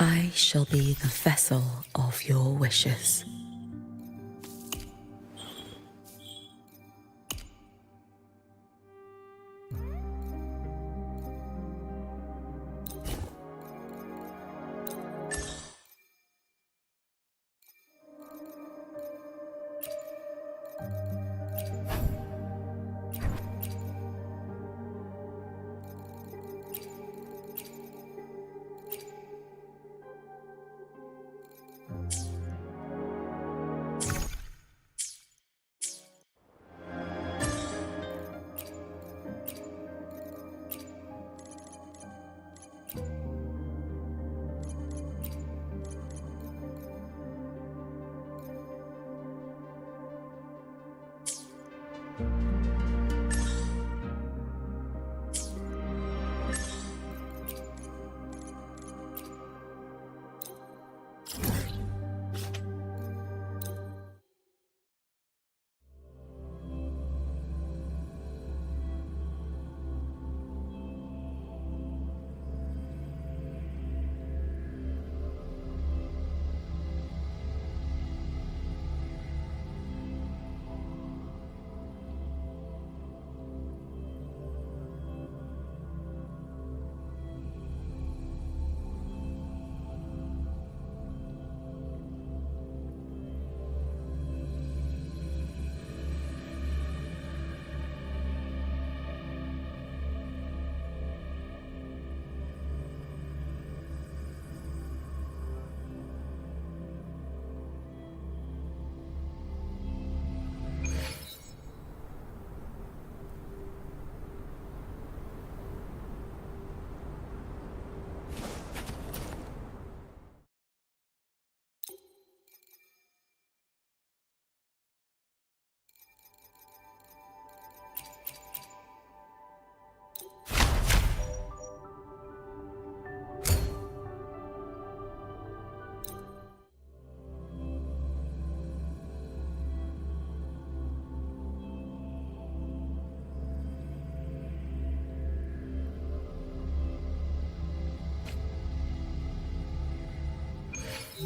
I shall be the vessel of your wishes.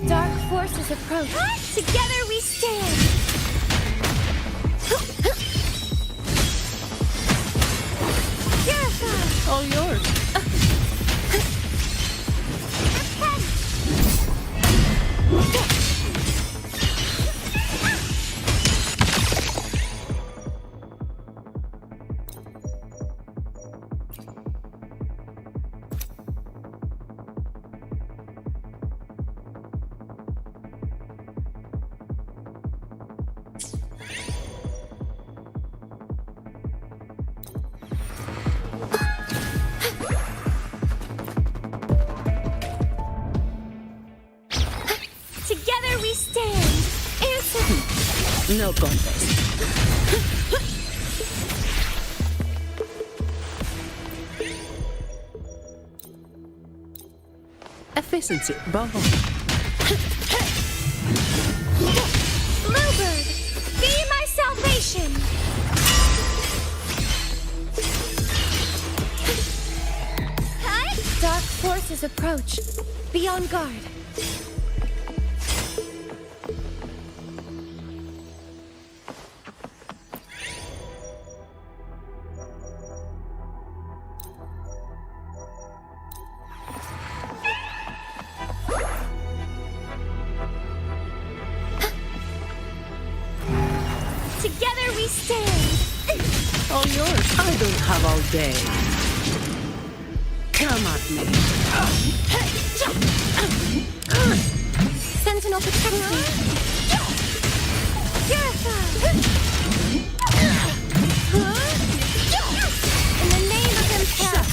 Dark forces approach. Together we stand. Purify. All yours. Together we stand. Answer. No contest. Efficiency, bubble. Bluebird, be my salvation. Dark forces approach. Be on guard. Together we stand. All yours. I don't have all day. Come at me. Sentinel protect me. Purify. In the name of Imperator.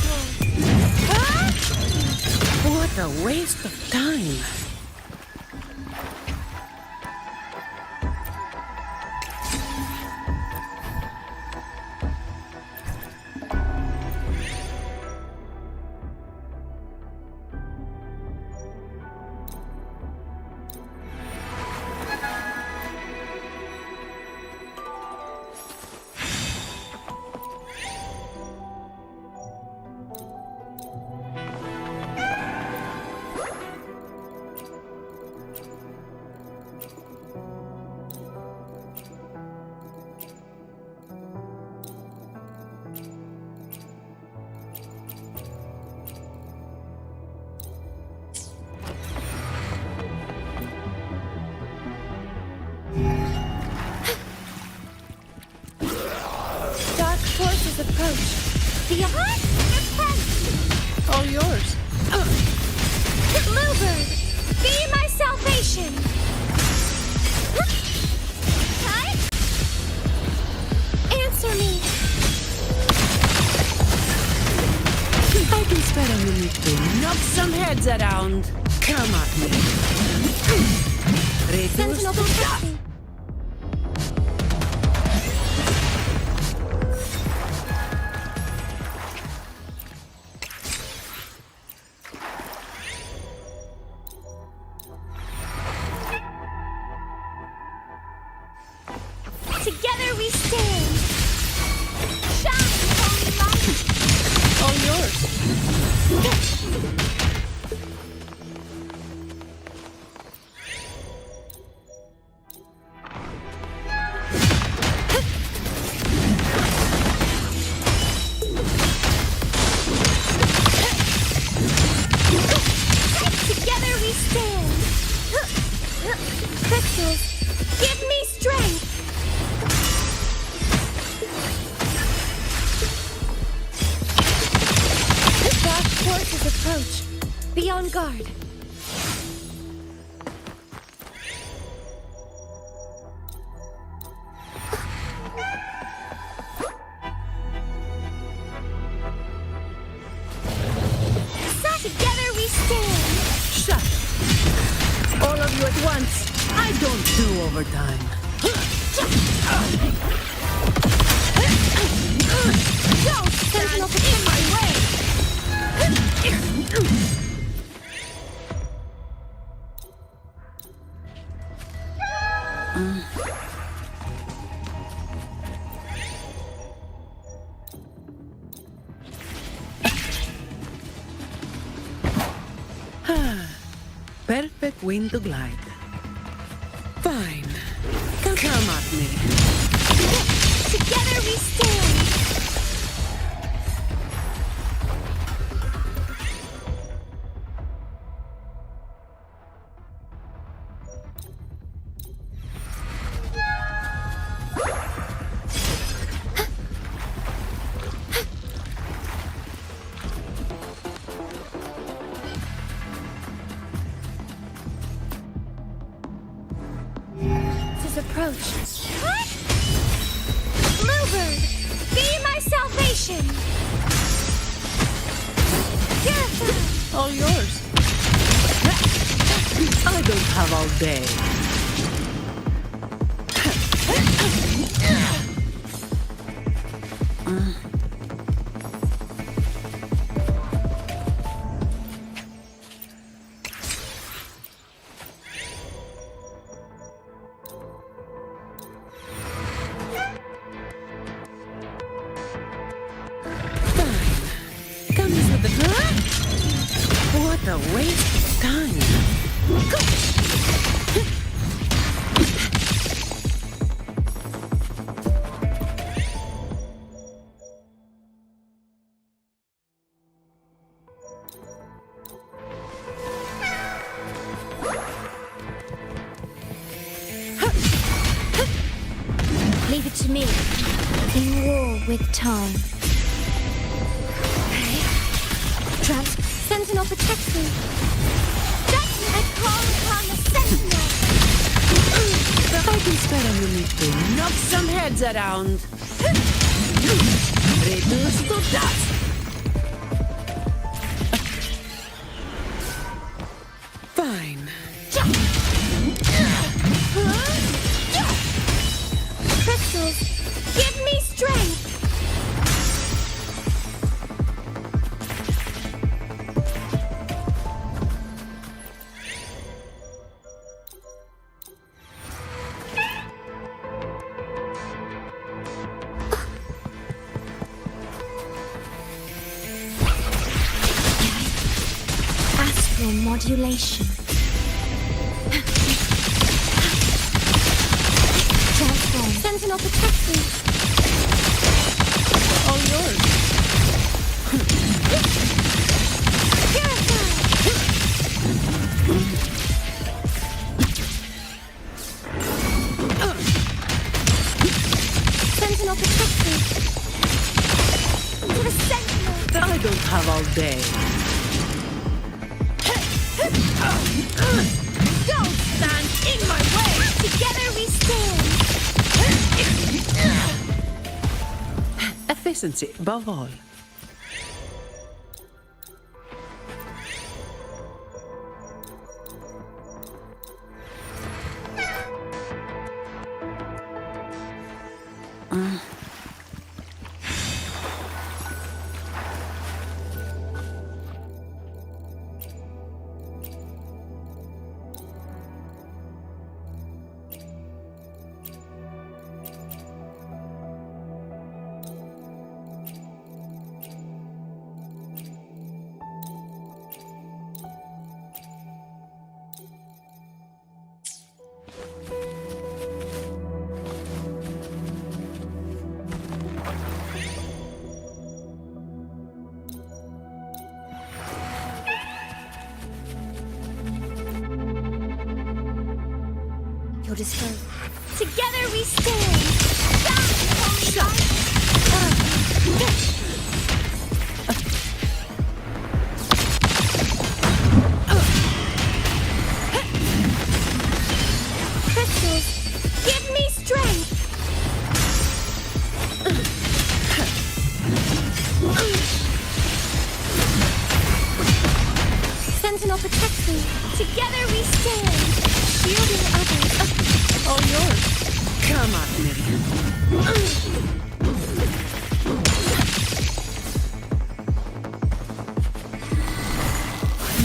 What a waste of time. approach. The heart repent. All yours. Bluebird, be my salvation. Time? Answer me. I can spare a minute to knock some heads around. Come at me. Reduce Sentinel to protect dust. me. Together we stand. Shine, holy light. All yours. Together we stand. Crystals, give me strength. Dark forces approach. Be on guard. Together we stand. Shut up. All of you at once. I don't do overtime. Don't stand up in my way. Perfect wind to glide. Fine. Come at me. Together we stand. Approach. What? Bluebird, be my salvation. Purify. All yours. I don't have all day. What a waste of time. Leave it to me. In war with time. Sentinel protect me. I call upon the Sentinel. I can spare a minute to knock some heads around. Reduce to dust. Fine. Crystals, give me strength. Modulation. Transform. Sentinel protect me. All yours. Purify. Sentinel protect me. have all day. Don't stand in my way! Together we stand! Efficiency above all. Your disgrace. Together we stand! Down, holy light! Crystals, give me strength! Sentinel protects me. Together we stand! Shielding others. All yours. Come at me.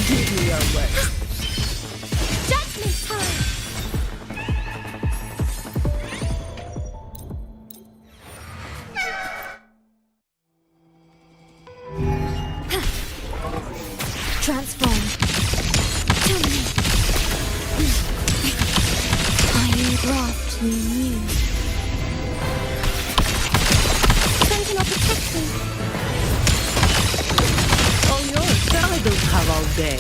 Give me your word. Judgment time! Transform. Terminate. Iron graft you new. Sentinel protect me. All yours. I don't have all day.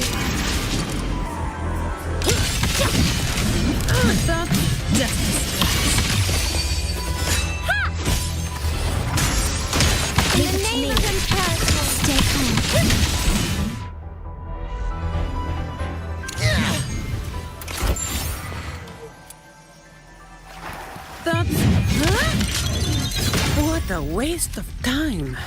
That's justice. In the name of Imperator, stay calm. That's... Huh? What a waste of time.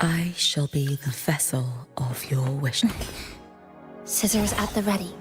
I shall be the vessel of your wishes. Scissors at the ready.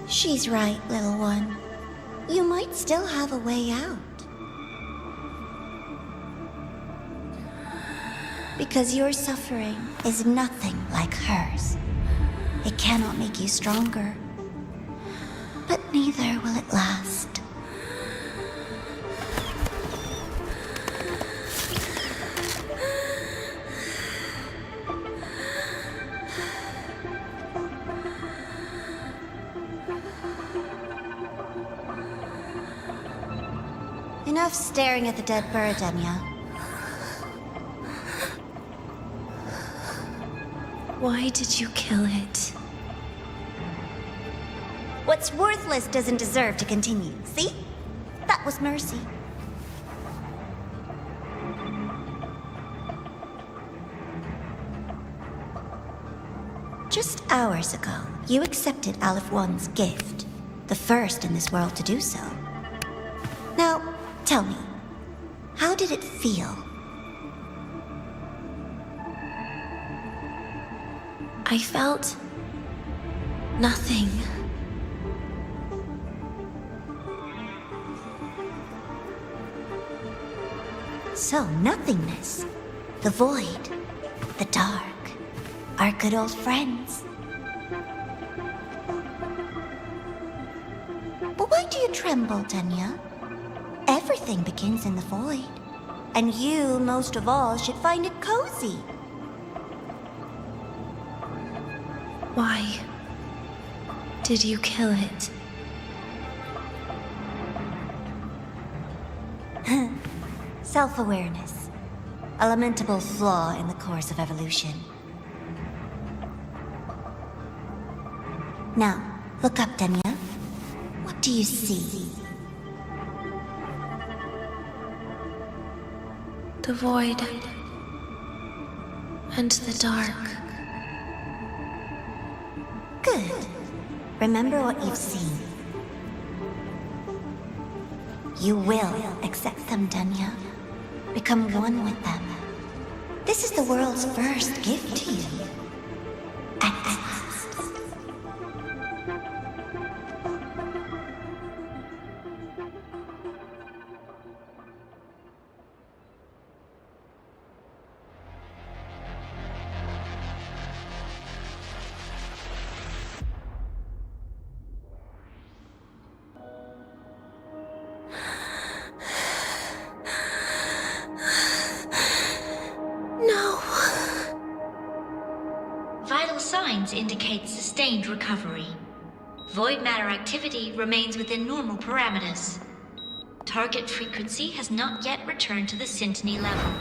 She's right, little one. You might still have a way out. Because your suffering is nothing like hers. It cannot make you stronger, but neither will it last. Enough staring at the dead bird, Denia. Why did you kill it? What's worthless doesn't deserve to continue. See? That was mercy. Just hours ago, you accepted Aleph One's gift, the first in this world to do so. Now, tell me, how did it feel? I felt nothing. So, nothingness, the void, the dark, our good old friends. But why do you tremble, Denia? Everything begins in the void, and you, most of all, should find it cozy. Why did you kill it? Self-awareness, a lamentable flaw in the course of evolution. Now, look up, Denia. What do you see? The void and the dark. Good. Remember what you've seen. You will accept them, Denia. Become one with them. This is the world's first gift to you. At last. Vital signs indicate sustained recovery. Void matter activity remains within normal parameters. target frequency has not yet returned to the Syntony level.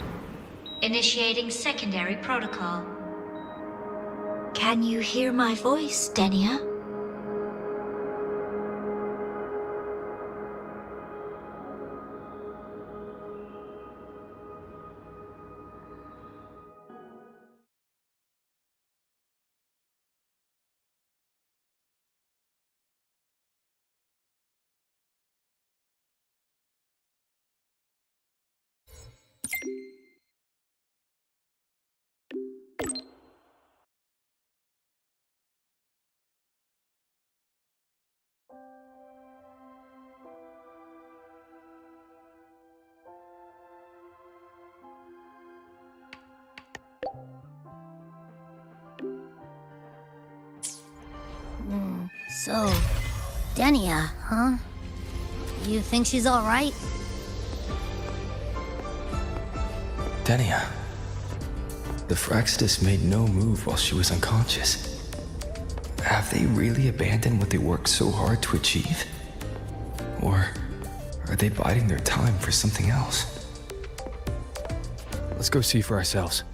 Initiating secondary protocol. Can you hear my voice, Denia? So, Denia, huh? You think she's alright? Denia. The Fraxidus made no move while she was unconscious. Have they really abandoned what they worked so hard to achieve? Or are they biding their time for something else? Let's go see for ourselves.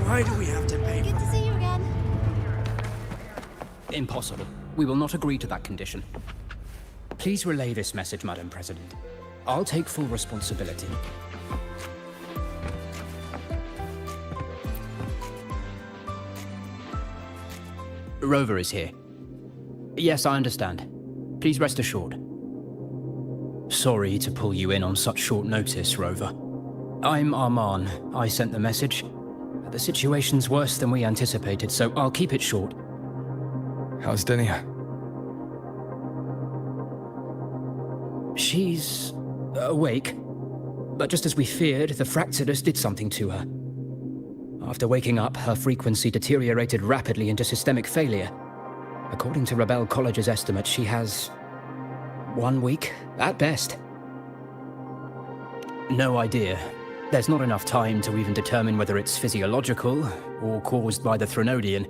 Why do we have to pay? Good to see you again. Impossible. We will not agree to that condition. Please relay this message, Madam President. I'll take full responsibility. Rover is here. Yes, I understand. Please rest assured. Sorry to pull you in on such short notice, Rover. I'm Arman. I sent the message. The situation's worse than we anticipated, so I'll keep it short. How's Denia? She's awake. But just as we feared, the Fraxidus did something to her. After waking up, her frequency deteriorated rapidly into systemic failure. According to Rebel College's estimate, she has 1 week, at best. No idea. There's not enough time to even determine whether it's physiological or caused by the Threnodian.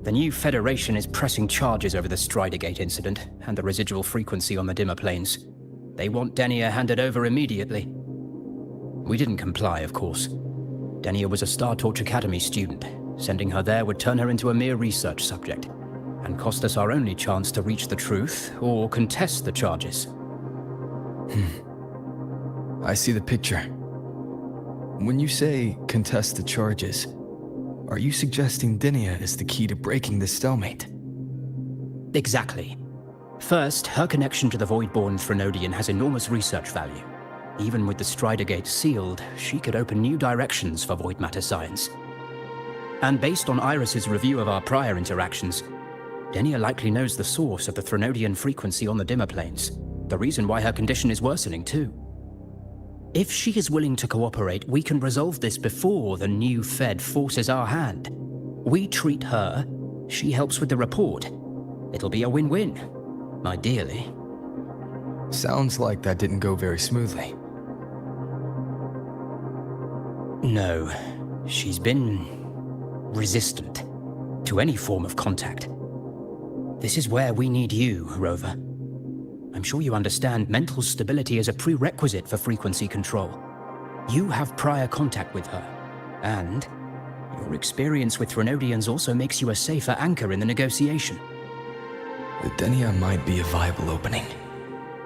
The new Federation is pressing charges over the Stridergate incident and the residual frequency on the dimmer planes. They want Denia handed over immediately. We didn't comply, of course. Denia was a Star Torch Academy student. Sending her there would turn her into a mere research subject, and cost us our only chance to reach the truth or contest the charges. I see the picture. When you say contest the charges, are you suggesting Denia is the key to breaking this stalemate? Exactly. First, her connection to the Voidborn Threnodian has enormous research value. Even with the Stridergate sealed, she could open new directions for void matter science. And based on Iris's review of our prior interactions, Denia likely knows the source of the Threnodian frequency on the dimmer planes, the reason why her condition is worsening too. If she is willing to cooperate, we can resolve this before the new Fed forces our hand. We treat her, she helps with the report. It'll be a win-win, ideally. Sounds like that didn't go very smoothly. No, she's been resistant to any form of contact. This is where we need you, Rover. I'm sure you understand mental stability is a prerequisite for frequency control. You have prior contact with her, and your experience with Threnodians also makes you a safer anchor in the negotiation. The Denia might be a viable opening,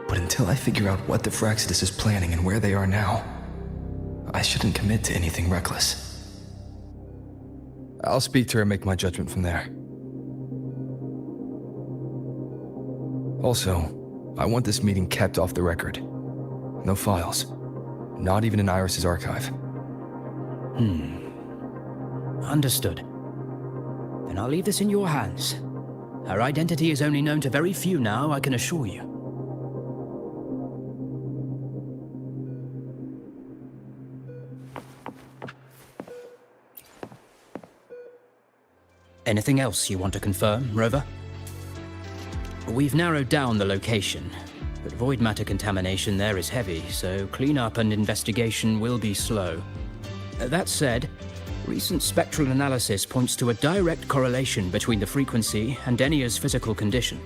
but until I figure out what the Fraxidus is planning and where they are now, I shouldn't commit to anything reckless. I'll speak to her and make my judgment from there. Also, I want this meeting kept off the record. No files. Not even in Iris's archive. Understood. Then I'll leave this in your hands. Her identity is only known to very few now, I can assure you. Anything else you want to confirm, Rover? We've narrowed down the location, but void matter contamination there is heavy, so cleanup and investigation will be slow. That said, recent spectral analysis points to a direct correlation between the frequency and Denia's physical condition.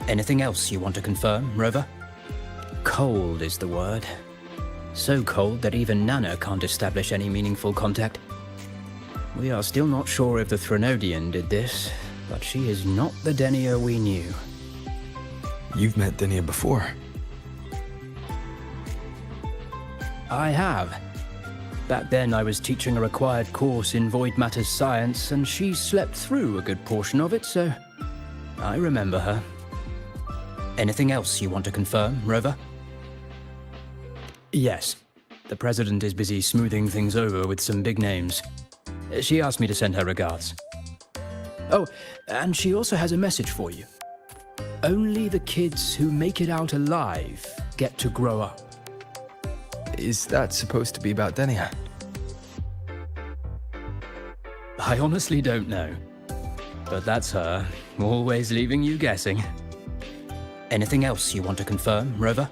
Anything else you want to confirm, Rover? Cold is the word. So cold that even Nana can't establish any meaningful contact. We are still not sure if the Threnodian did this, but she is not the Denia we knew. You've met Denia before. I have. Back then I was teaching a required course in void matter science, and she slept through a good portion of it, so I remember her. Anything else you want to confirm, Rover? Yes. The President is busy smoothing things over with some big names. She asked me to send her regards. Oh, and she also has a message for you. Only the kids who make it out alive get to grow up. Is that supposed to be about Denia? I honestly don't know. But that's her, always leaving you guessing. Anything else you want to confirm, Rover?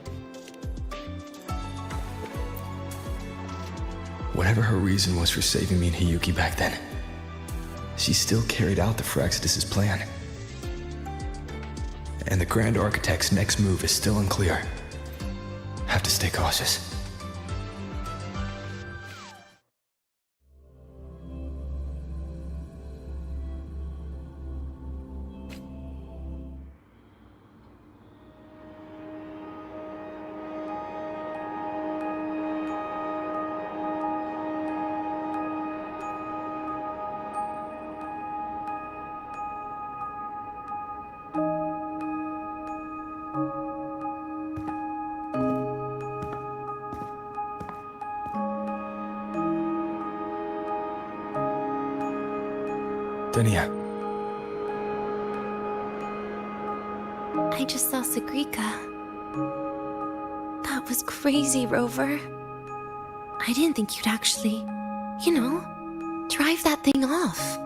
Whatever her reason was for saving me and Hiyuki back then, she still carried out the Phyrexidus' plan. And the Grand Architect's next move is still unclear. Have to stay cautious. Denia. I just saw Sagrika. That was crazy, Rover. I didn't think you'd actually, drive that thing off.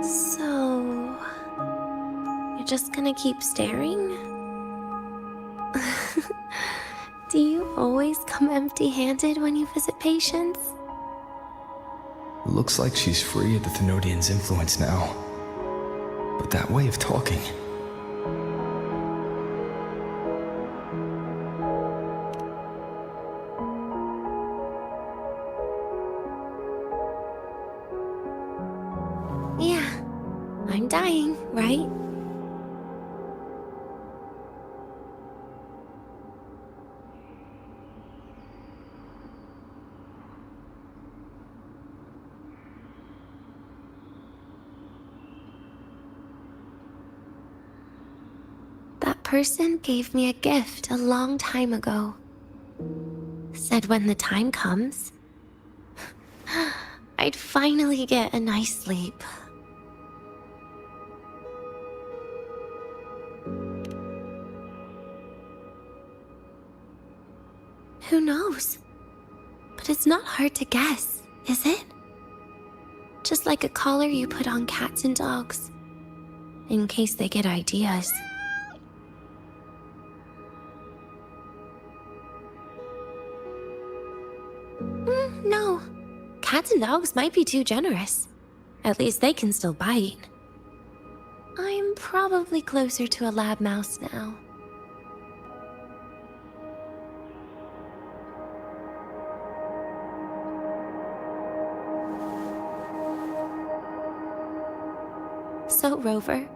So, you're just gonna keep staring? Do you always come empty-handed when you visit patients? Looks like she's free of the Thenodian's influence now. But that way of talking... Yeah, I'm dying, right? That person gave me a gift a long time ago. Said when the time comes, I'd finally get a nice sleep. Who knows? But it's not hard to guess, is it? Just like a collar you put on cats and dogs, in case they get ideas. No. Cats and dogs might be too generous. At least they can still bite. I'm probably closer to a lab mouse now. So, Rover,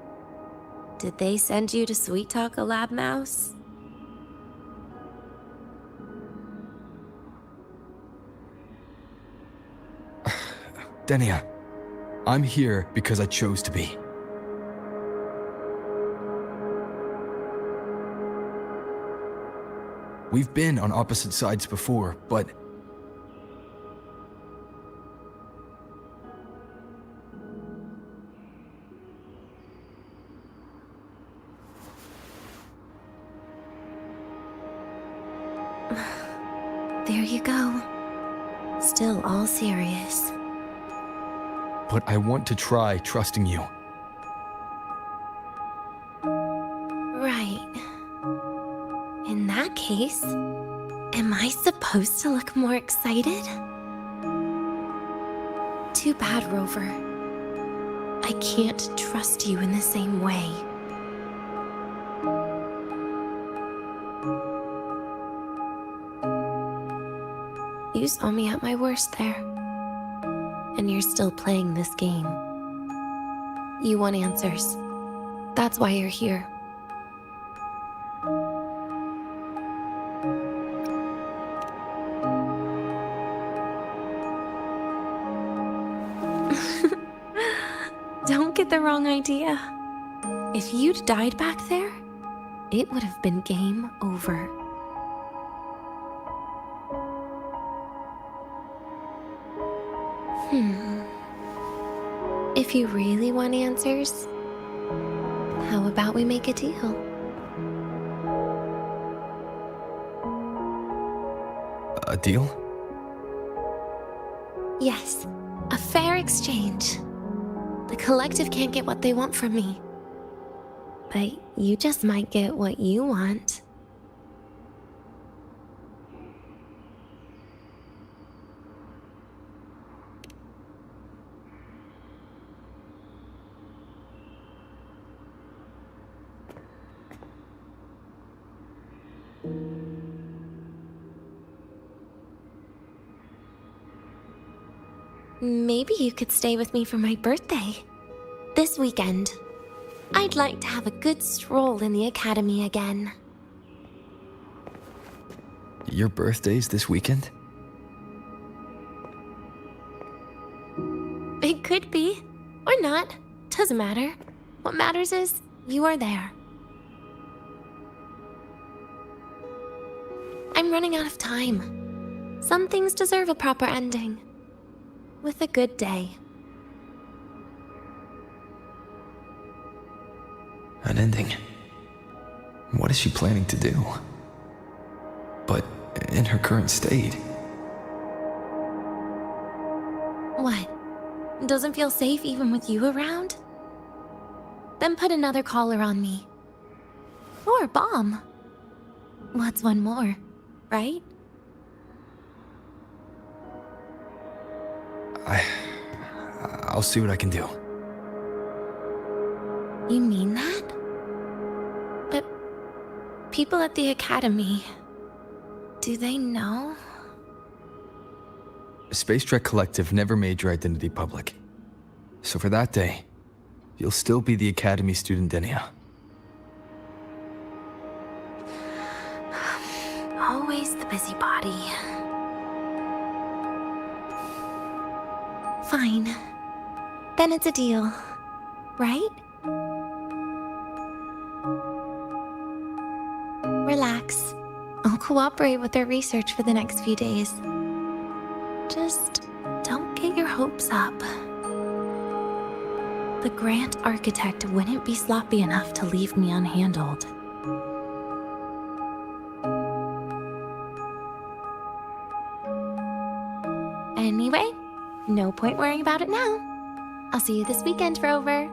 did they send you to sweet talk a lab mouse? Denia, I'm here because I chose to be. We've been on opposite sides before, but... There you go. Still all serious. But I want to try trusting you. Right. In that case, am I supposed to look more excited? Too bad, Rover. I can't trust you in the same way. You saw me at my worst there. And you're still playing this game. You want answers. That's why you're here. Don't get the wrong idea. If you'd died back there, it would have been game over. If you really want answers, how about we make a deal? A deal? Yes, a fair exchange. The collective can't get what they want from me. But you just might get what you want. Maybe you could stay with me for my birthday. This weekend. I'd like to have a good stroll in the academy again. Your birthday's this weekend? It could be. Or not. Doesn't matter. What matters is you are there. I'm running out of time. Some things deserve a proper ending. With a good day. An ending. What is she planning to do? But in her current state. What? Doesn't feel safe even with you around? Then put another collar on me. Or a bomb. What's one more, right? I'll see what I can do. You mean that? But people at the academy, do they know? Space Trek Collective never made your identity public. So for that day, you'll still be the Academy student Denia. Always the busybody. Fine. Then it's a deal, right? Relax. I'll cooperate with their research for the next few days. Just don't get your hopes up. The Grant Architect wouldn't be sloppy enough to leave me unhandled. Anyway, no point worrying about it now. I'll see you this weekend, Rover.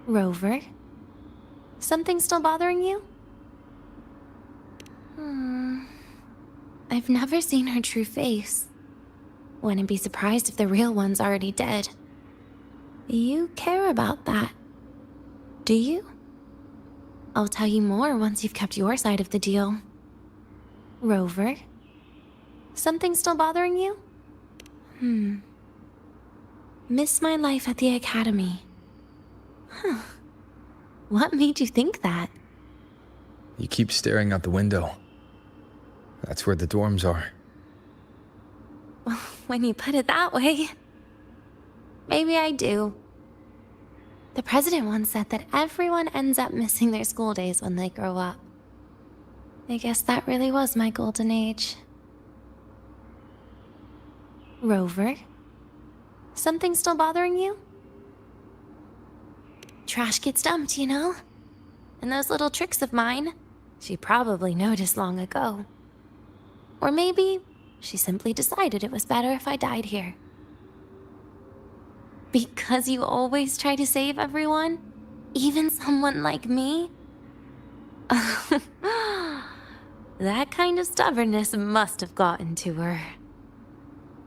Rover? Something still bothering you? I've never seen her true face. Wouldn't be surprised if the real one's already dead. You care about that, do you? I'll tell you more once you've kept your side of the deal. Rover? Something still bothering you? Miss my life at the academy. Huh. What made you think that? You keep staring out the window. That's where the dorms are. When you put it that way, maybe I do. The president once said that everyone ends up missing their school days when they grow up. I guess that really was my golden age. Rover? Something still bothering you? Trash gets dumped, you know? And those little tricks of mine, she probably noticed long ago. Or maybe she simply decided it was better if I died here. Because you always try to save everyone? Even someone like me? That kind of stubbornness must have gotten to her.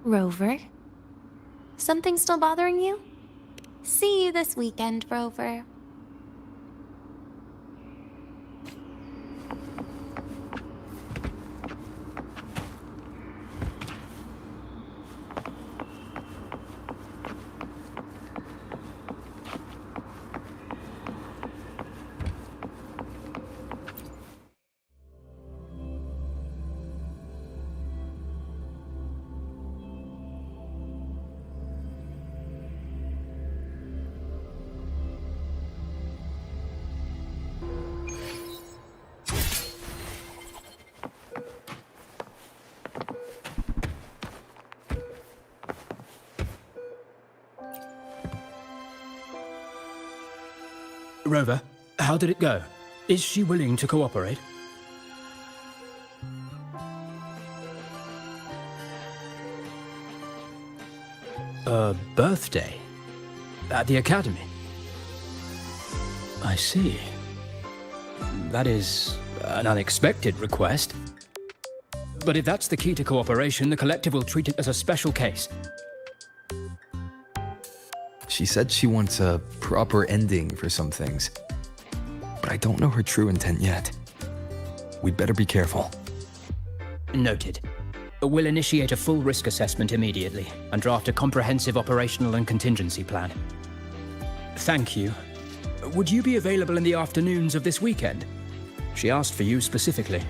Rover? Something still bothering you? See you this weekend, Rover. Rover, how did it go? Is she willing to cooperate? A birthday? At the academy? I see. That is an unexpected request. But if that's the key to cooperation, the collective will treat it as a special case. She said she wants a proper ending for some things. But I don't know her true intent yet. We'd better be careful. Noted. We'll initiate a full risk assessment immediately and draft a comprehensive operational and contingency plan. Thank you. Would you be available in the afternoons of this weekend? She asked for you specifically.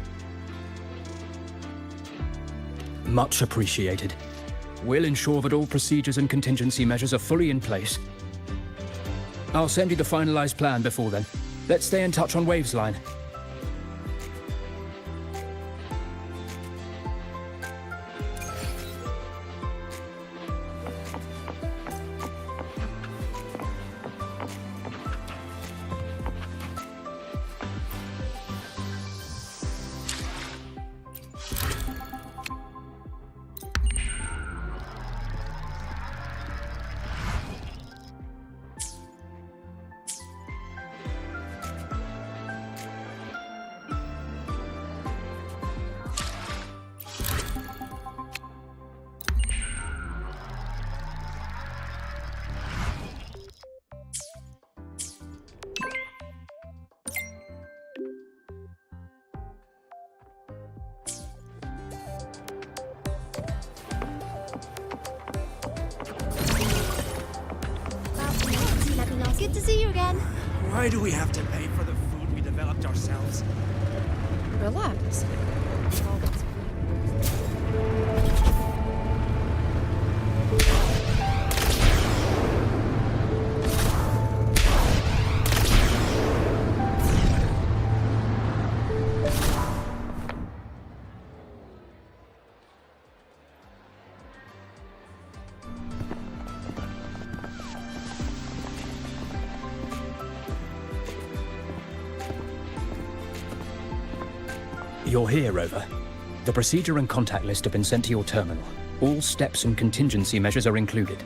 Much appreciated. We'll ensure that all procedures and contingency measures are fully in place. I'll send you the finalized plan before then. Let's stay in touch on Waves line. Good to see you again. Why do we have to pay for the food we developed ourselves? Relax. You're here, Rover. The procedure and contact list have been sent to your terminal. All steps and contingency measures are included.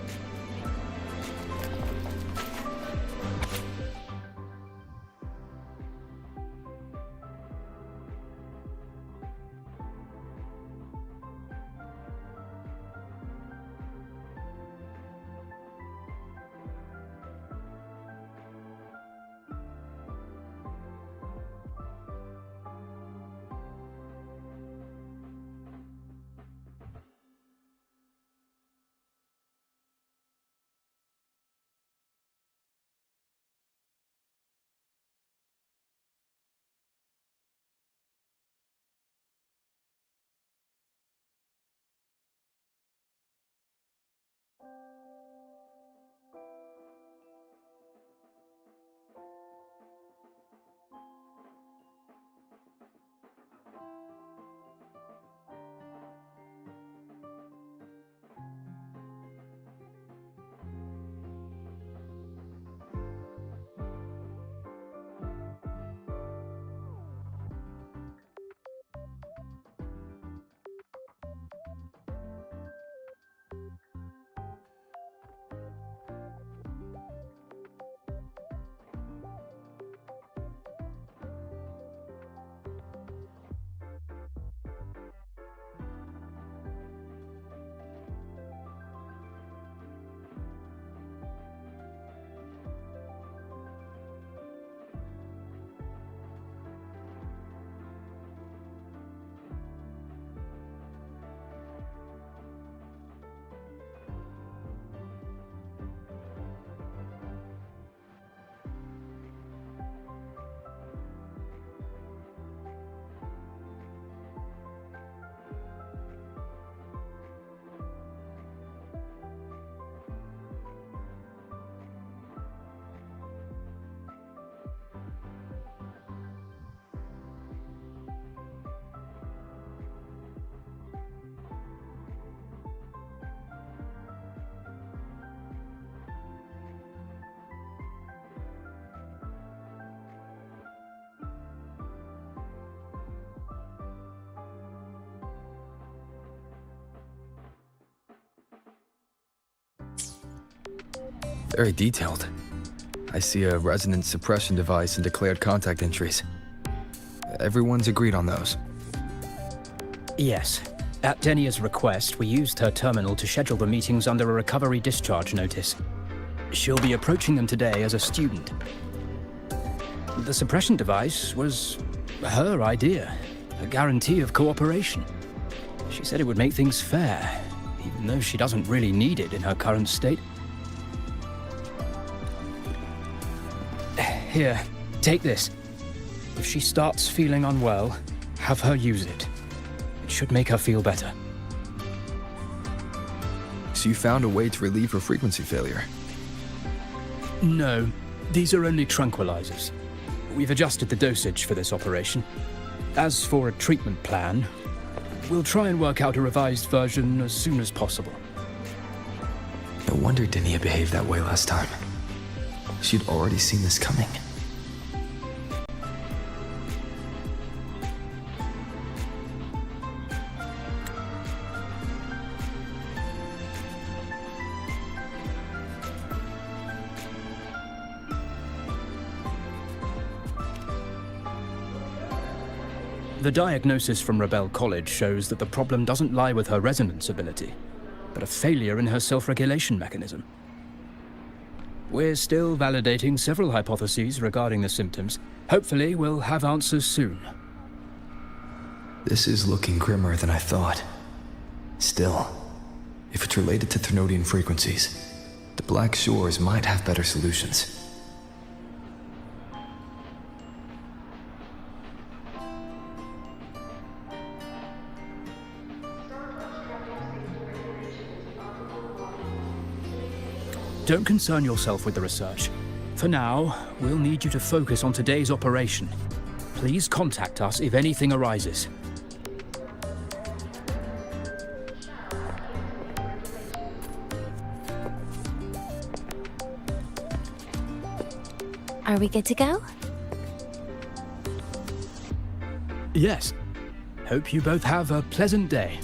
Very detailed. I see a resonance suppression device and declared contact entries. Everyone's agreed on those. Yes. At Denia's request, we used her terminal to schedule the meetings under a recovery discharge notice. She'll be approaching them today as a student. The suppression device was her idea, a guarantee of cooperation. She said it would make things fair, even though she doesn't really need it in her current state. Here, take this. If she starts feeling unwell, have her use it. It should make her feel better. So you found a way to relieve her frequency failure? No, these are only tranquilizers. We've adjusted the dosage for this operation. As for a treatment plan, we'll try and work out a revised version as soon as possible. No wonder Denia behaved that way last time. She'd already seen this coming. The diagnosis from Rebel College shows that the problem doesn't lie with her resonance ability, but a failure in her self-regulation mechanism. We're still validating several hypotheses regarding the symptoms. Hopefully, we'll have answers soon. This is looking grimmer than I thought. Still, if it's related to Thermodian frequencies, the Black Shores might have better solutions. Don't concern yourself with the research. For now, we'll need you to focus on today's operation. Please contact us if anything arises. Are we good to go? Yes. Hope you both have a pleasant day.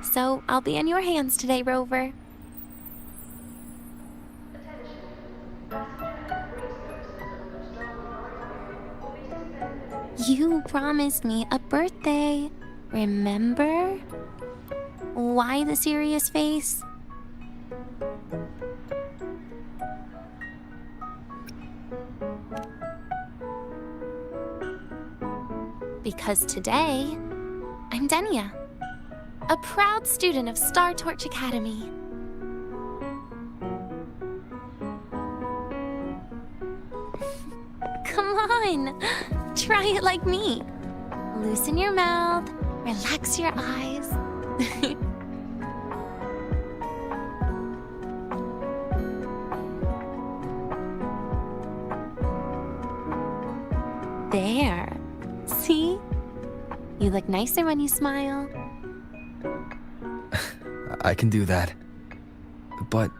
So, I'll be in your hands today, Rover. You promised me a birthday, remember? Why the serious face? Because today, I'm Denia, a proud student of Star Torch Academy. Come on! Try it like me. Loosen your mouth, relax your eyes. There. See? You look nicer when you smile. I can do that. But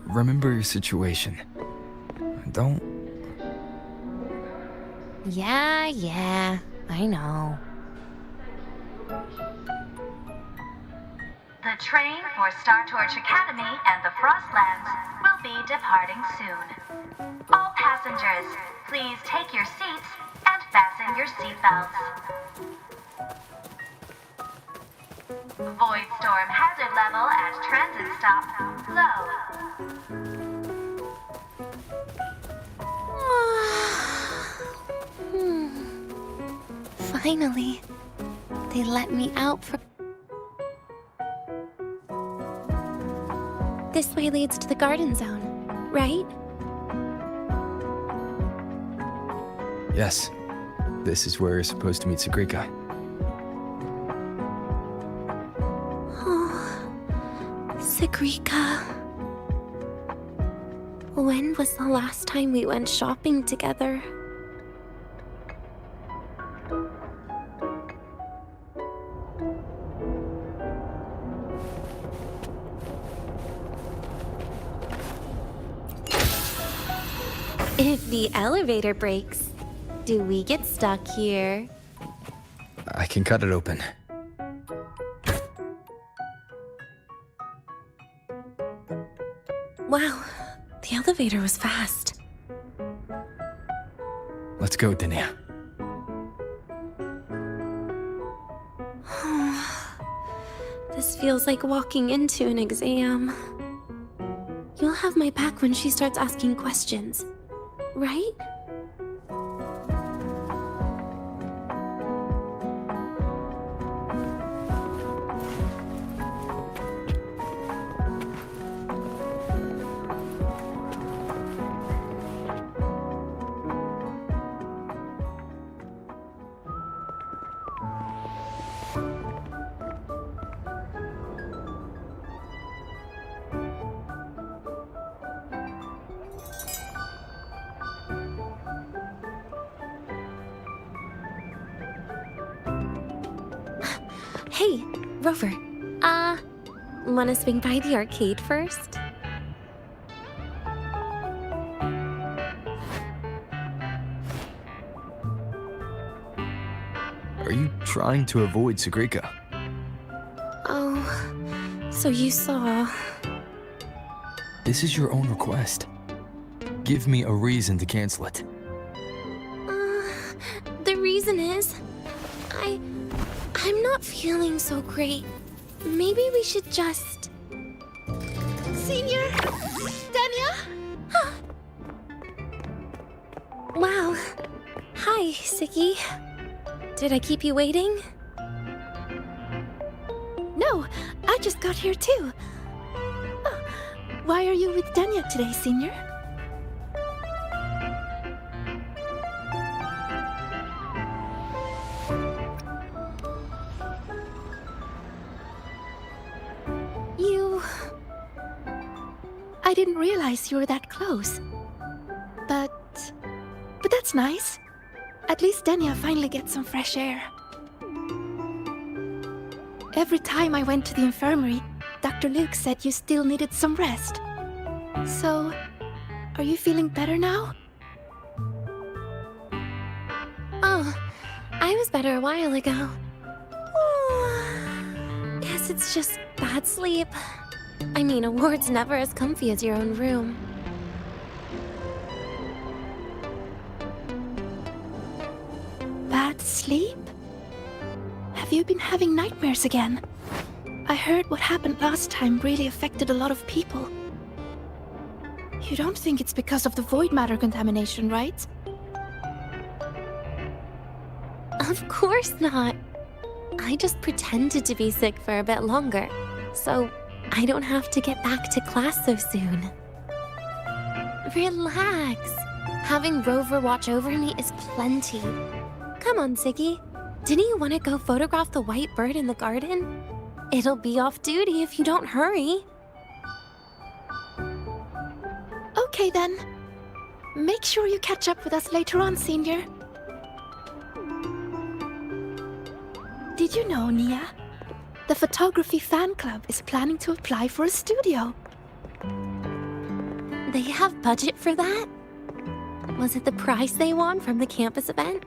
remember your situation. Don't... Yeah, I know. The train for Star Torch Academy and the Frostlands will be departing soon. All passengers, please take your seats and fasten your seatbelts. Void storm hazard level at transit stop low. Finally, they let me out for... This way leads to the garden zone, right? Yes. This is where you're supposed to meet Sagrika. Oh, Sagrika. When was the last time we went shopping together? If the elevator breaks, do we get stuck here? I can cut it open. Wow, the elevator was fast. Let's go, Denia. This feels like walking into an exam. You'll have my back when she starts asking questions, right? Hey, Rover. Wanna swing by the arcade first? Are you trying to avoid Sagrika? Oh, so you saw... This is your own request. Give me a reason to cancel it. The reason is... I'm not feeling so great. Maybe we should just... Senior? Denia? Wow. Hi, Siki. Did I keep you waiting? No, I just got here too. Why are you with Denia today, Senior? I didn't realize you were that close. But that's nice. At least Denia finally gets some fresh air. Every time I went to the infirmary, Dr. Luke said you still needed some rest. So, are you feeling better now? Oh, I was better a while ago. Guess it's just bad sleep. I mean, a ward's never as comfy as your own room. Bad sleep? Have you been having nightmares again? I heard what happened last time really affected a lot of people. You don't think it's because of the void matter contamination, right? Of course not. I just pretended to be sick for a bit longer, so I don't have to get back to class so soon. Relax. Having Rover watch over me is plenty. Come on, Siggy. Didn't you want to go photograph the white bird in the garden? It'll be off duty if you don't hurry. Okay then. Make sure you catch up with us later on, Senior. Did you know, Nia? The photography fan club is planning to apply for a studio. They have budget for that? Was it the prize they won from the campus event?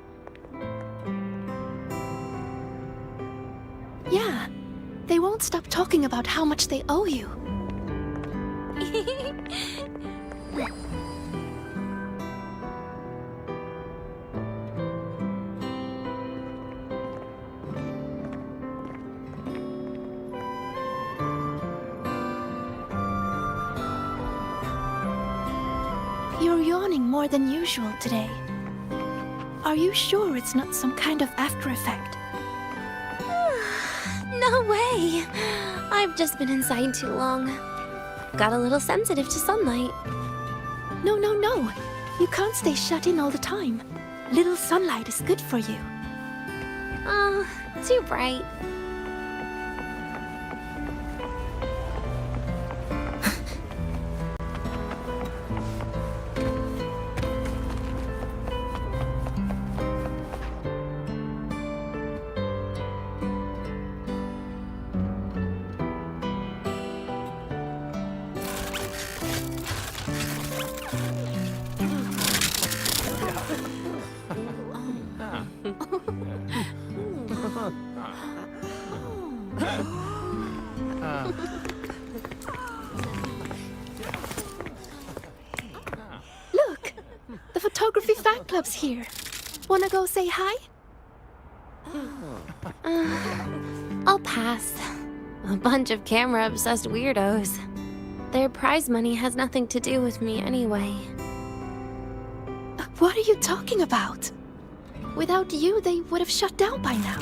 Yeah. They won't stop talking about how much they owe you. You're yawning more than usual today. Are you sure it's not some kind of after effect? No way! I've just been inside too long. Got a little sensitive to sunlight. No. You can't stay shut in all the time. Little sunlight is good for you. Oh, too bright. Look! The photography fan club's here. Wanna go say hi? I'll pass. A bunch of camera-obsessed weirdos. Their prize money has nothing to do with me anyway. What are you talking about? Without you, they would have shut down by now.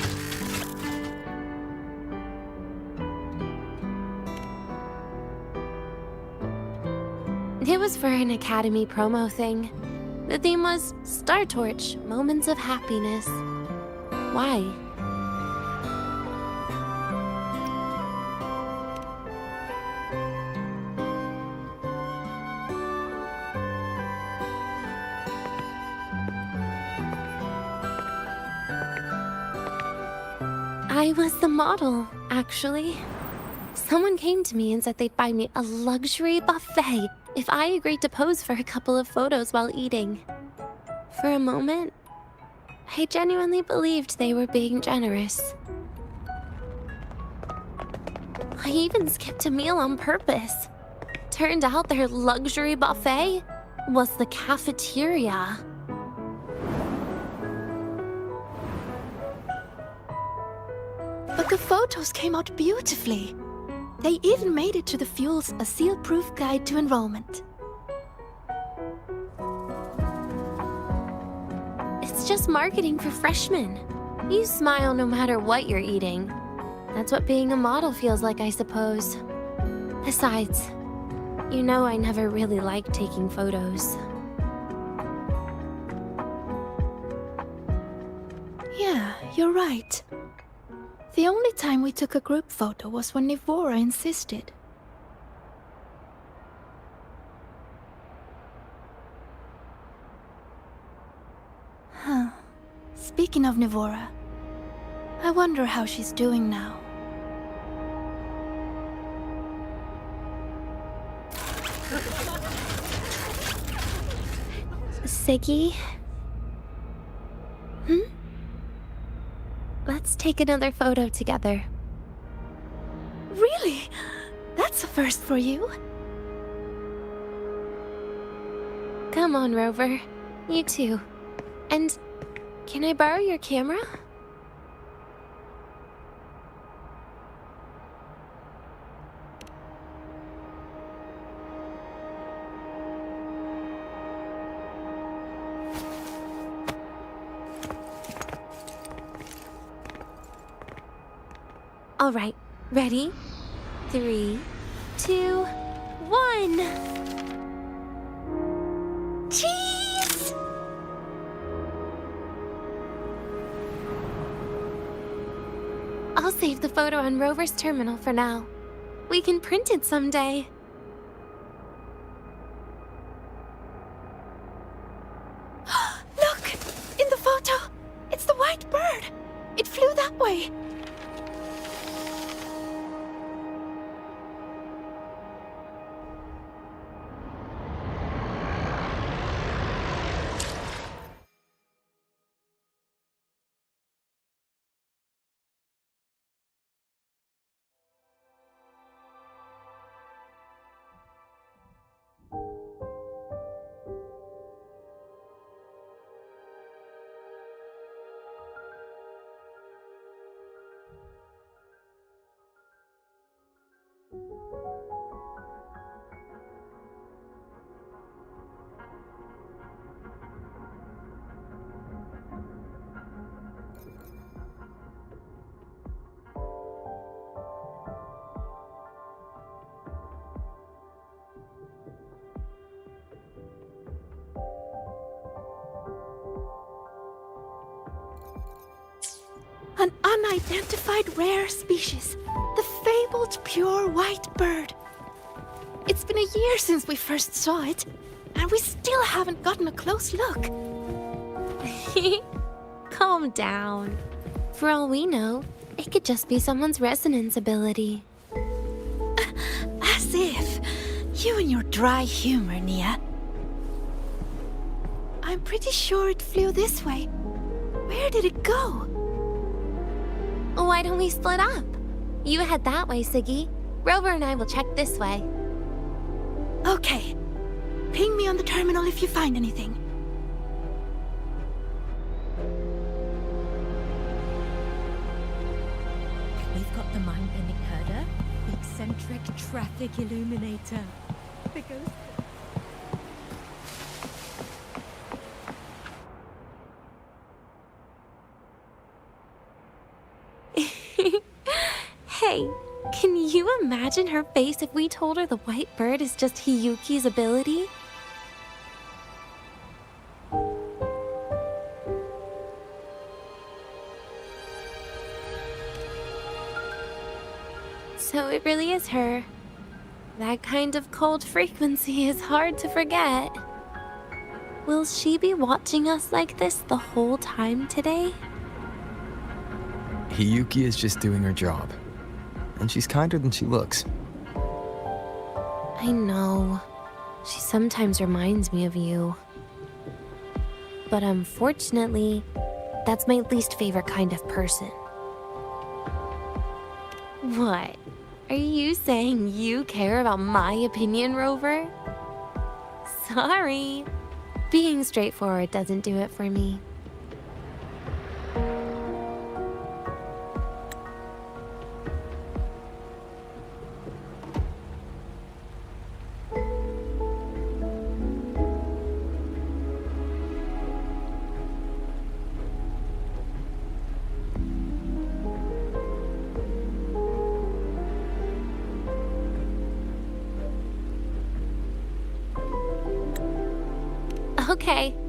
It was for an Academy promo thing. The theme was Star Torch, Moments of Happiness. Why? I was the model, actually. Someone came to me and said they'd buy me a luxury buffet if I agreed to pose for a couple of photos while eating. For a moment, I genuinely believed they were being generous. I even skipped a meal on purpose. Turned out their luxury buffet was the cafeteria. But the photos came out beautifully. They even made it to the Fuel's A Seal-Proof Guide to Enrollment. It's just marketing for freshmen. You smile no matter what you're eating. That's what being a model feels like, I suppose. Besides, you know I never really liked taking photos. Yeah, you're right. The only time we took a group photo was when Nivora insisted. Huh. Speaking of Nivora, I wonder how she's doing now. Siggy? Let's take another photo together. Really? That's a first for you. Come on, Rover. You too. And can I borrow your camera? All right, ready? 3, 2, 1. Cheese! I'll save the photo on Rover's terminal for now. We can print it someday. Look! In the photo! It's the white bird! It flew that way! An unidentified rare species. The fabled pure white bird. It's been a year since we first saw it, and we still haven't gotten a close look. Calm down. For all we know, it could just be someone's resonance ability. As if. You and your dry humor, Nia. I'm pretty sure it flew this way. Where did it go? Why don't we split up? You head that way, Siggy. Rover and I will check this way. Okay. Ping me on the terminal if you find anything. We've got the mind-bending herder, the eccentric traffic illuminator, the ghost... Hey, can you imagine her face if we told her the white bird is just Hiyuki's ability? So it really is her. That kind of cold frequency is hard to forget. Will she be watching us like this the whole time today? Hiyuki is just doing her job. And she's kinder than she looks. I know. She sometimes reminds me of you. But unfortunately, that's my least favorite kind of person. What? Are you saying you care about my opinion, Rover? Sorry. Being straightforward doesn't do it for me.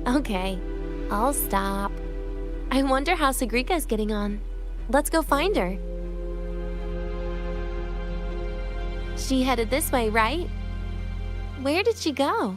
Okay. I'll stop. I wonder how Sagrika's getting on. Let's go find her. She headed this way, right? Where did she go?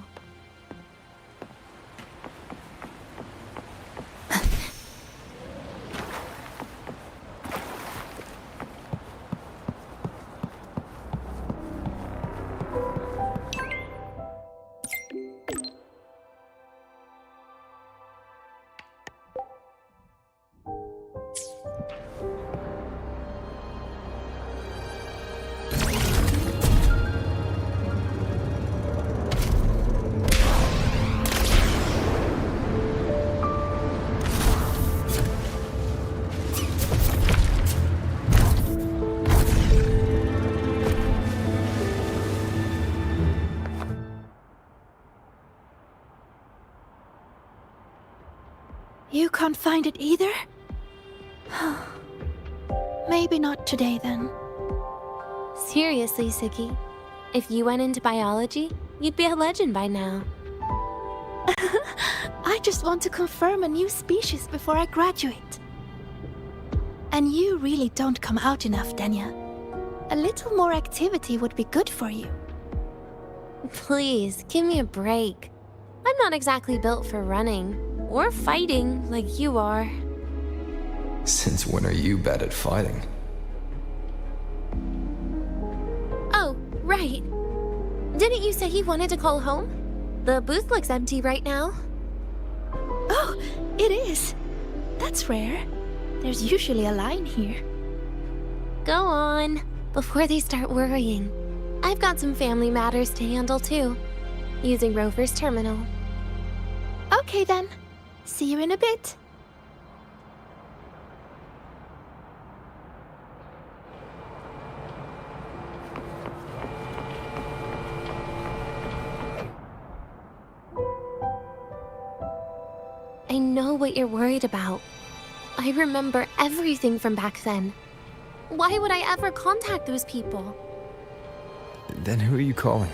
You can't find it either? Maybe not today, then. Seriously, Siggy. If you went into biology, you'd be a legend by now. I just want to confirm a new species before I graduate. And you really don't come out enough, Denia. A little more activity would be good for you. Please, give me a break. I'm not exactly built for running or fighting like you are. Since when are you bad at fighting? Oh, right. Didn't you say you wanted to call home? The booth looks empty right now. Oh, it is. That's rare. There's usually a line here. Go on, before they start worrying. I've got some family matters to handle too, using Rover's terminal. Okay then. See you in a bit. I know what you're worried about. I remember everything from back then. Why would I ever contact those people? Then who are you calling?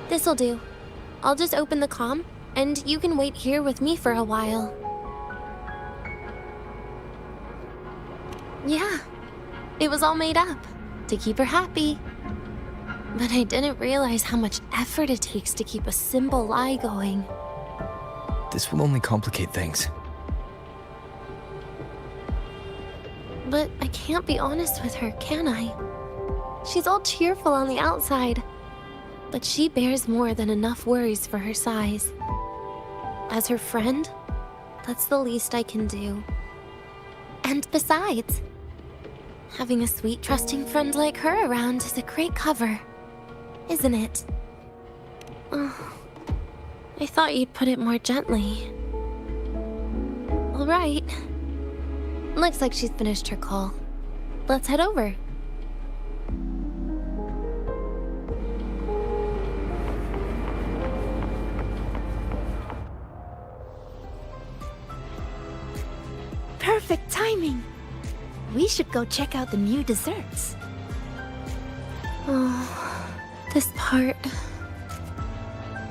This'll do. I'll just open the comm, and you can wait here with me for a while. Yeah, it was all made up, to keep her happy. But I didn't realize how much effort it takes to keep a simple lie going. This will only complicate things. But I can't be honest with her, can I? She's all cheerful on the outside, but she bears more than enough worries for her size. As her friend, that's the least I can do. And besides, having a sweet, trusting friend like her around is a great cover, isn't it? Oh, I thought you'd put it more gently. All right. Looks like she's finished her call. Let's head over. Perfect timing. We should go check out the new desserts. Oh, this part.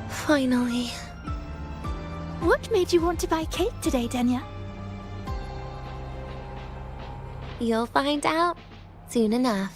Finally. What made you want to buy cake today, Denia? You'll find out soon enough.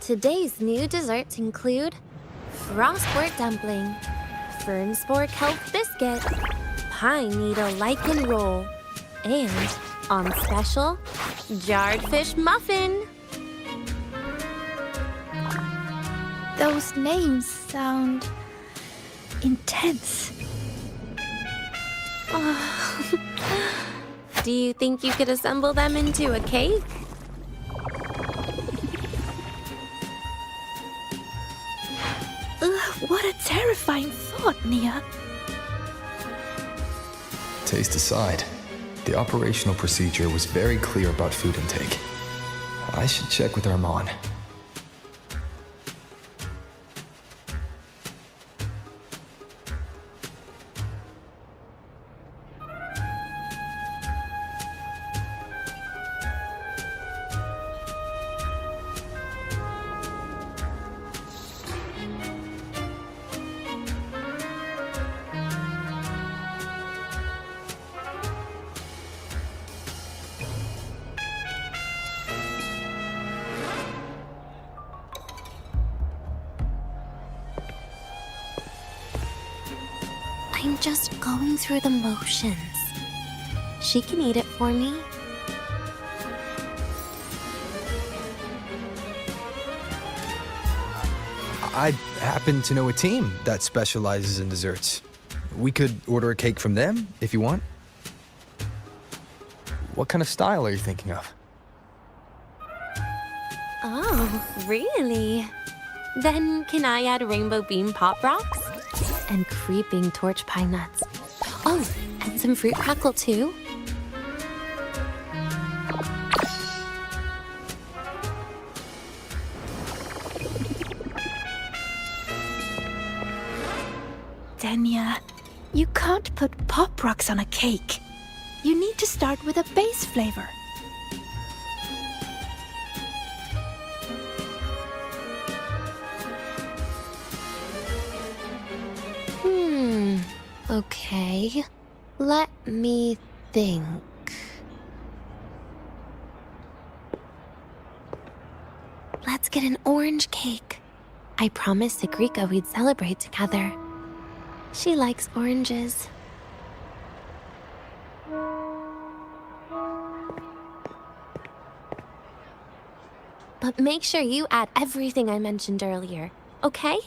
Today's new desserts include Frostwort Dumpling, Fern Spore Kelp Biscuit, Pine Needle Lichen Roll, and, on special, Jarred Fish Muffin. Those names sound intense. Do you think you could assemble them into a cake? What a terrifying thought, Nia. Taste aside, the operational procedure was very clear about food intake. I should check with Armand. just going through the motions. She can eat it for me. I happen to know a team that specializes in desserts. We could order a cake from them if you want. What kind of style are you thinking of? Oh, really? Then can I add rainbow beam pop rocks? And creeping torch pine nuts. Oh, and some fruit crackle too? Denia, you can't put pop rocks on a cake. You need to start with a base flavor. Okay. Let me think. Let's get an orange cake. I promised Sigrika we'd celebrate together. She likes oranges. But make sure you add everything I mentioned earlier, okay?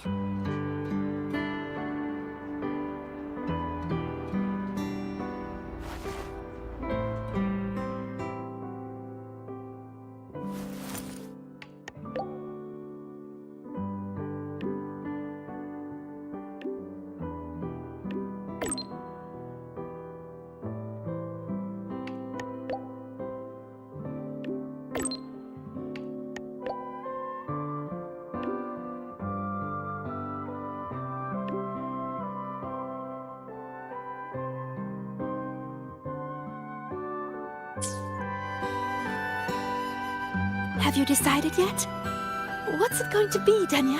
Have you decided yet? What's it going to be, Denia?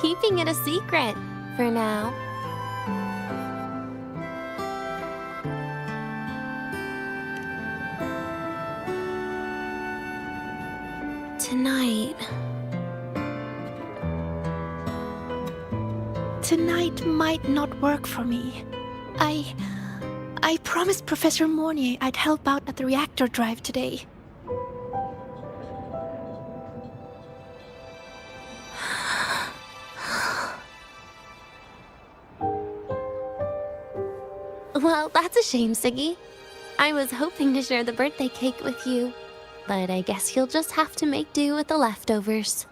Keeping it a secret for now. Tonight might not work for me. I promised Professor Mornier I'd help out at the reactor drive today. Well, that's a shame, Siggy. I was hoping to share the birthday cake with you, but I guess you'll just have to make do with the leftovers.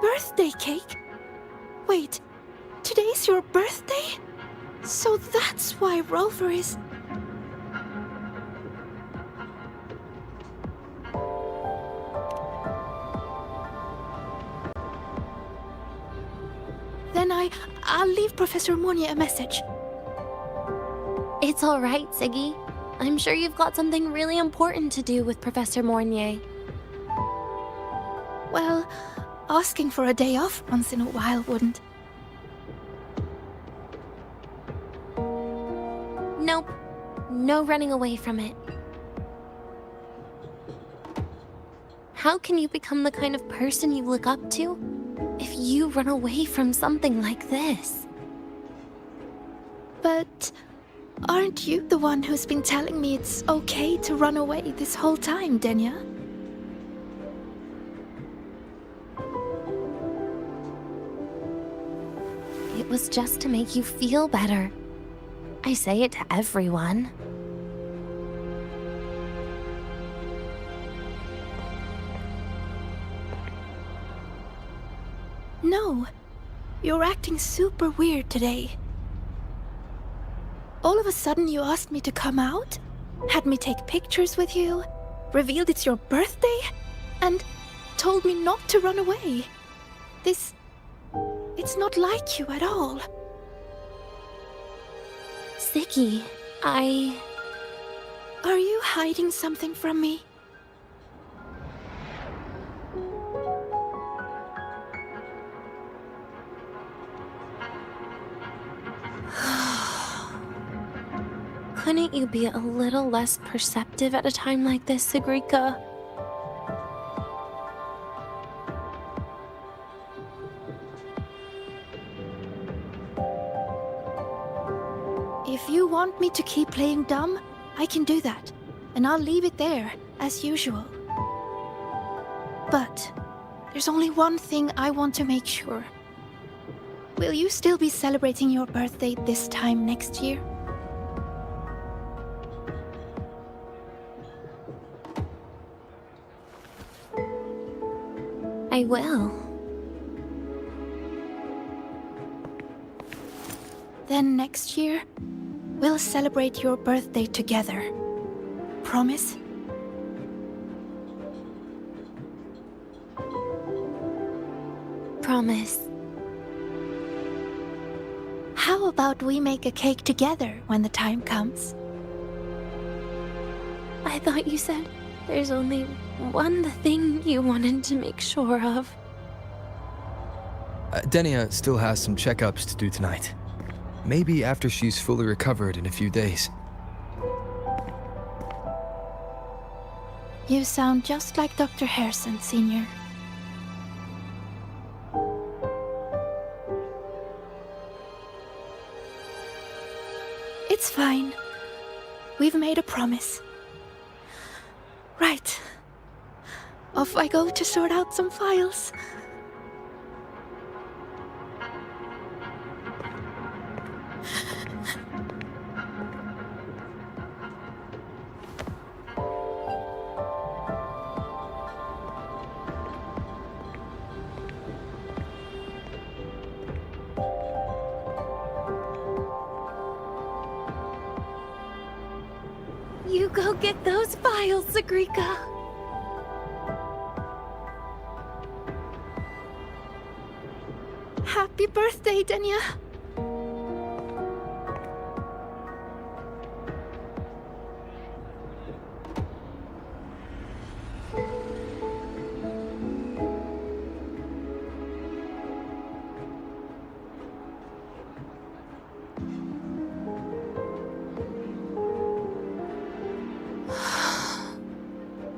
Birthday cake? Wait, today's your birthday? So that's why Rover is... Then I'll leave Professor Mornier a message. It's all right, Siggy. I'm sure you've got something really important to do with Professor Mornier. Well, asking for a day off once in a while wouldn't. Nope. No running away from it. How can you become the kind of person you look up to if you run away from something like this? But aren't you the one who's been telling me it's okay to run away this whole time, Denia? It was just to make you feel better. I say it to everyone. No, you're acting super weird today. All of a sudden you asked me to come out, had me take pictures with you, revealed it's your birthday, and told me not to run away. It's not like you at all. Siggy, Are you hiding something from me? Couldn't you be a little less perceptive at a time like this, Sigrika? If you want me to keep playing dumb, I can do that. And I'll leave it there, as usual. But there's only one thing I want to make sure. Will you still be celebrating your birthday this time next year? I will. Then next year, we'll celebrate your birthday together. Promise? Promise. How about we make a cake together when the time comes? I thought you said there's only one thing you wanted to make sure of. Denia still has some checkups to do tonight. Maybe after she's fully recovered in a few days. You sound just like Dr. Harrison, Senior. It's fine. We've made a promise. Right. Off I go to sort out some files. You go get those files, Sagrika. Happy birthday, Denia.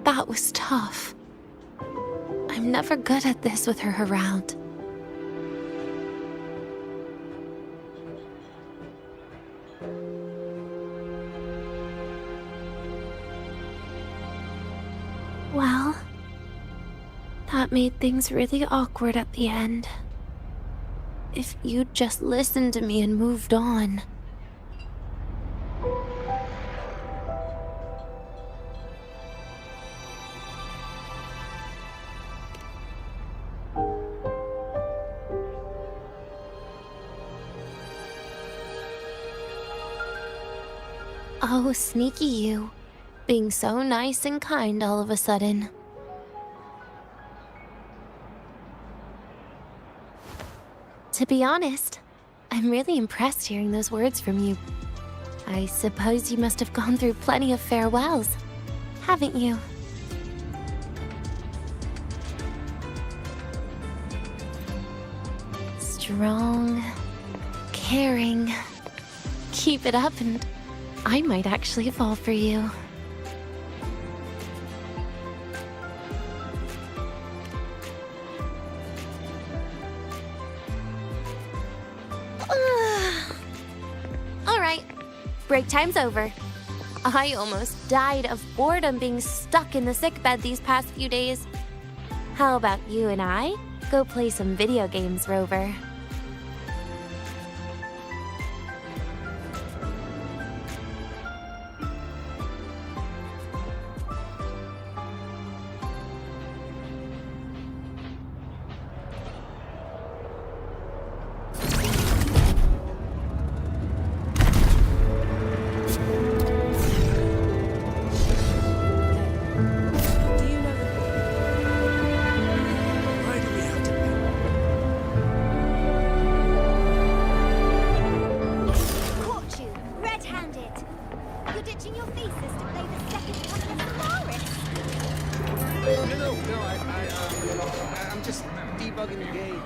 That was tough. I'm never good at this with her around. Well, that made things really awkward at the end. If you'd just listened to me and moved on. Oh, sneaky you. Being so nice and kind all of a sudden. To be honest, I'm really impressed hearing those words from you. I suppose you must have gone through plenty of farewells, haven't you? Strong, caring. Keep it up and I might actually fall for you. Alright, break time's over. I almost died of boredom being stuck in the sickbed these past few days. How about you and I go play some video games, Rover? I'm just debugging the game.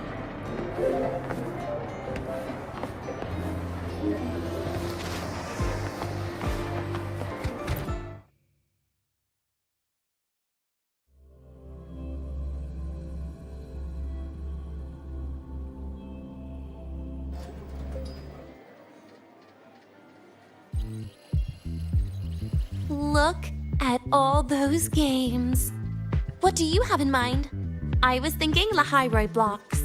Look at all those games. What do you have in mind? I was thinking Lahiroi blocks.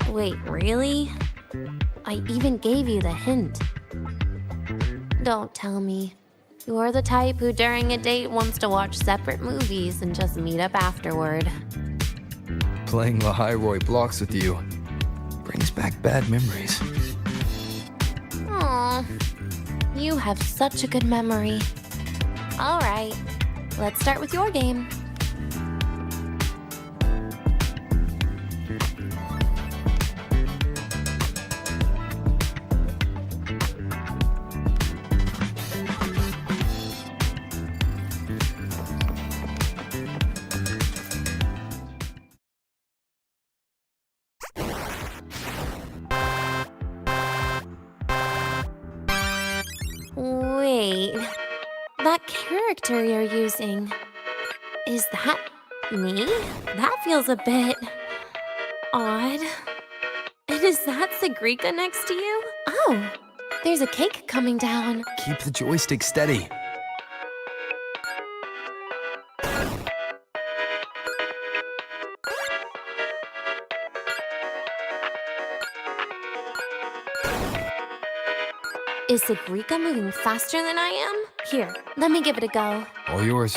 Wait, really? I even gave you the hint. Don't tell me. You're the type who during a date wants to watch separate movies and just meet up afterward. Playing Lahiroi blocks with you brings back bad memories. Aw, you have such a good memory. All right, let's start with your game. Wait, that character you're using, is that me? That feels a bit odd. And is that Segrika next to you? Oh, there's a cake coming down. Keep the joystick steady. Is Segrika moving faster than I am? Here, let me give it a go. All yours.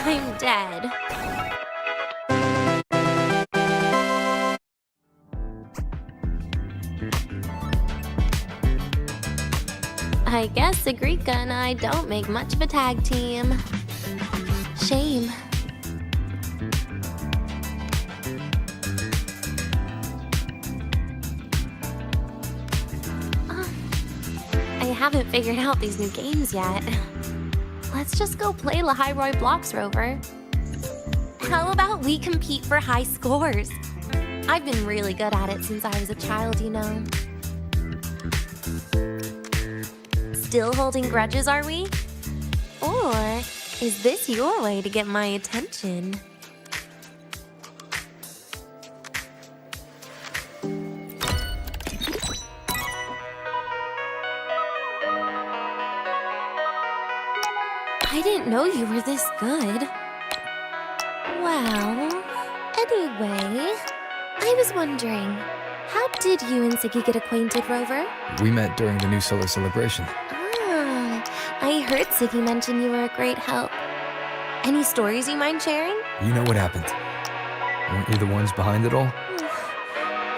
I'm dead. I guess Segrika and I don't make much of a tag team. Shame. I haven't figured out these new games yet. Let's just go play Lahiroi blocks, Rover. How about we compete for high scores? I've been really good at it since I was a child, you know. Still holding grudges, are we? Or is this your way to get my attention? I didn't know you were this good. Well, anyway, I was wondering, how did you and Siggy get acquainted, Rover? We met during the New Solar Celebration. I heard Siggy mention you were a great help. Any stories you mind sharing? You know what happened. Weren't you the ones behind it all?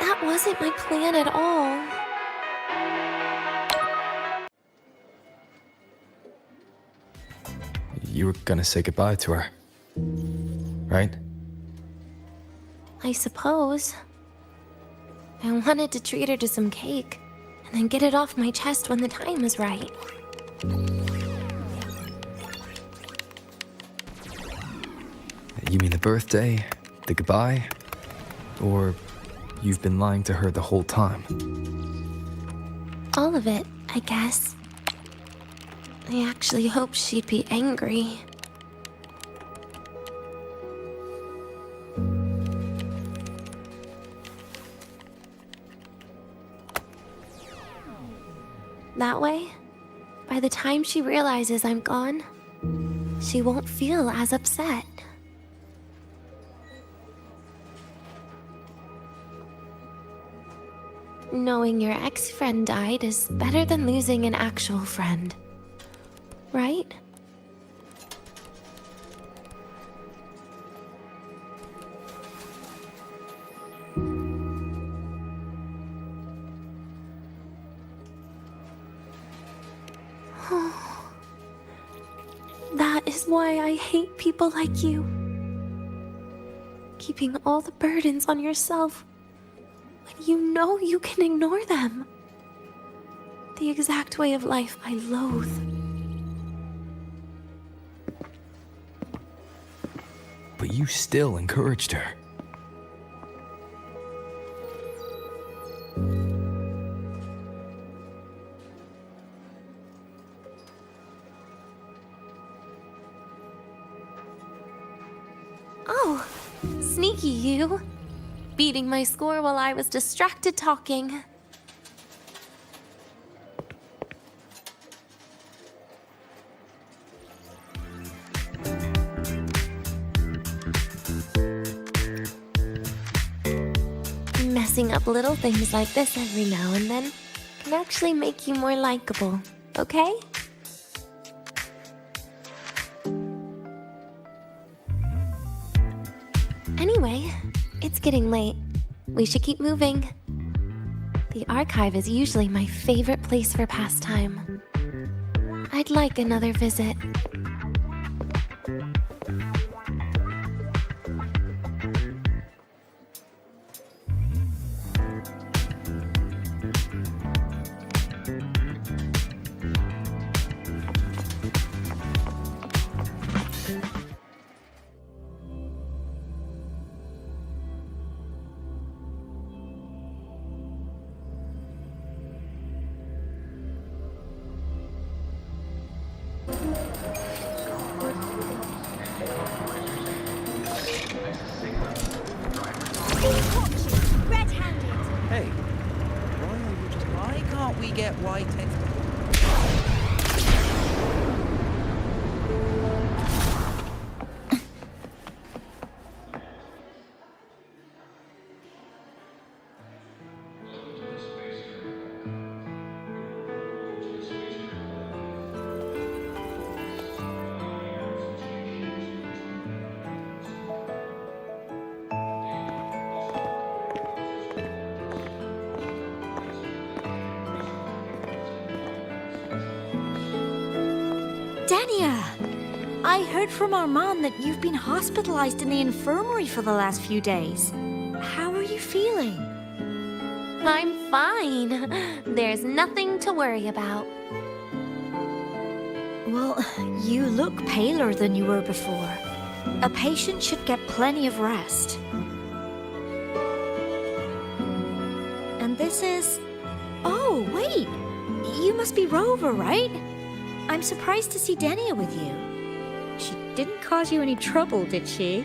That wasn't my plan at all. You were gonna say goodbye to her, right? I suppose. I wanted to treat her to some cake, and then get it off my chest when the time was right. You mean the birthday, the goodbye, or you've been lying to her the whole time? All of it, I guess. I actually hoped she'd be angry. That way, by the time she realizes I'm gone, she won't feel as upset. Knowing your ex-friend died is better than losing an actual friend. Right? That is why I hate people like you. Keeping all the burdens on yourself when you know you can ignore them. The exact way of life I loathe. but you still encouraged her. Oh, sneaky you. Beating my score while I was distracted talking. Messing up little things like this every now and then can actually make you more likable, okay? Anyway, it's getting late. We should keep moving. The archive is usually my favorite place for pastime. I'd like another visit. Hey, why can't we get white text? Denia! I heard from Armand that you've been hospitalized in the infirmary for the last few days. How are you feeling? I'm fine. There's nothing to worry about. Well, you look paler than you were before. A patient should get plenty of rest. And this is... Oh, wait! You must be Rover, right? I'm surprised to see Denia with you. She didn't cause you any trouble, did she?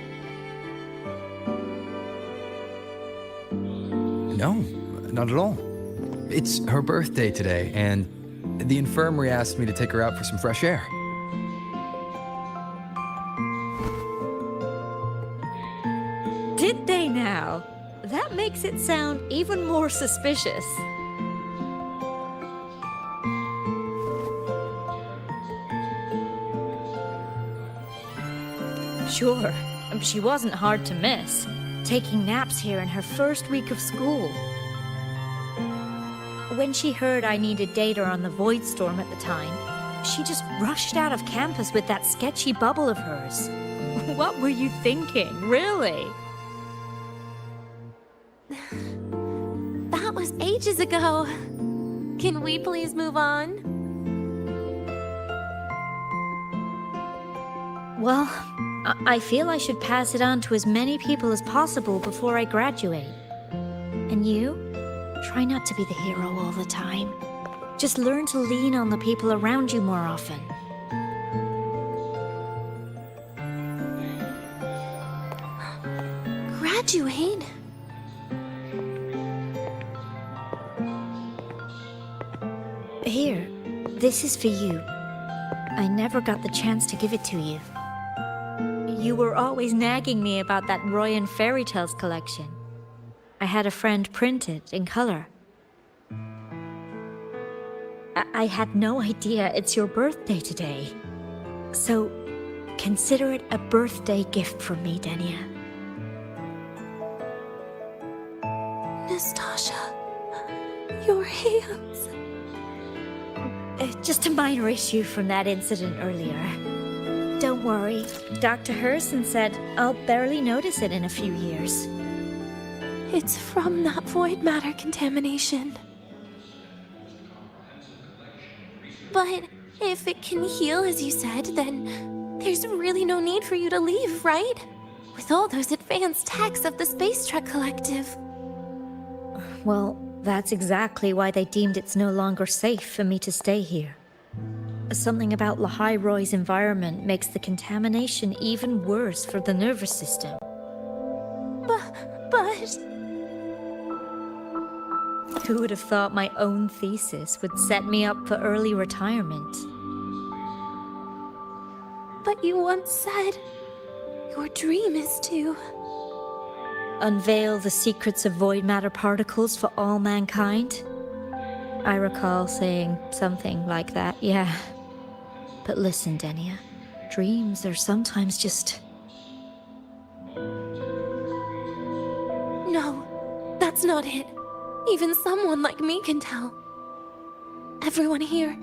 No, not at all. It's her birthday today, and the infirmary asked me to take her out for some fresh air. Did they now? That makes it sound even more suspicious. Sure, she wasn't hard to miss, taking naps here in her first week of school. When she heard I needed data on the Void Storm at the time, she just rushed out of campus with that sketchy bubble of hers. What were you thinking, really? That was ages ago. Can we please move on? Well, I feel I should pass it on to as many people as possible before I graduate. And you? Try not to be the hero all the time. Just learn to lean on the people around you more often. Graduate? Here, this is for you. I never got the chance to give it to you. You were always nagging me about that Roy and Fairy Tales collection. I had a friend print it in color. I had no idea it's your birthday today. So, consider it a birthday gift from me, Denia. Nastasha, your hands. Just a minor issue from that incident earlier. Don't worry, Dr. Herson said I'll barely notice it in a few years. It's from that void matter contamination. But if it can heal, as you said, then there's really no need for you to leave, right? With all those advanced techs of the Space Trek Collective. Well, that's exactly why they deemed it's no longer safe for me to stay here. Something about Lahai-Roy's environment makes the contamination even worse for the nervous system. But... Who would have thought my own thesis would set me up for early retirement? But you once said your dream is to... unveil the secrets of void matter particles for all mankind? I recall saying something like that, yeah. But listen, Denia, dreams are sometimes just... No, that's not it. Even someone like me can tell. Everyone here.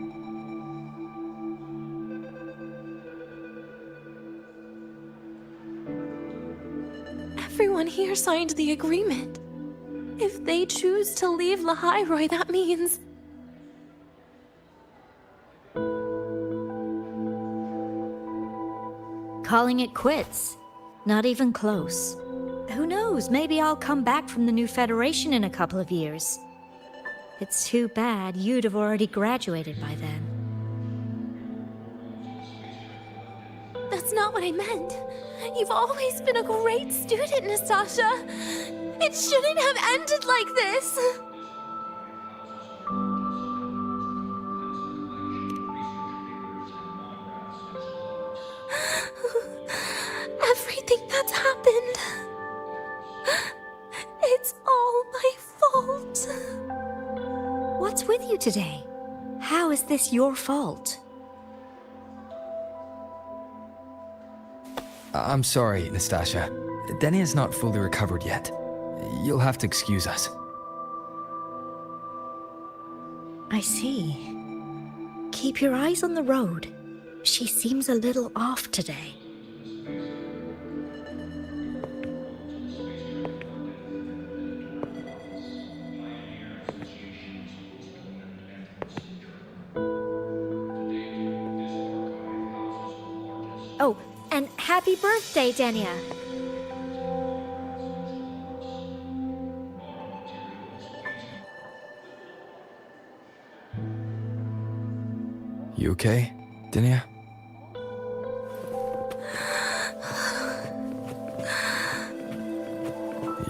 Everyone here signed the agreement. If they choose to leave Lahai-Roy, that means... calling it quits. Not even close. Who knows, maybe I'll come back from the new Federation in a couple of years. It's too bad you'd have already graduated by then. That's not what I meant. You've always been a great student, Nastasha. It shouldn't have ended like this. Everything that's happened... it's all my fault. What's with you today? How is this your fault? I'm sorry, Nastasha. Denia's not fully recovered yet. You'll have to excuse us. I see. Keep your eyes on the road. She seems a little off today. Oh, and happy birthday, Denia! You okay, Denia?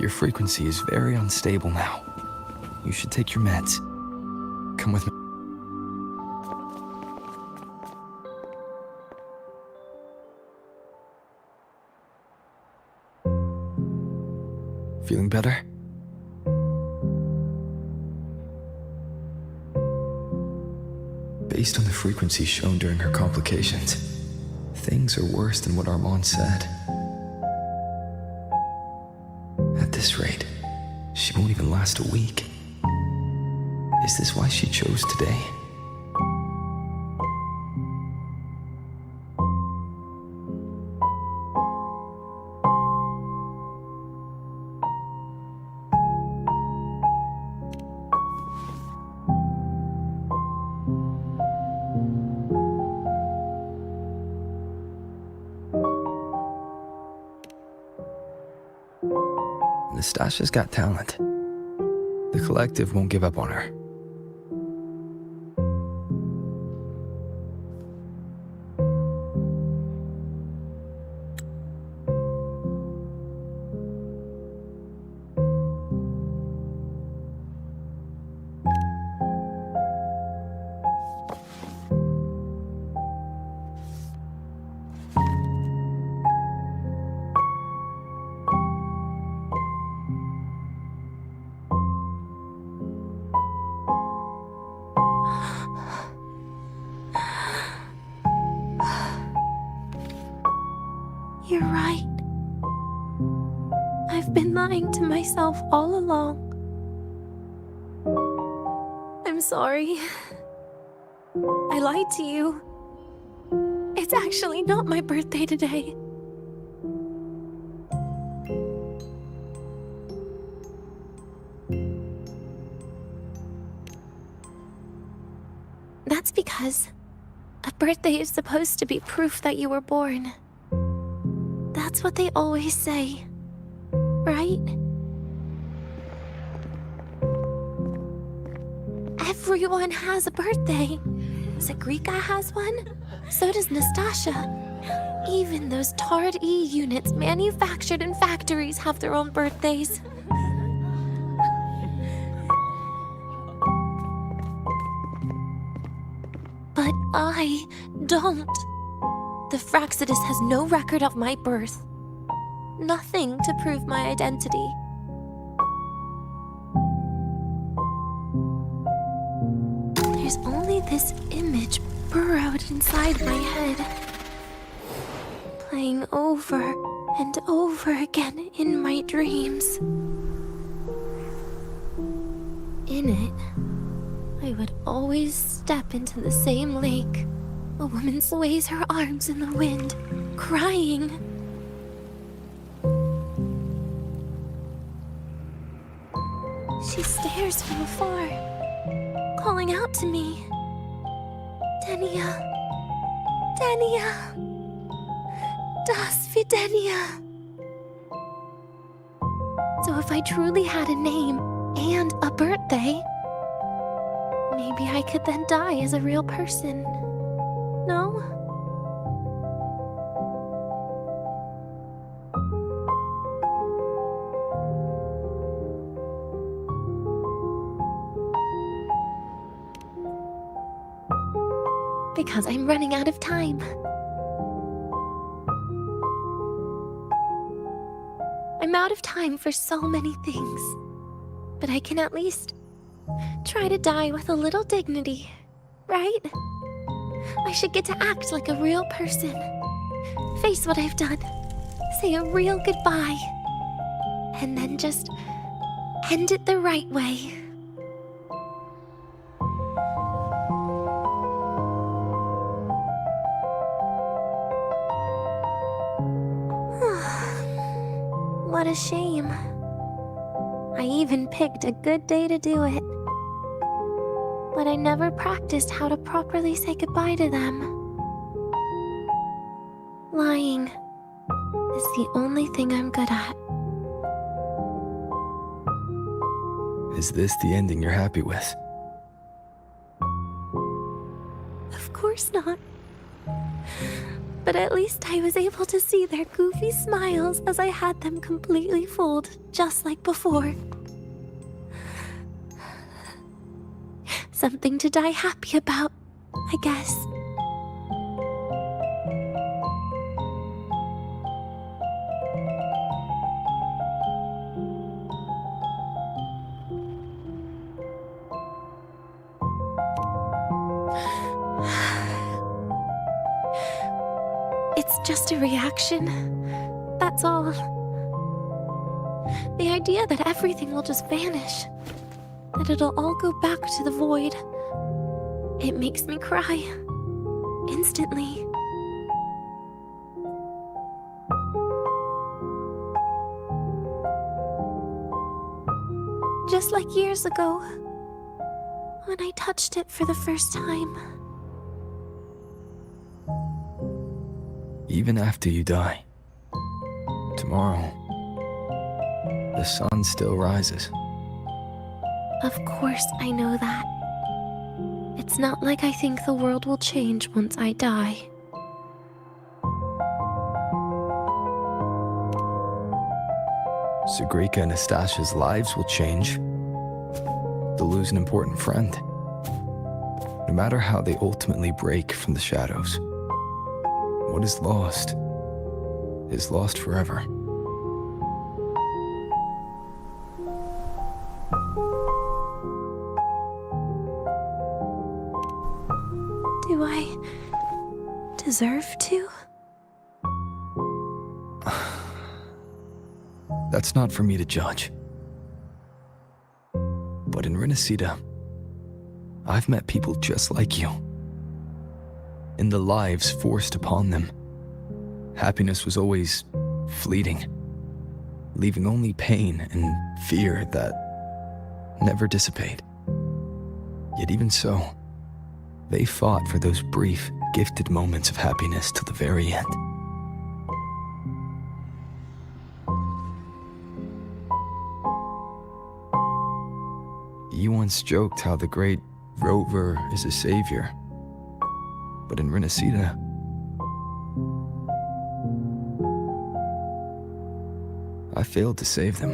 Your frequency is very unstable now. You should take your meds. Come with me. Feeling better? Based on the frequency shown during her complications, things are worse than what Armand said. At this rate, she won't even last a week. Is this why she chose today? Nastasha's got talent. The collective won't give up on her. You're right. I've been lying to myself all along. I'm sorry. I lied to you. It's actually not my birthday today. That's because a birthday is supposed to be proof that you were born. That's That's what they always say, right? Everyone has a birthday. Zagrika has one, so does Nastasha. Even those tarred E units manufactured in factories have their own birthdays. But I don't. The Fraxidus has no record of my birth. Nothing to prove my identity. There's only this image burrowed inside my head, playing over and over again in my dreams. In it, I would always step into the same lake. A woman sways her arms in the wind, crying. She stares from afar, calling out to me. Denia. Denia. Das Videnia. So if I truly had a name and a birthday, maybe I could then die as a real person. No? Because I'm running out of time. I'm out of time for so many things, but I can at least try to die with a little dignity, right? I should get to act like a real person, face what I've done, say a real goodbye, and then just end it the right way. What a shame. I even picked a good day to do it. But I never practiced how to properly say goodbye to them. Lying is the only thing I'm good at. Is this the ending you're happy with? Of course not. But at least I was able to see their goofy smiles as I had them completely full, just like before. Something to die happy about, I guess. It's just a reaction. That's all. The idea that everything will just vanish, that it'll all go back to the void, it makes me cry. Instantly. Just like years ago, when I touched it for the first time. Even after you die, tomorrow, the sun still rises. Of course I know that. It's not like I think the world will change once I die. Zagrika and Nastasha's lives will change. They'll lose an important friend. No matter how they ultimately break from the shadows, what is lost forever. Do I deserve to? That's not for me to judge. But in Renacida, I've met people just like you. In the lives forced upon them, happiness was always fleeting, leaving only pain and fear that never dissipate. Yet even so, they fought for those brief, gifted moments of happiness till the very end. You once joked how the great Rover is a savior. But in Renacida, I failed to save them.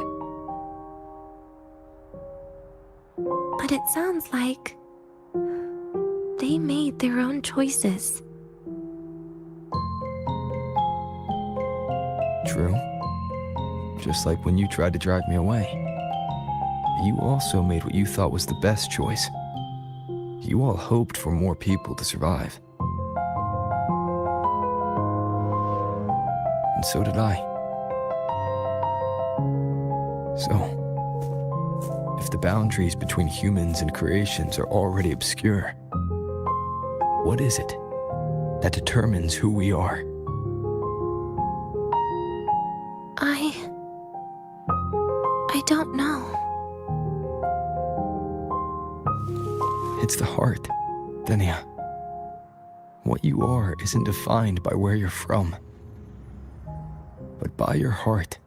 But it sounds like they made their own choices. True. Just like when you tried to drive me away. You also made what you thought was the best choice. You all hoped for more people to survive. And so did I. So, if the boundaries between humans and creations are already obscure, what is it that determines who we are? I don't know. It's the heart, Denia. What you are isn't defined by where you're from, but by your heart.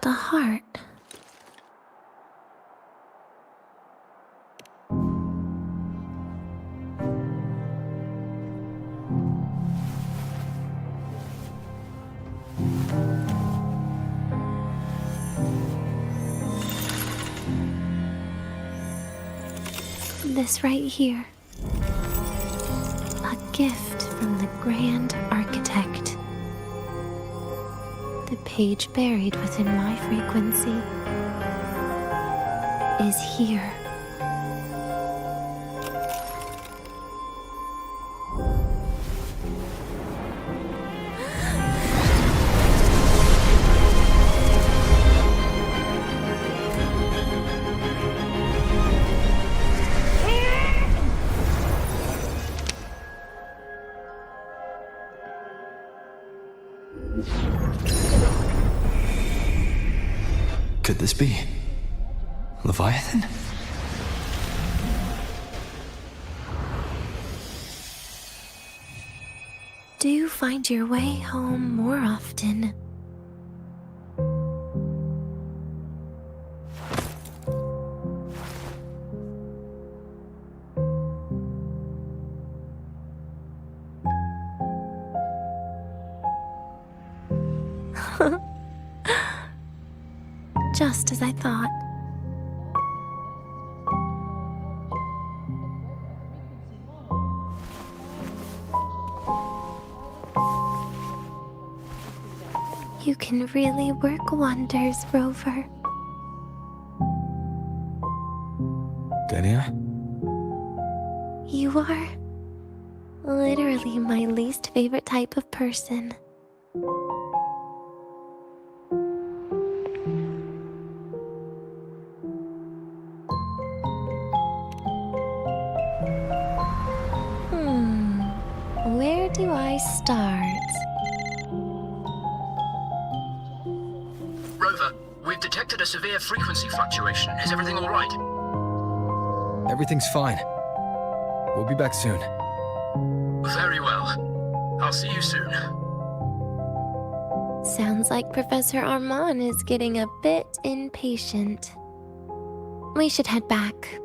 The heart. This right here. A gift from the Grand Architect. The page buried within my frequency is here. Could this be Leviathan? Do you find your way home more often? Just as I thought. You can really work wonders, Rover. Denia? You are literally my least favorite type of person. Where do I start? Rover, we've detected a severe frequency fluctuation. Is everything all right? Everything's fine. We'll be back soon. Very well. I'll see you soon. Sounds like Professor Armand is getting a bit impatient. We should head back.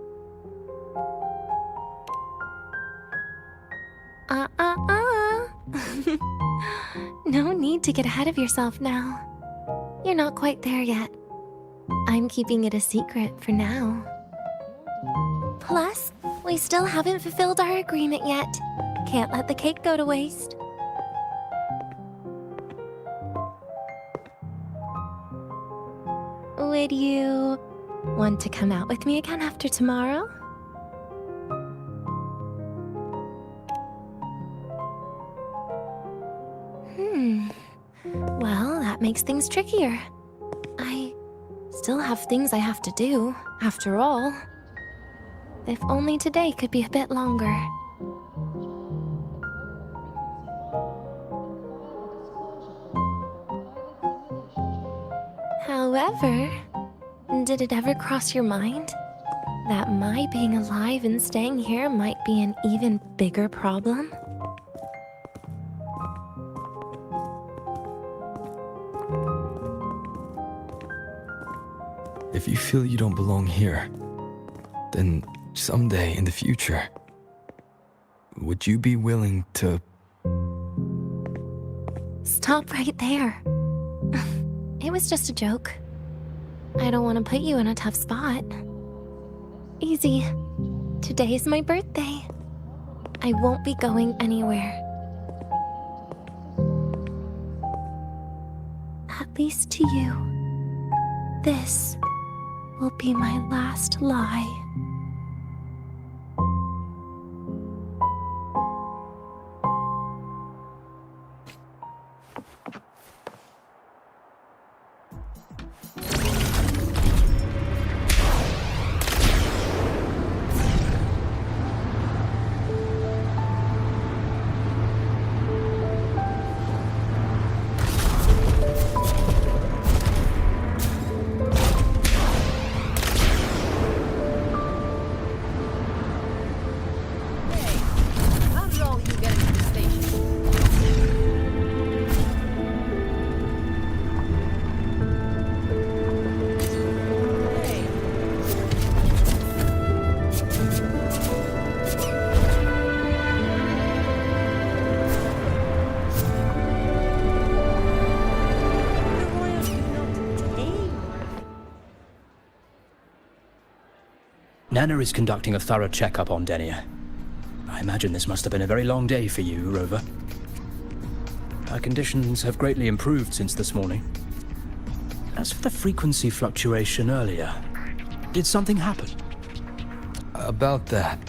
No need to get ahead of yourself now. You're not quite there yet. I'm keeping it a secret for now. Plus, we still haven't fulfilled our agreement yet. Can't let the cake go to waste. Would you want to come out with me again after tomorrow? Well, that makes things trickier. I still have things I have to do, after all. If only today could be a bit longer. However, did it ever cross your mind that my being alive and staying here might be an even bigger problem? if you feel you don't belong here, then someday in the future, would you be willing to... Stop right there. It was just a joke. I don't want to put you in a tough spot. Easy. Today's my birthday. I won't be going anywhere. At least to you. This will be my last lie. Nana is conducting a thorough checkup on Denia. I imagine this must have been a very long day for you, Rover. Her conditions have greatly improved since this morning. As for the frequency fluctuation earlier, did something happen? About that.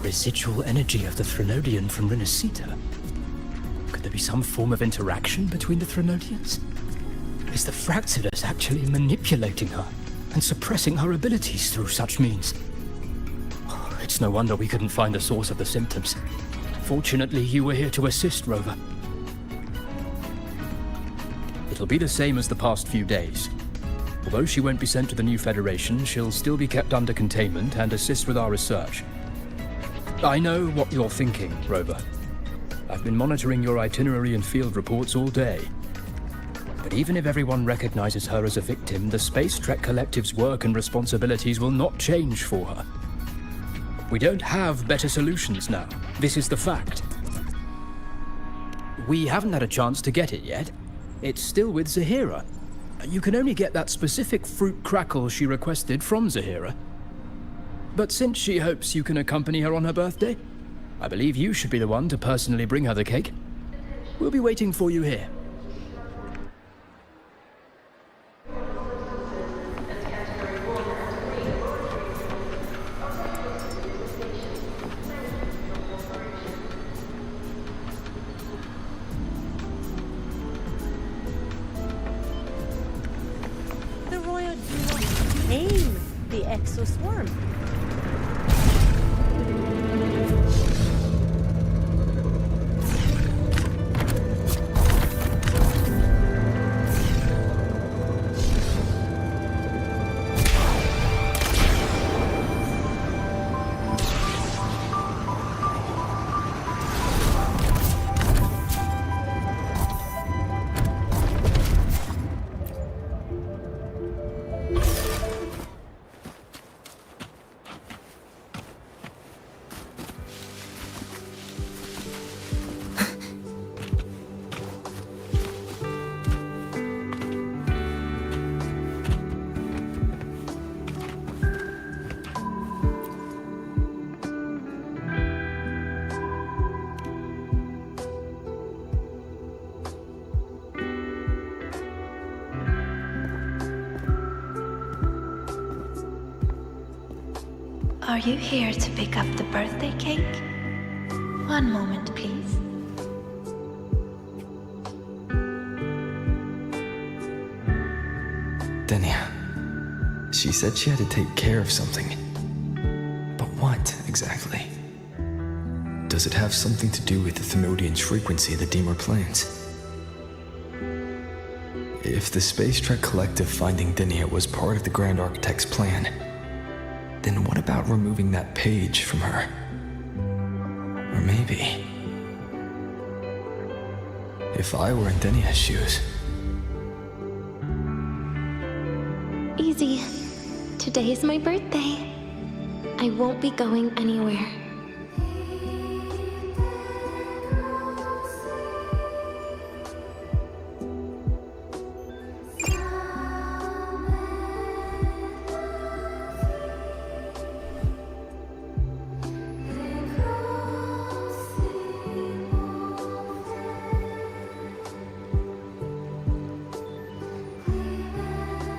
Residual energy of the Threnodian from Renacita. Could there be some form of interaction between the Threnodians? Is the Fraxidus actually manipulating her and suppressing her abilities through such means? Oh, it's no wonder we couldn't find the source of the symptoms. Fortunately, you were here to assist, Rover. It'll be the same as the past few days. Although she won't be sent to the new Federation, she'll still be kept under containment and assist with our research. I know what you're thinking, Rover. I've been monitoring your itinerary and field reports all day. But even if everyone recognizes her as a victim, the Space Trek Collective's work and responsibilities will not change for her. We don't have better solutions now. This is the fact. We haven't had a chance to get it yet. It's still with Zahira. You can only get that specific fruit crackle she requested from Zahira. But since she hopes you can accompany her on her birthday, I believe you should be the one to personally bring her the cake. We'll be waiting for you here. The Royal do not tame the exoswarm. Are you here to pick up the birthday cake? One moment, please. Denia. She said she had to take care of something. But what, exactly? Does it have something to do with the Thenodian's frequency the Deemer plans? If the Space Trek Collective finding Denia was part of the Grand Architect's plan, then what about removing that page from her? Or maybe... If I were in Denia's shoes. Easy. Today's my birthday. I won't be going anywhere.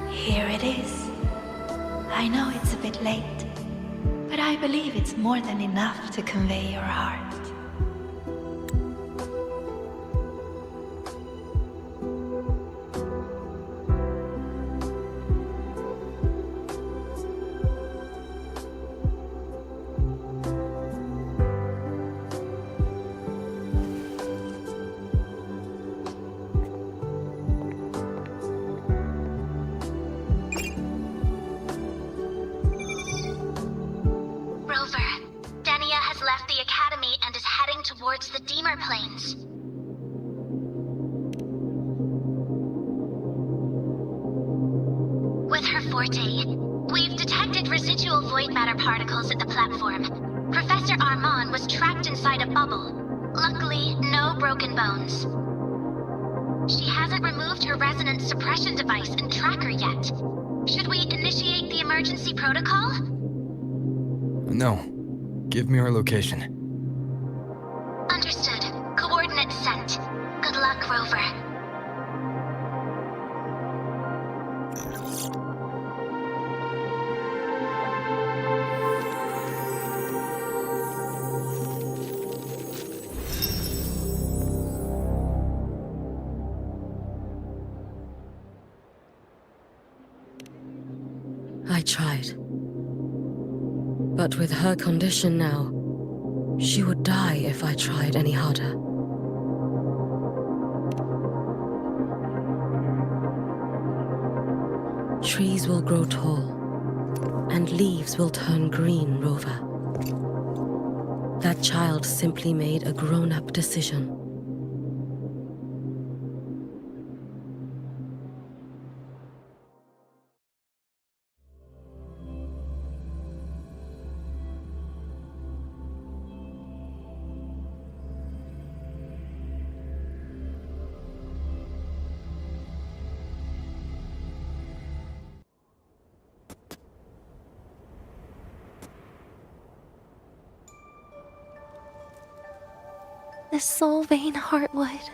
Here it is. I know it's a bit late, but I believe it's more than enough to convey your heart. Denia has left the academy and is heading towards the Deemer Plains. With her forte, we've detected residual void matter particles at the platform. Professor Armand was trapped inside a bubble. Luckily, no broken bones. She hasn't removed her resonance suppression device and tracker yet. Should we initiate the emergency protocol? No. Give me her location. Understood. Coordinates sent. Good luck, Rover. I tried. But with her condition now, she would die if I tried any harder. Trees will grow tall, and leaves will turn green, Rover. That child simply made a grown-up decision. The Solvane Heartwood.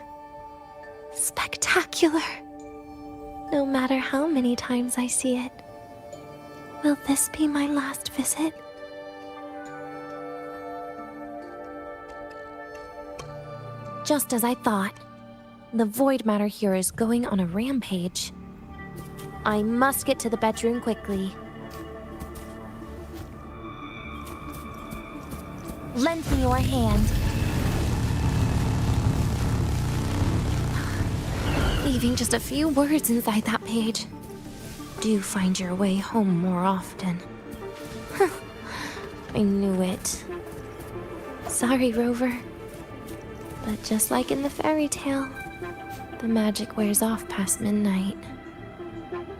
Spectacular. No matter how many times I see it. Will this be my last visit? Just as I thought. The void matter here is going on a rampage. I must get to the bedroom quickly. Lend me your hand. Leaving just a few words inside that page. Do find your way home more often. I knew it. Sorry, Rover. But just like in the fairy tale, the magic wears off past midnight.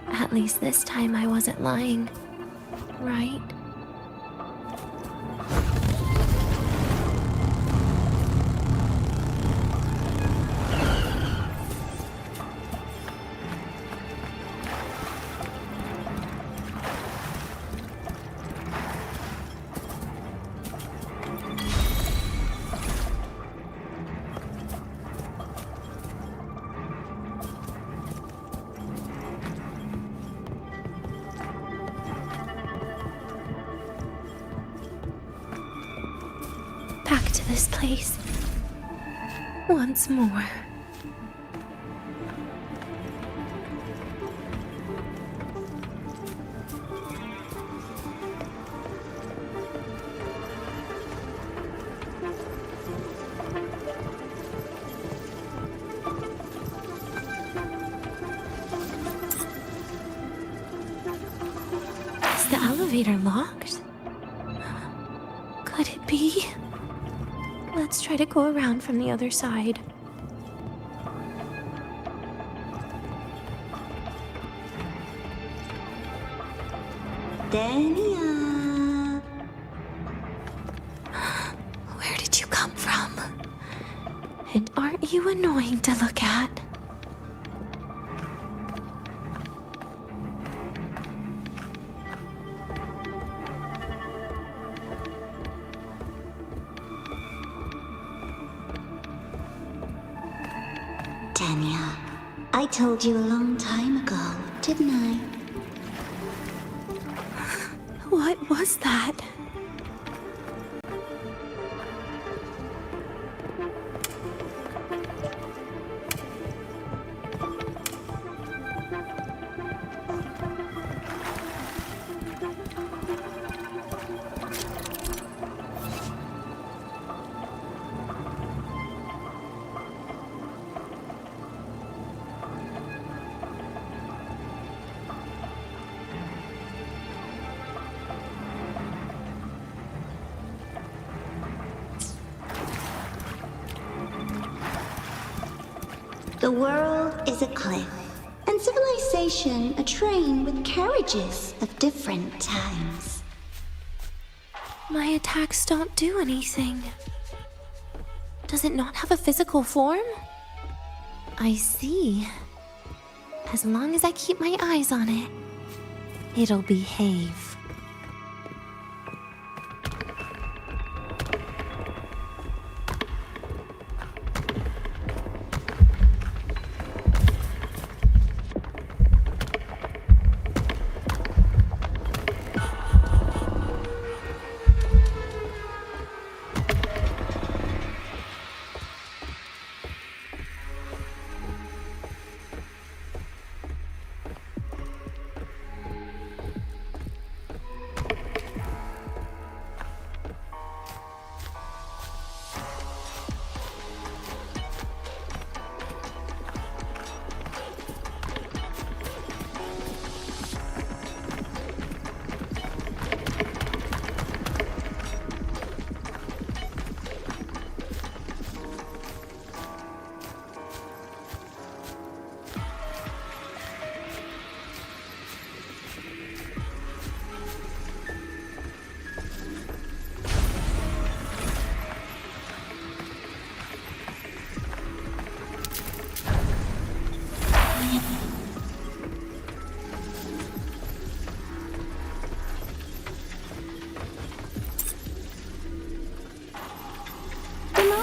At least this time I wasn't lying, right? Back to this place. Once more. Is the elevator locked? Could it be? Let's try to go around from the other side. Denia. Where did you come from? And aren't you annoying to look at? Denia, I told you a long time ago, didn't I? What was that? The world is a cliff, and civilization a train with carriages of different times. My attacks don't do anything. Does it not have a physical form? I see. As long as I keep my eyes on it, it'll behave.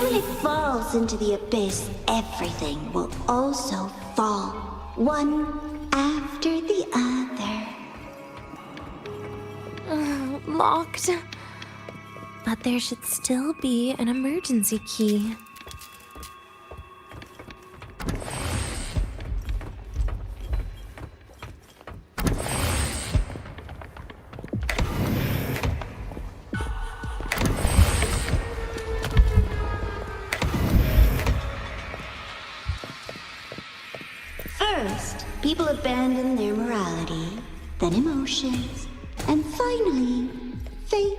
When it falls into the abyss, everything will also fall, one after the other. Locked. But there should still be an emergency key. First, people abandon their morality, then emotions, and finally, faith.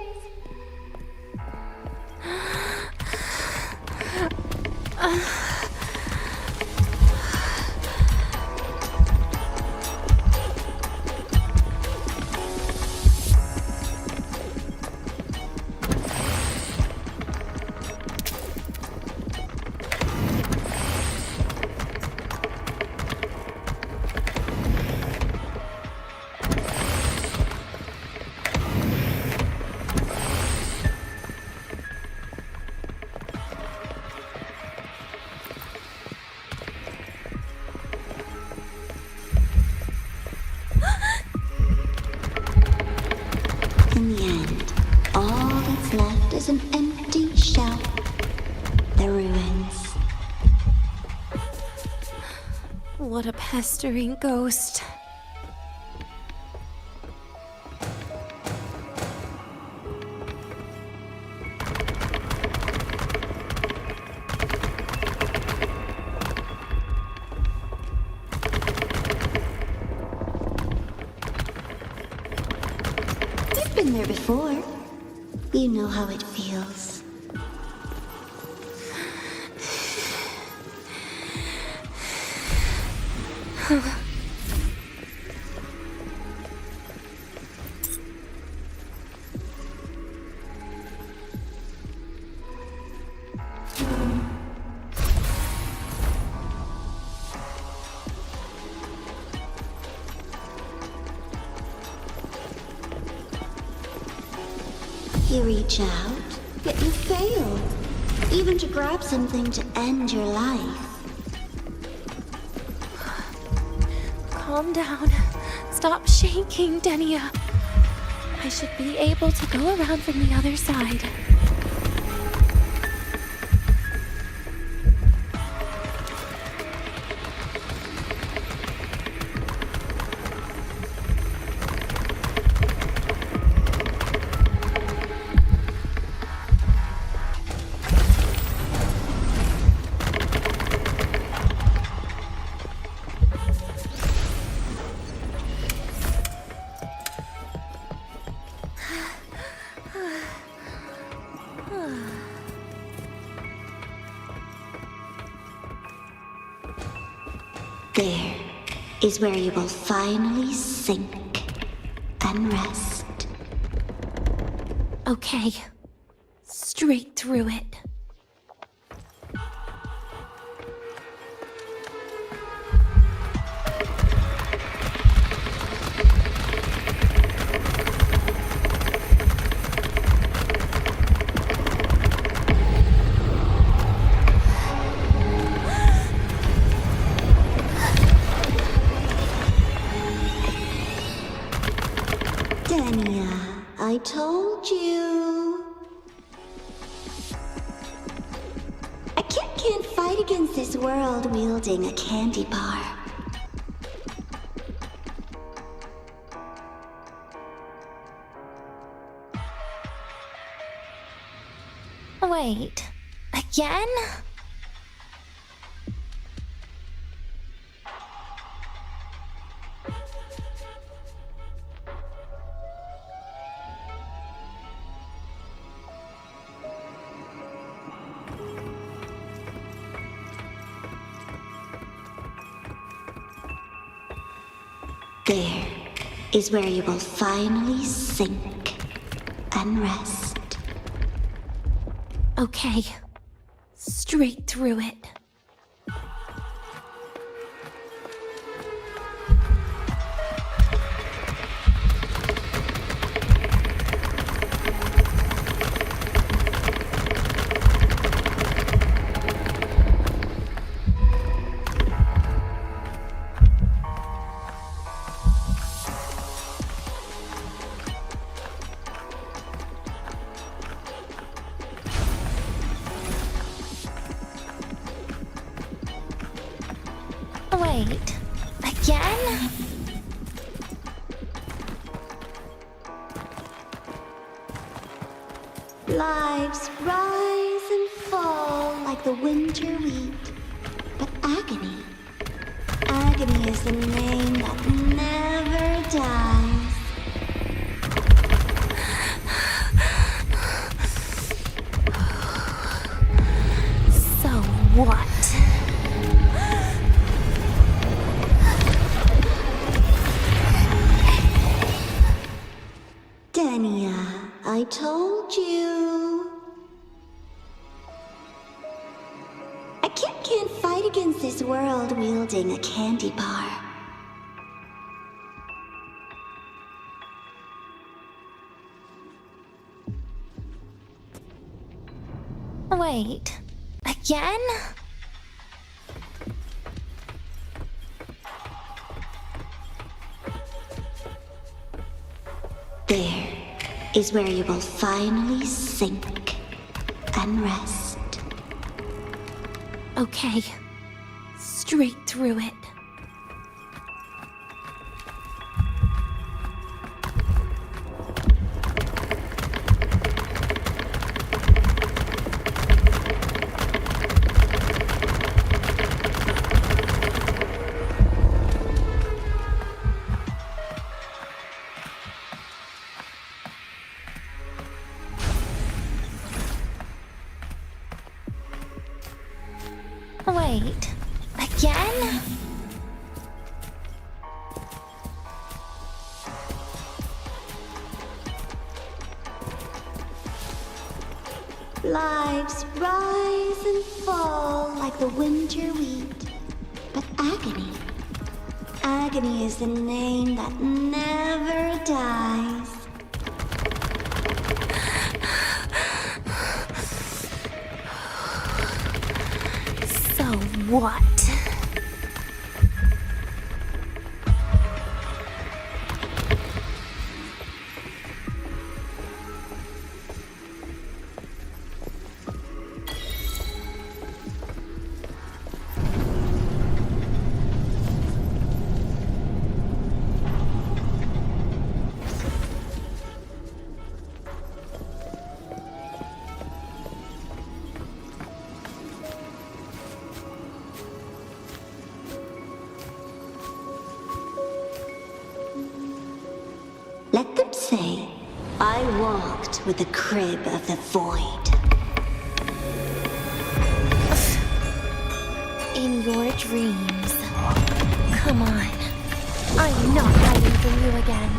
In the end, all that's left is an empty shell. The ruins. What a pestering ghost. You've been there before. You know how it feels. You reach out, yet you fail. Even to grab something to end your life. Calm down. Stop shaking, Denia. I should be able to go around from the other side. There is where you will finally sink and rest. Okay. Straight through it. Denia, I told you. A kid can't fight against this world wielding a candy bar. Wait. Again? There is where you will finally sink and rest. Okay. Straight through it. Wait. Again? Lives rise and fall like the winter wheat. But agony. Agony is the name that never dies. So what? Denia, I told you. A kid can't fight against this world wielding a candy bar. Wait. Again? There is where you will finally sink and rest. Okay. Straight through it. Wait. Again? Lives rise and fall like the winter wheat. But agony. Agony is the name that never dies. What? Let them say, I walked with the crib of the void. In your dreams. Come on. I'm not hiding from you again.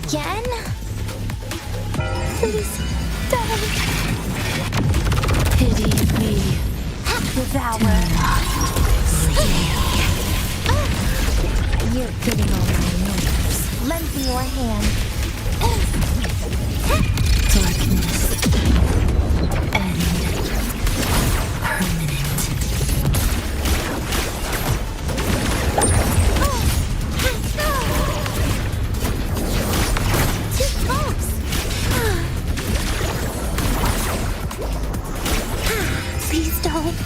Again? Please, don't. Pity me. Devour. You're getting on my nerves. Lend me your hand. Darkness. End. Permanent. Too close. Please don't.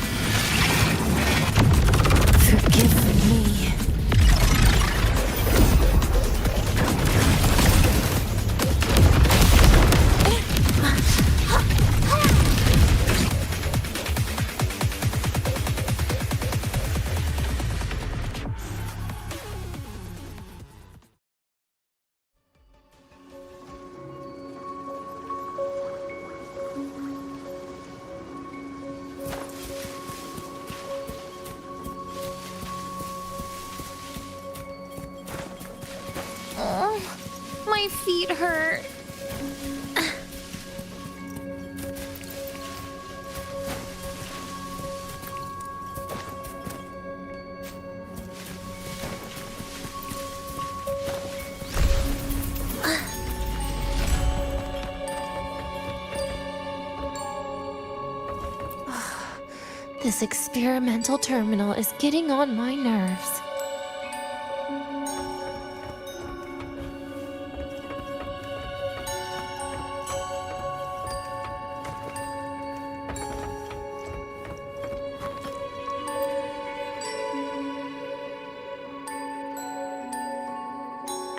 Forgive me. My feet hurt. This experimental terminal is getting on my nerves.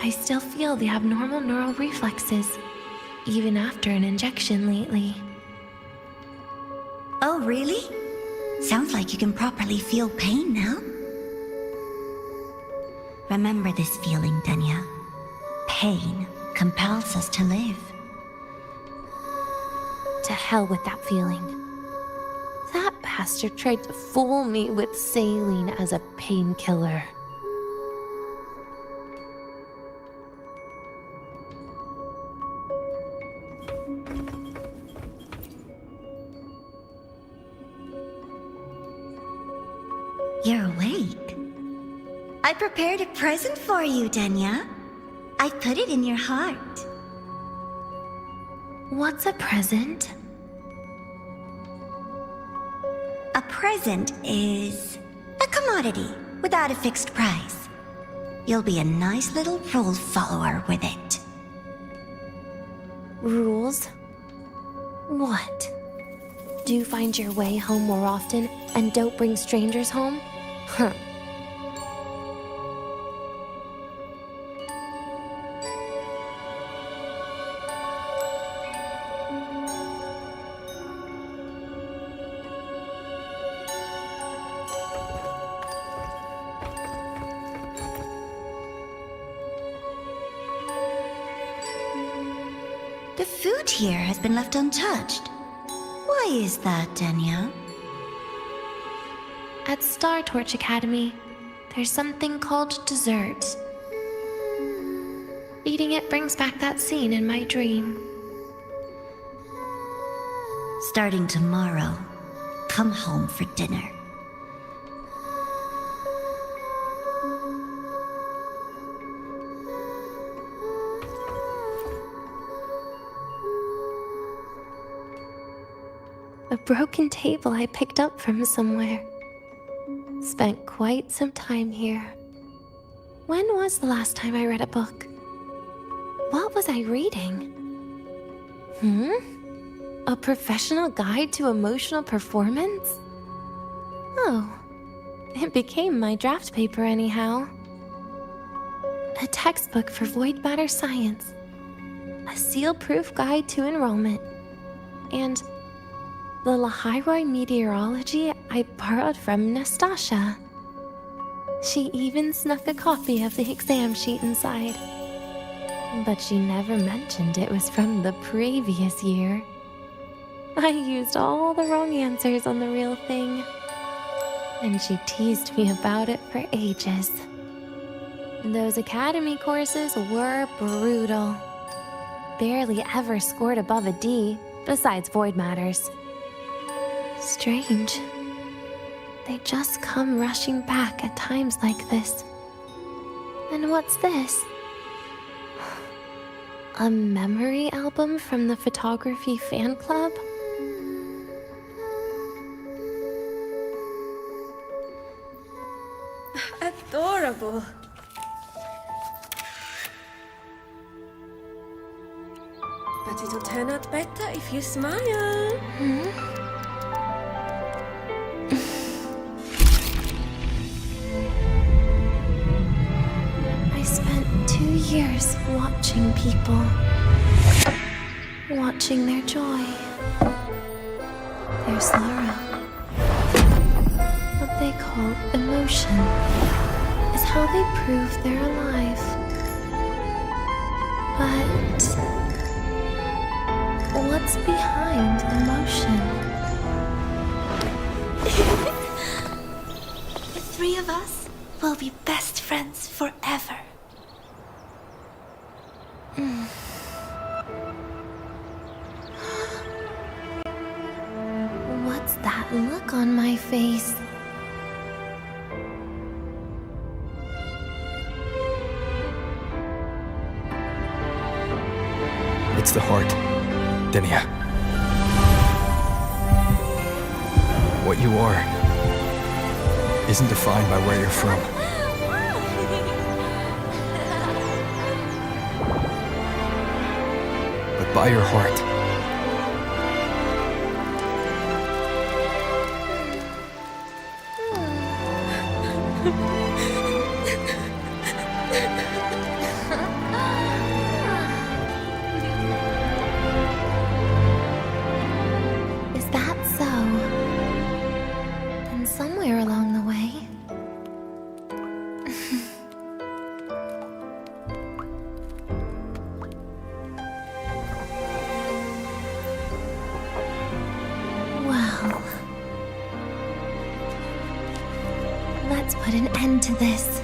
I still feel the abnormal neural reflexes, even after an injection lately. Oh, really? Sounds like you can properly feel pain now. Remember this feeling, Denia. Pain compels us to live. To hell with that feeling. That bastard tried to fool me with saline as a painkiller. You're awake. I prepared a present for you, Denia. I put it in your heart. What's a present? A present is a commodity without a fixed price. You'll be a nice little rule follower with it. Rules? What? Do you find your way home more often and don't bring strangers home? Huh. The food here has been left untouched. Why is that, Denia? At Star Torch Academy, there's something called dessert. Eating it brings back that scene in my dream. Starting tomorrow, come home for dinner. broken table I picked up from somewhere. Spent quite some time here. When was the last time I read a book? What was I reading? A professional guide to emotional performance? Oh, it became my draft paper anyhow. A textbook for void matter science. A seal-proof guide to enrollment. And the Lahairoi meteorology I borrowed from Nastasha. She even snuck a copy of the exam sheet inside. But she never mentioned it was from the previous year. I used all the wrong answers on the real thing. And she teased me about it for ages. Those academy courses were brutal. Barely ever scored above a D, besides void matters. Strange. They just come rushing back at times like this. And what's this? A memory album from the photography fan club? Adorable. But it'll turn out better if you smile. I spent 2 years watching people. Watching their joy. Their sorrow. What they call emotion is how they prove they're alive. But what's behind emotion? The three of us will be best friends forever. What's that look on my face? It's the heart, Denia. What you are isn't defined by where you're from. But by your heart. Is that so? Then somewhere along the way... Well... Let's put an end to this.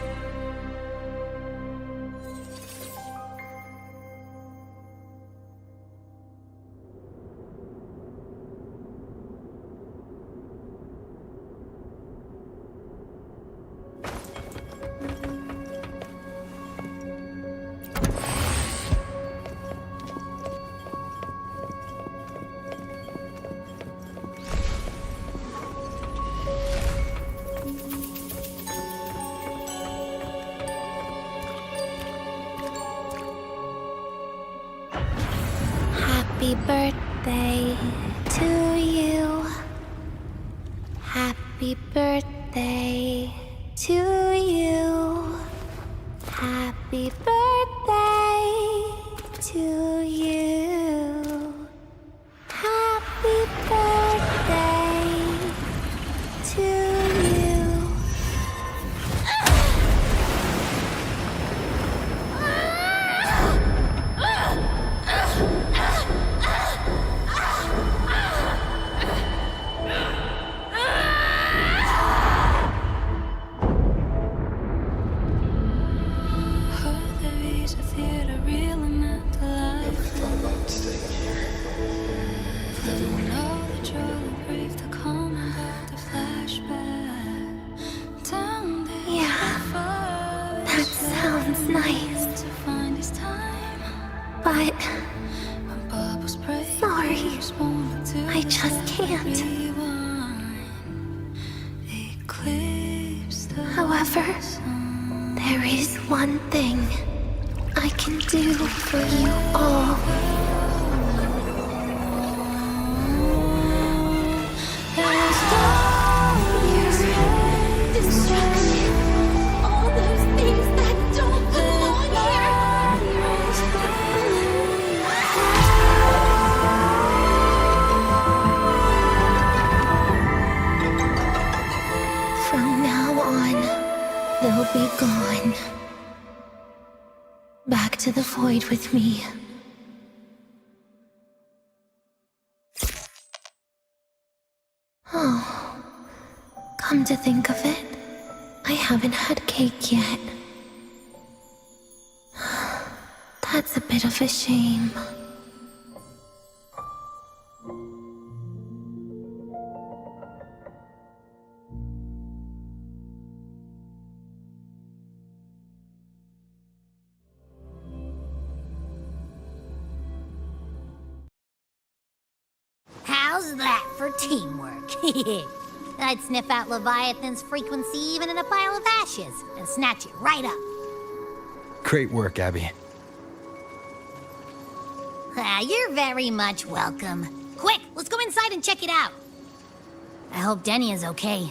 Happy birthday to you. Happy birthday to you. Happy birthday to you. Happy birthday to you. Nice. But sorry, I just can't. can't. However, there is one thing I can do for you all. There's destruction. All those things that don't belong here. From now on, they'll be gone. Back to the void with me. Oh, come to think of it, I haven't had cake yet. That's a bit of a shame. How's that for teamwork? I'd sniff out Leviathan's frequency even in a pile of ashes and snatch it right up. Great work, Abby. You're very much welcome. Quick, let's go inside and check it out. I hope Denia's okay.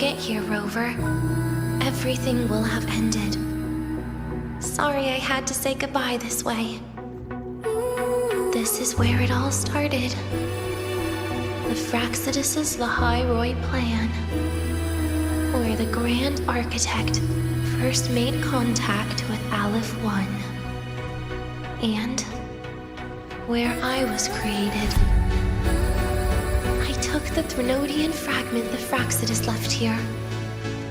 get here, Rover, everything will have ended. Sorry I had to say goodbye this way. This is where it all started. The Fraxidus' Lahai plan, where the Grand Architect first made contact with Aleph 1, and where I was created. I took the Threnodian fragment the Fraxidus left here.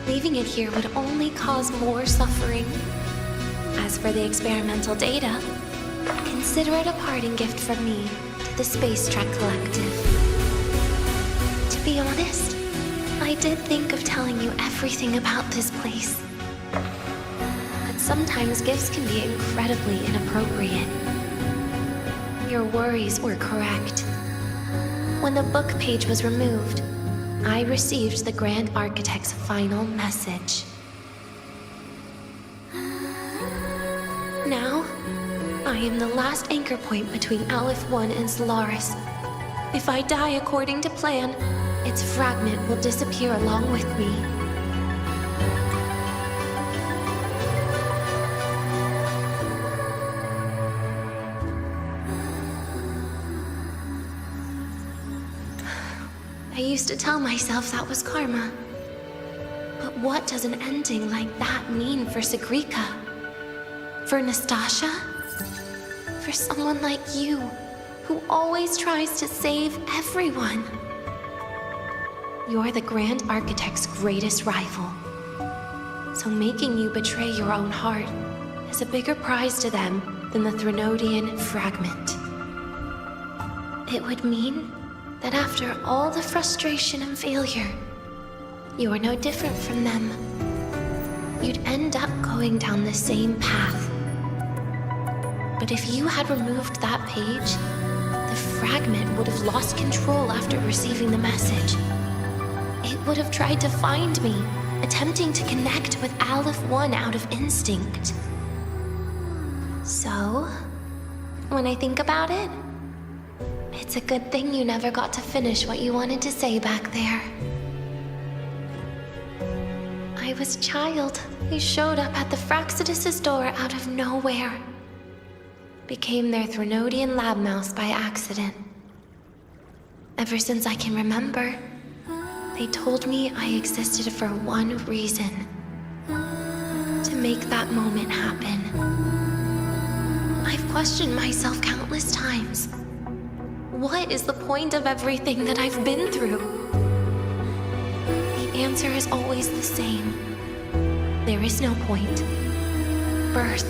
Leaving it here would only cause more suffering. As for the experimental data, consider it a parting gift from me to the Space Trek Collective. To be honest, I did think of telling you everything about this place. But sometimes gifts can be incredibly inappropriate. Your worries were correct. When the book page was removed, I received the Grand Architect's final message. Now, I am the last anchor point between Aleph 1 and Solaris. If I die according to plan, its fragment will disappear along with me. I used to tell myself that was karma. But what does an ending like that mean for Segrika? For Nastasha? For someone like you, who always tries to save everyone? You're the Grand Architect's greatest rival. So making you betray your own heart is a bigger prize to them than the Threnodian fragment. It would mean that after all the frustration and failure, you are no different from them. You'd end up going down the same path. But if you had removed that page, the fragment would have lost control after receiving the message. It would have tried to find me, attempting to connect with Aleph 1 out of instinct. So, when I think about it, it's a good thing you never got to finish what you wanted to say back there. I was a child who showed up at the Fraxidus' door out of nowhere. Became their Threnodian lab mouse by accident. Ever since I can remember, they told me I existed for one reason. To make that moment happen. I've questioned myself countless times. What is the point of everything that I've been through? The answer is always the same. There is no point. Birth,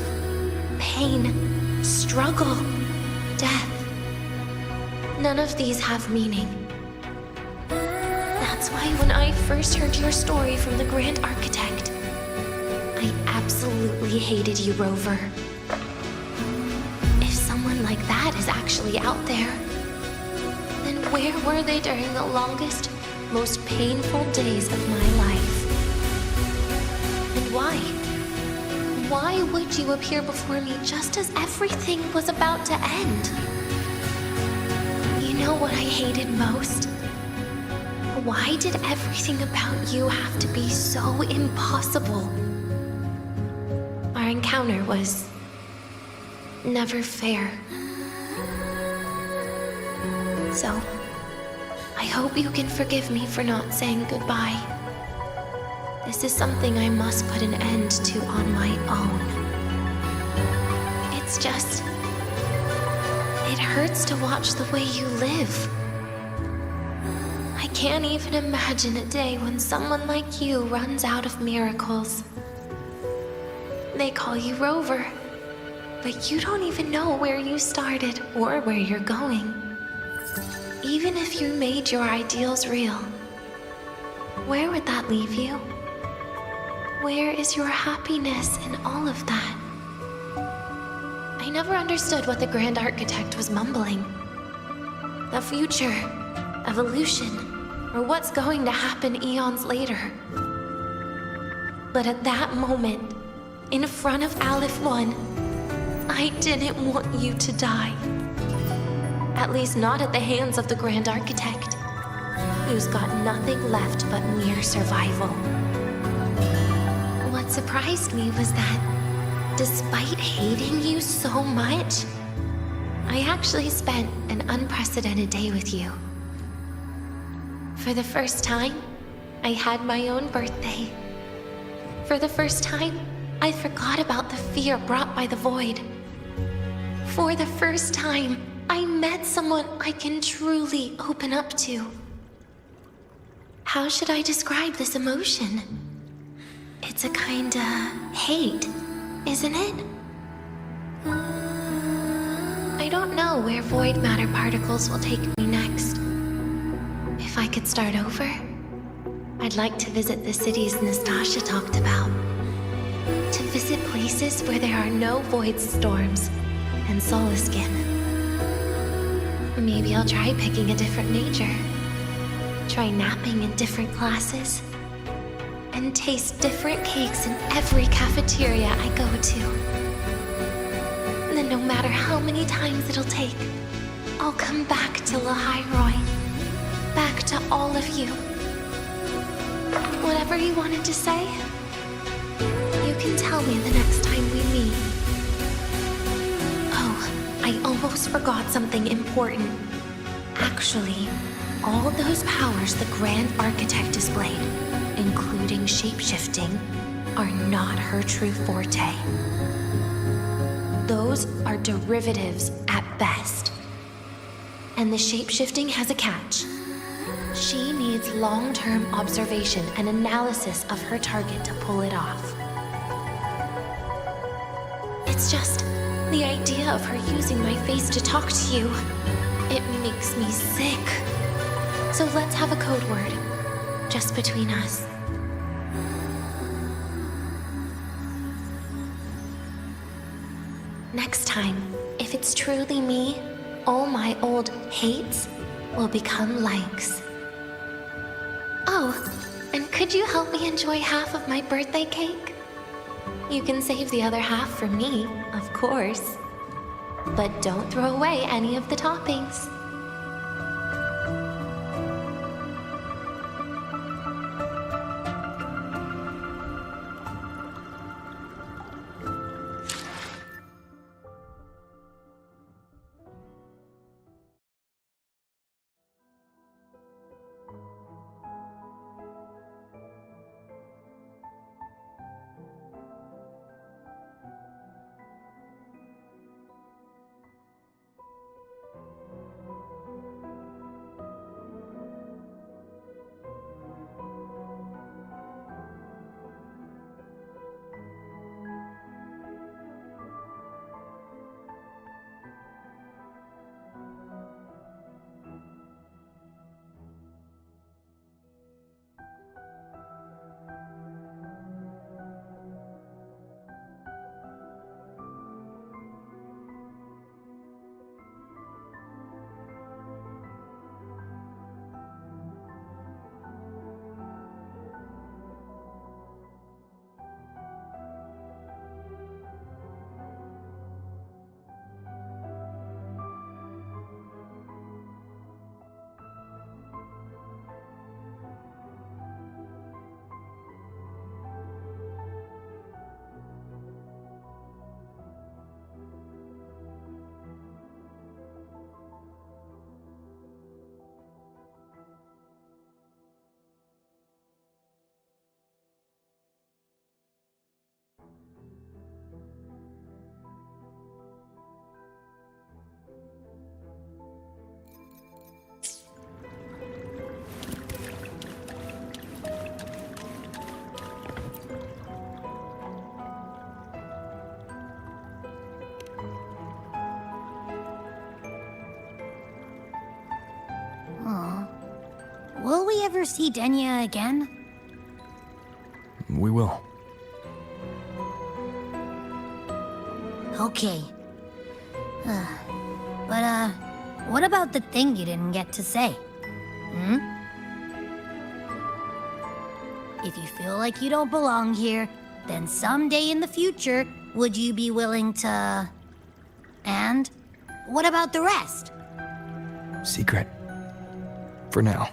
pain, struggle, death. None of these have meaning. That's why when I first heard your story from the Grand Architect, I absolutely hated you, Rover. If someone like that is actually out there, then where were they during the longest, most painful days of my life? And why? Why would you appear before me just as everything was about to end? You know what I hated most? Why did everything about you have to be so impossible? Our encounter was never fair. So, I hope you can forgive me for not saying goodbye. This is something I must put an end to on my own. It's just, it hurts to watch the way you live. I can't even imagine a day when someone like you runs out of miracles. They call you Rover, but you don't even know where you started or where you're going. Even if you made your ideals real, where would that leave you? Where is your happiness in all of that? I never understood what the Grand Architect was mumbling. The future, evolution, or what's going to happen eons later. But at that moment, in front of Aleph 1, I didn't want you to die. At least not at the hands of the Grand Architect. who's got nothing left but mere survival. What surprised me was that, despite hating you so much, I actually spent an unprecedented day with you. For the first time, I had my own birthday. For the first time, I forgot about the fear brought by the void. For the first time, I met someone I can truly open up to. How should I describe this emotion? It's a kinda hate, isn't it? I don't know where void matter particles will take me next. If I could start over, I'd like to visit the cities Nastasha talked about. To visit places where there are no void storms and Solaskin. Maybe I'll try picking a different major. Try napping in different classes. And taste different cakes in every cafeteria I go to. And then no matter how many times it'll take, I'll come back to Lahairoi. Back to all of you. Whatever you wanted to say, you can tell me the next time we meet. Oh, I almost forgot something important. Actually, all those powers the Grand Architect displayed, including shapeshifting, are not her true forte. Those are derivatives at best. And the shapeshifting has a catch. She needs long-term observation and analysis of her target to pull it off. It's just the idea of her using my face to talk to you. It makes me sick. So let's have a code word, just between us. Next time, if it's truly me, all my old hates will become likes. Oh, and could you help me enjoy half of my birthday cake? You can save the other half for me, of course. But don't throw away any of the toppings. Will we ever see Denia again? We will. Okay. But, what about the thing you didn't get to say? If you feel like you don't belong here, then someday in the future, would you be willing to... And? What about the rest? Secret. For now.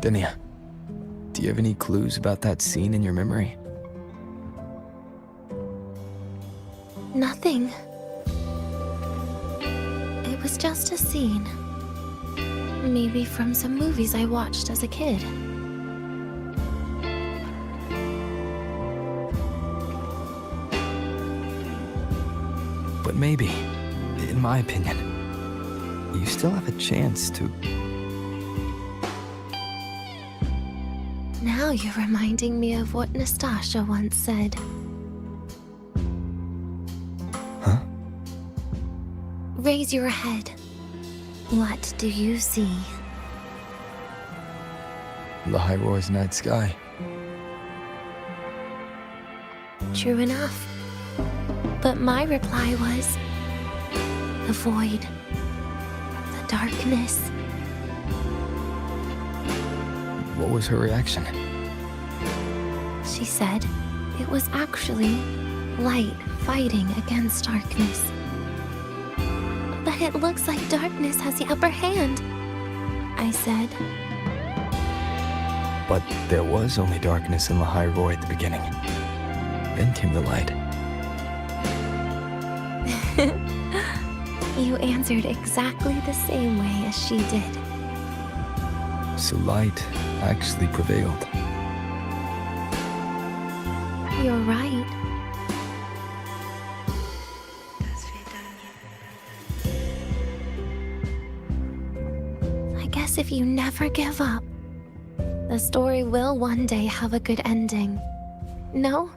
Denia, do you have any clues about that scene in your memory? Nothing. It was just a scene. Maybe from some movies I watched as a kid. But maybe, in my opinion, you still have a chance to... Now you're reminding me of what Nastasha once said. Huh? Raise your head. What do you see? The Hyroy's night sky. True enough. But my reply was... the void. The darkness. What was her reaction? She said it was actually light fighting against darkness. But it looks like darkness has the upper hand, I said. But there was only darkness in the Hyroy at the beginning. Then came the light. You answered exactly the same way as she did. So light actually prevailed. You're right. I guess if you never give up, the story will one day have a good ending. No?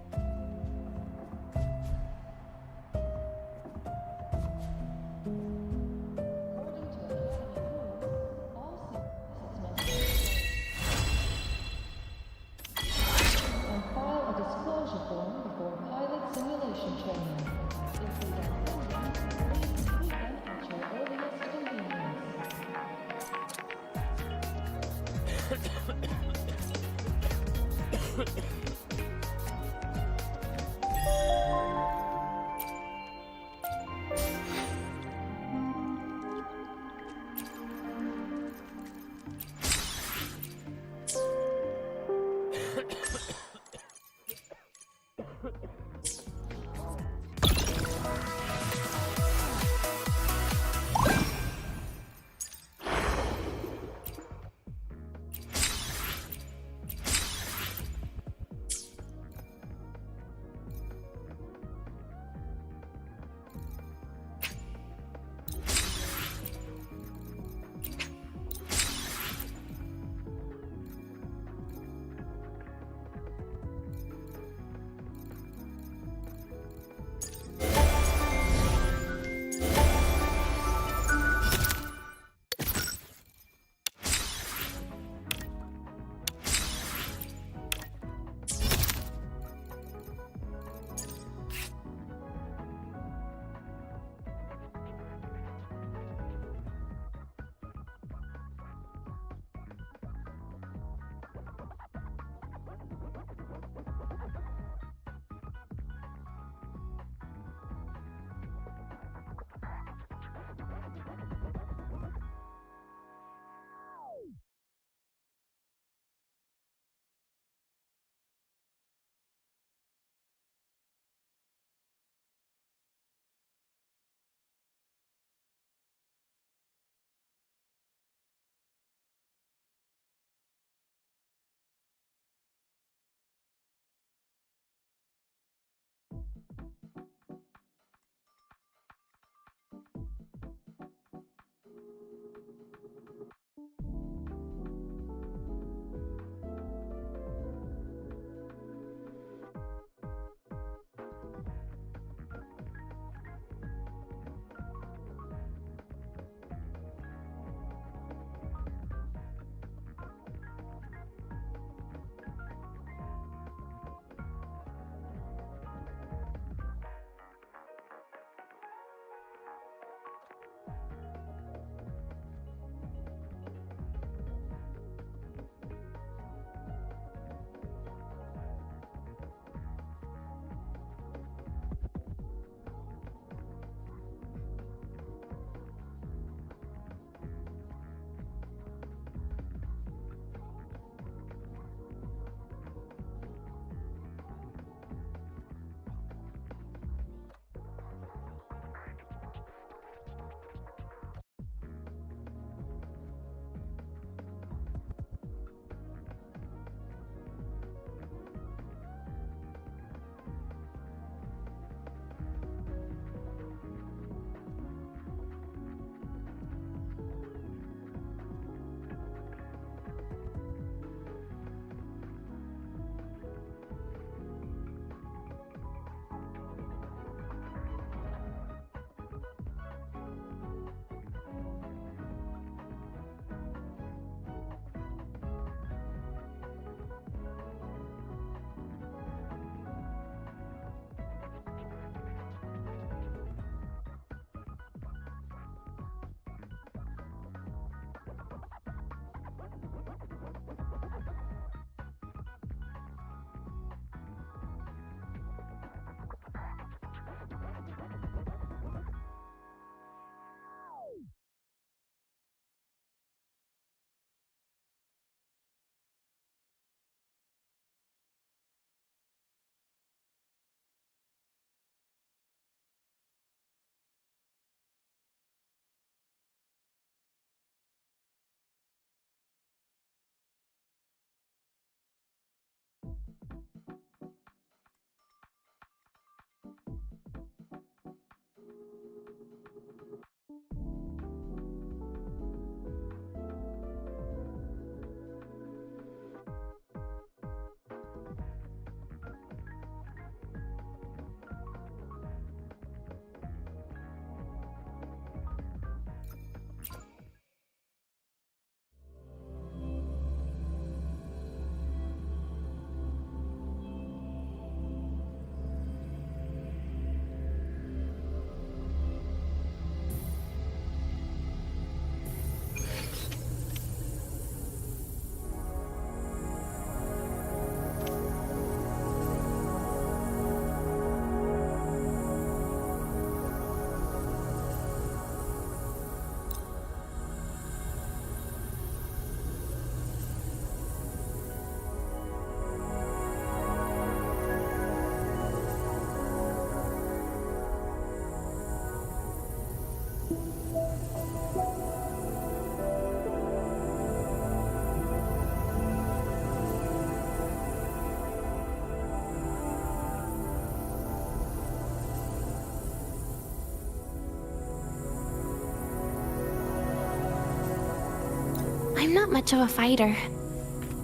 that much of a fighter.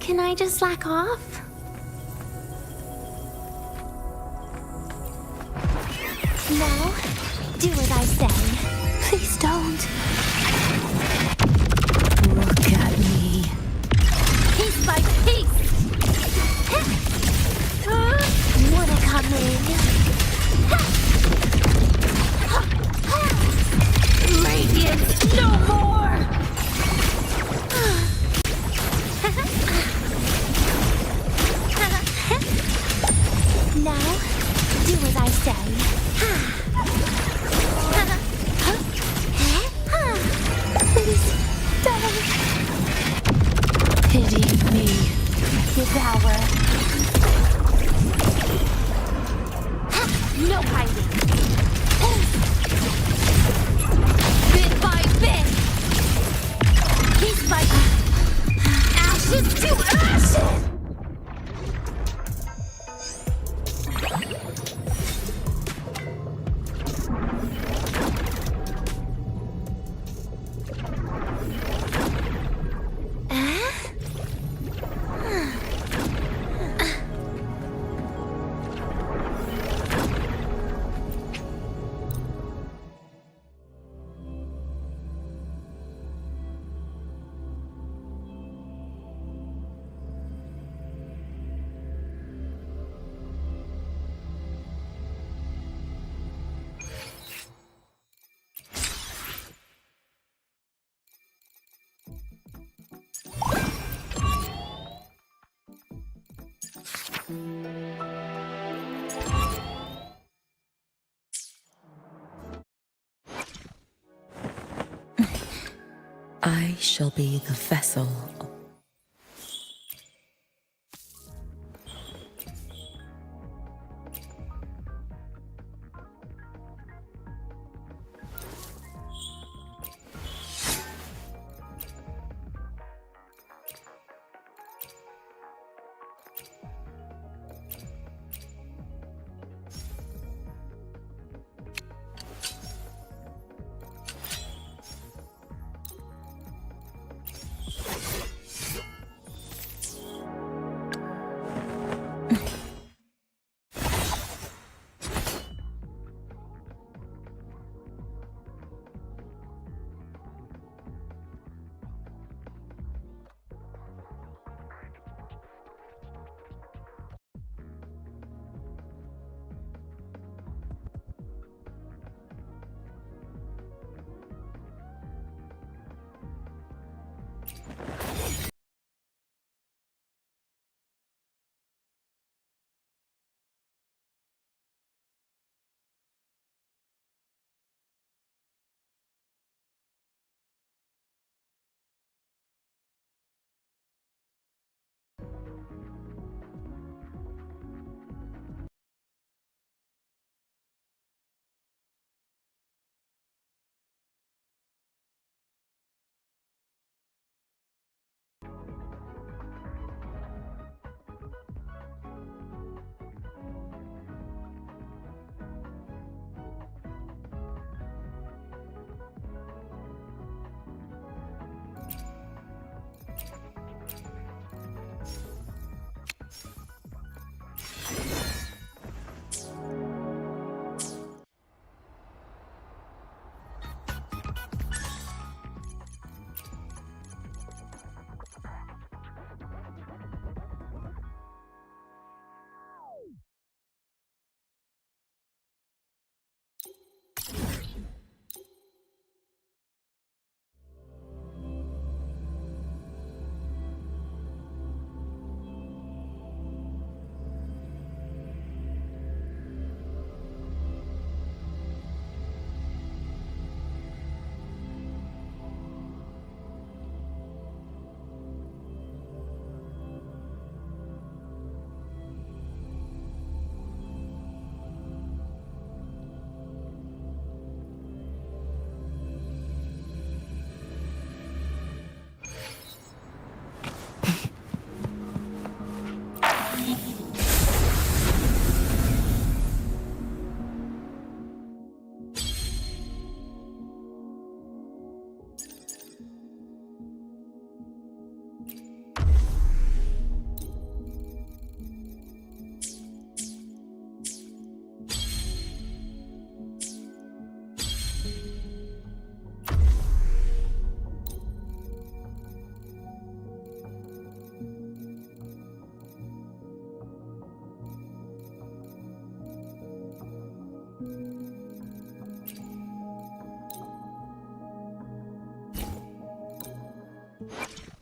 Can I just slack off? Now, do as I say. Please don't. Look at me. Piece by piece! Wanna come in? Radiance, no more! Now, do as I say. Please don't. Pity me. Devour. No hiding. Bit by bit. Piece by ashes to ashes. I shall be the vessel.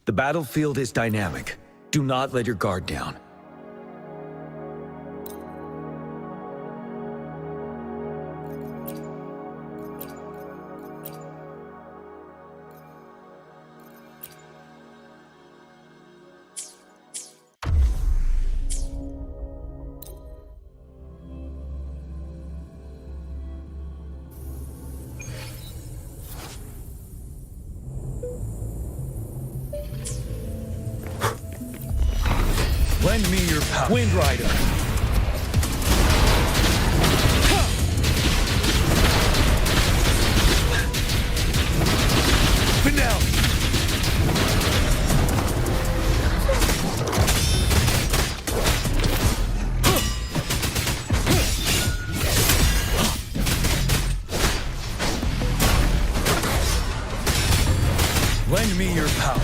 The battlefield is dynamic. Do not let your guard down. Lend me your power. Wind Rider. Finale. Lend me your power.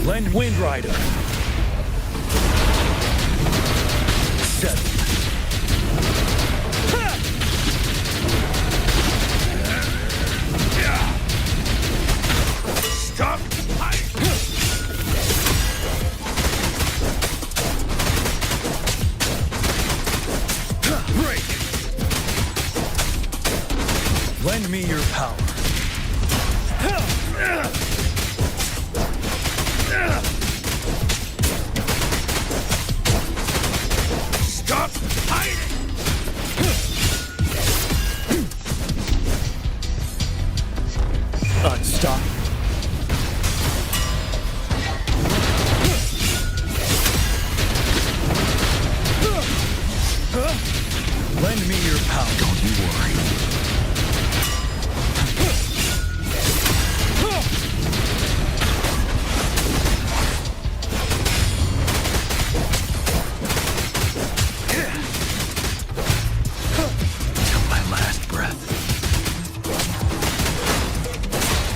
Lend Wind Rider. Set. Stop. Break. Lend me your power. Stop hiding! Unstop. Lend me your power. Don't you worry.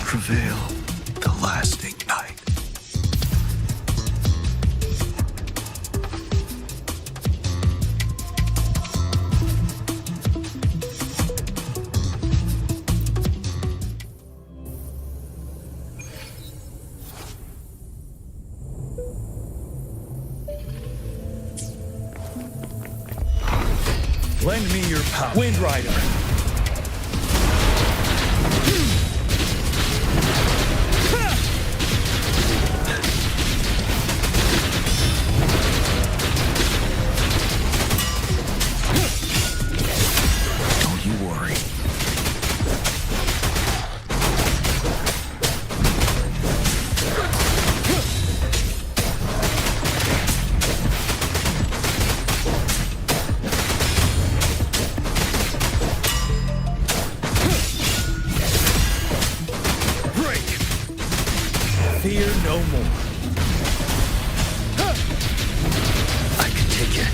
Prevail the lasting night. Lend me your power. Wind Rider. Fear no more. I can take it.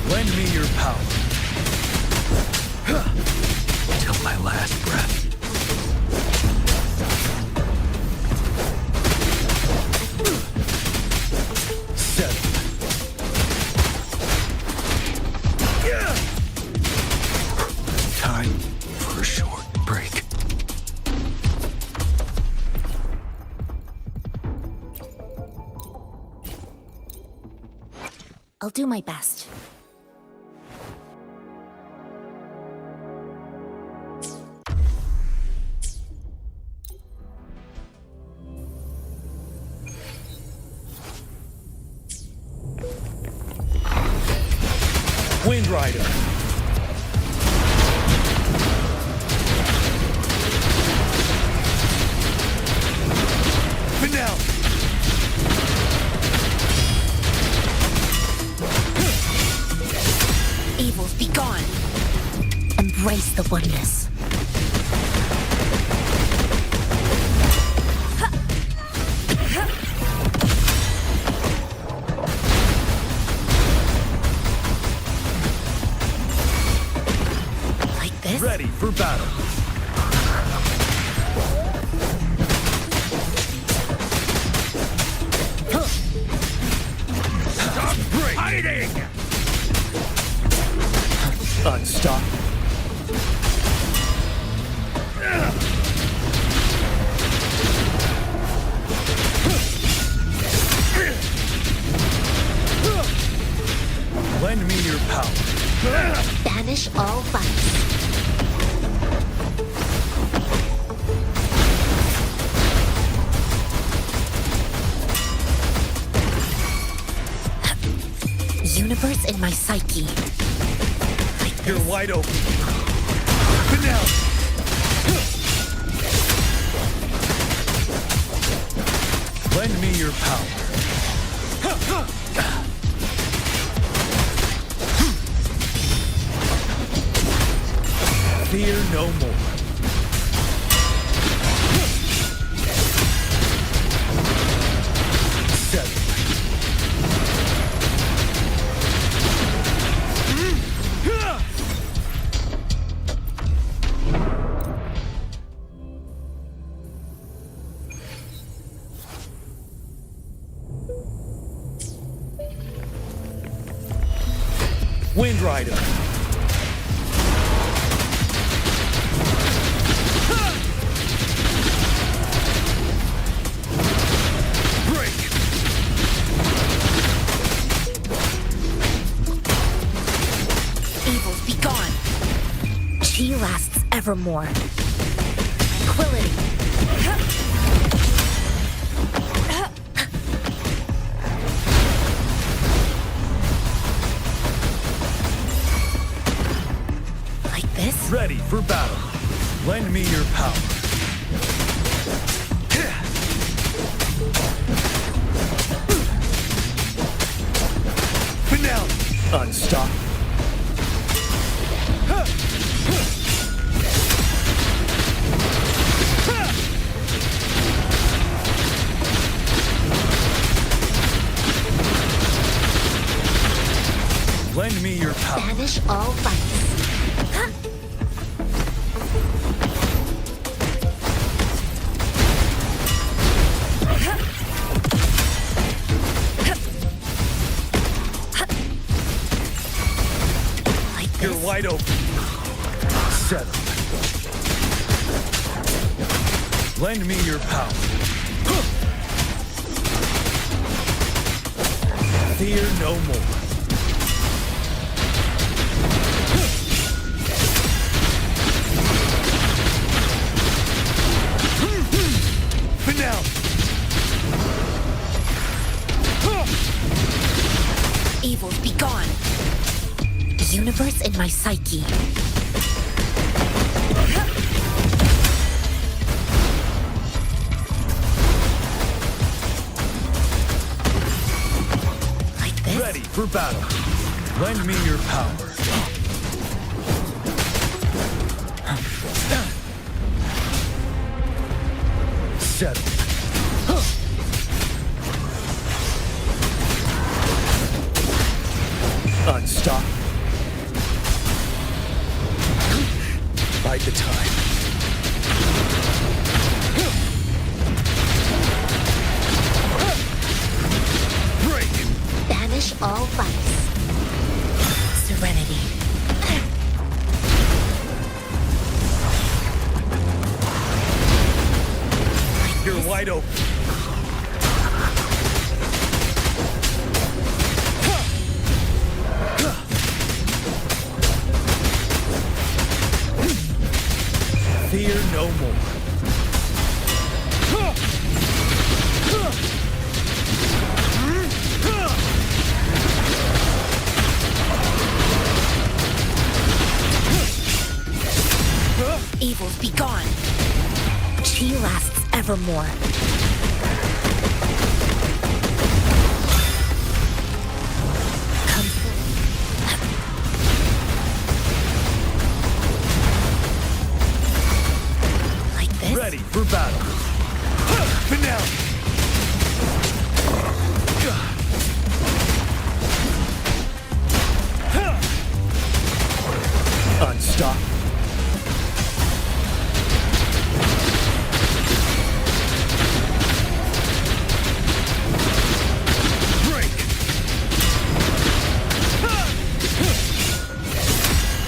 Lend me your power. Till my last breath. Time for a short break. I'll do my best. Wind Rider. Finale. Evils be gone. Embrace the oneness. this? Ready for battle. Stop hiding! Unstoppable. Lend me your power. Banish all vice. Universe in my psyche. You're wide open. Finale. Lend me your power. Fear no more. Settle. Wind Rider. Evils be gone. Chi lasts evermore. Tranquility. Like this? Ready for battle. Lend me your power. Finale. Unstoppable. Lend me your power. Banish all vice. Like You're this? wide open. Settle. Lend me your power. Fear no more. Finale. Evils be gone. Universe in my psyche. Like this? Ready for battle. Lend me your power. Settle. Unstoppable. Bide the time. Break. Banish all vice. Serenity. You're wide open. Fear no more. Evils be gone. Chi lasts evermore. Come like this? Ready for battle. Finale. Unstoppable.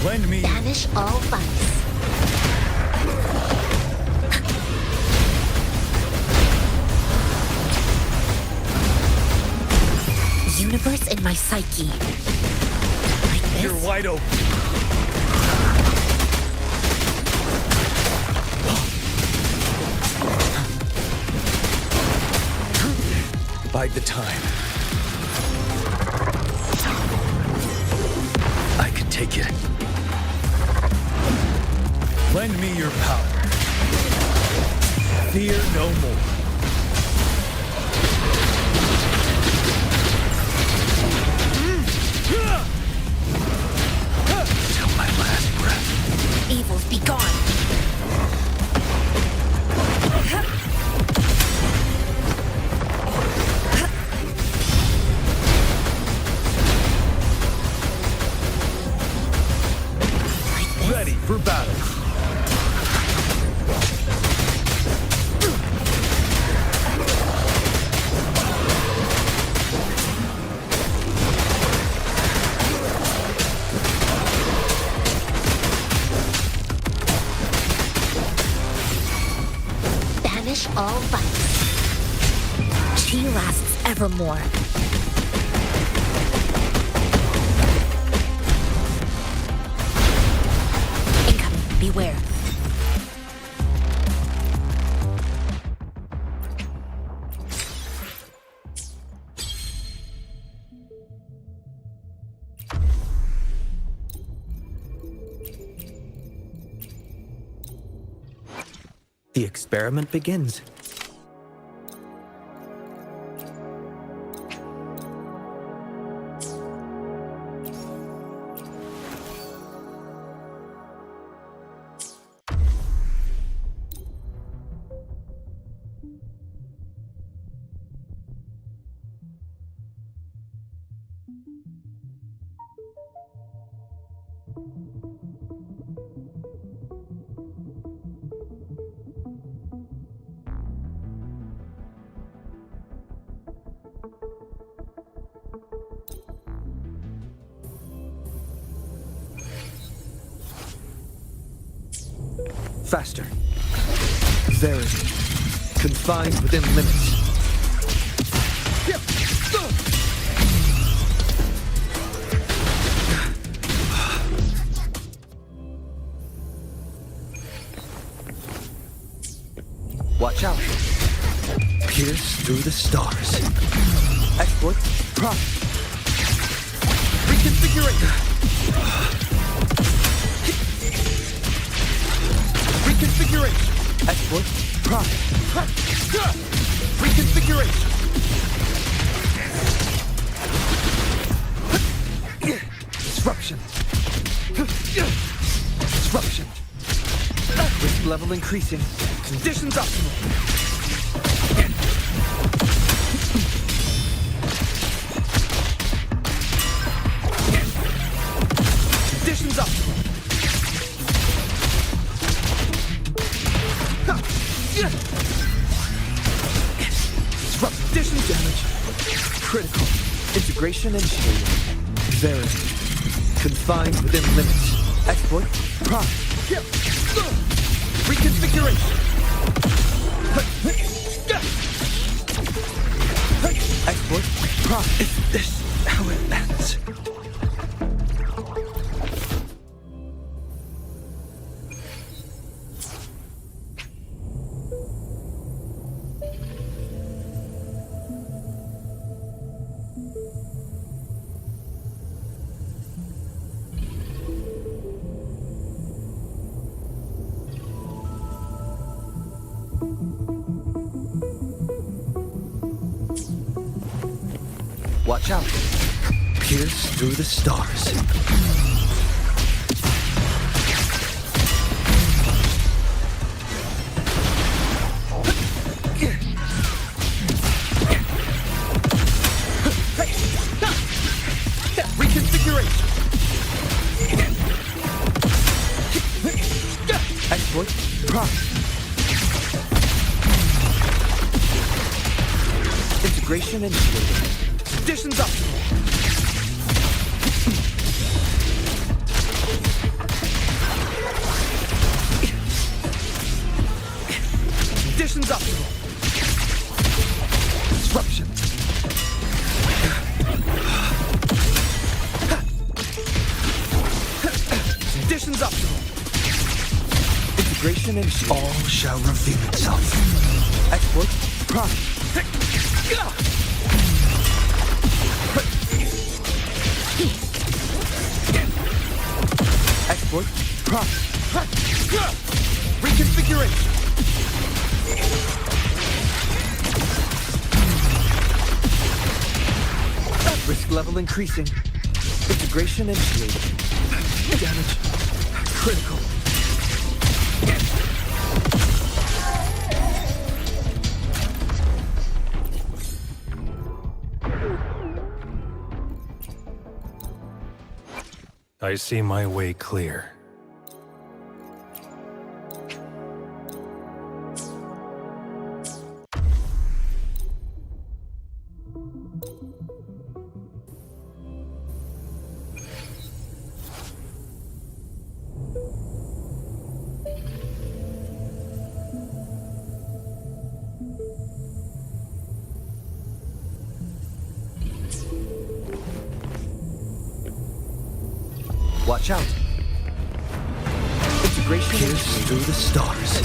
Lend me. Banish all vice. Universe in my psyche. Like this? You're wide open. Bide the time. I can take it. Lend me your power. Fear no more. Till my last breath. Evils be gone. Ready for battle. Banish all vice. Chi lasts evermore. Incoming. Beware. The experiment begins. Faster. Very. Confined within limits. Watch out. Pierce through the stars. Exploit. Prop. Reconfigurate. Reconfiguration. Exploit. Prop. Reconfiguration. Disruption. Disruption. Risk level increasing. Conditions optimal. Conditions optimal. Disrupt conditions damage. Critical. Integration initiated. Very. Confined within limits. Exploit. Prop. Reconfiguration. Exploit. Prop. Is this how it ends? Watch out. Pierce through the stars. Reconfiguration. Exploit. Prop. Integration initiated. Conditions optimal. Conditions optimal. Integration initiated. All shall reveal itself. Exploit. Prompt. Exploit. Prompt. Reconfiguration. Risk level increasing. Integration initiated. Damage. Critical. I see my way clear. Watch out. Integration pierce through the stars.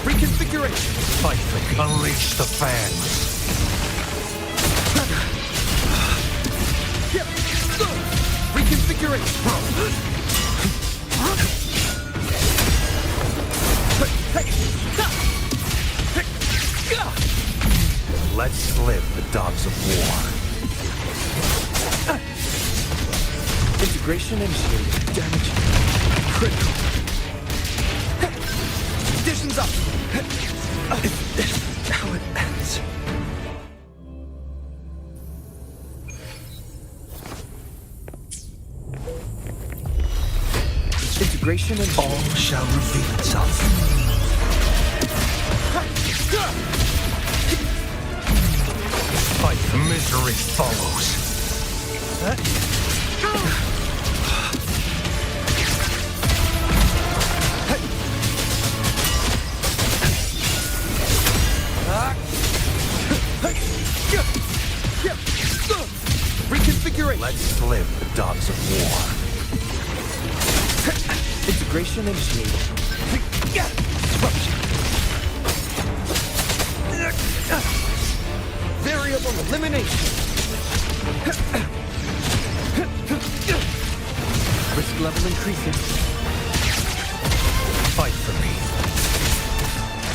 Reconfiguration. Fight for unleash the fans. Reconfiguration. Let's slip the dogs of war. Integration initiated. Damage. Critical. Conditions up. How it ends. Integration and all shall reveal itself. Fight. Misery follows. Reconfiguration. Let's slip the dogs of war. Integration initiated. Variable elimination. Risk level increasing. Fight for me.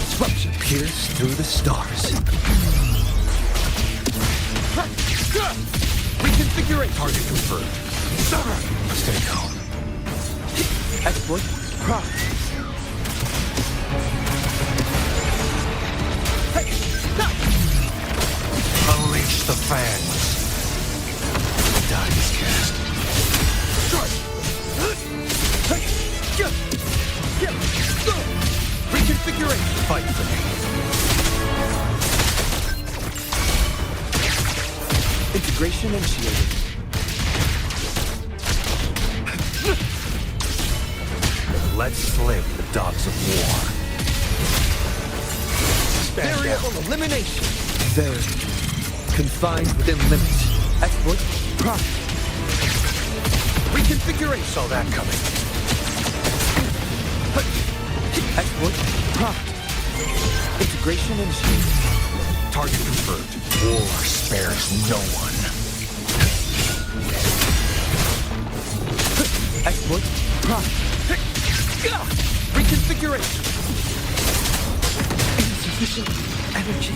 Disruption pierce through the stars. Reconfiguration. Target confirmed. Stay calm. Exploit. Prompt. Unleash the fans. Die is cast. Reconfiguration. Fight for me. Integration initiated. Let's slip the dogs of war. Variable elimination. There. Confined within limits. Exploit. Prompt. Reconfiguration. Saw that coming. Exploit. Prompt. Integration initiated. Target confirmed. War spares no one. Exploit. Prompt. Reconfiguration. Insufficient energy.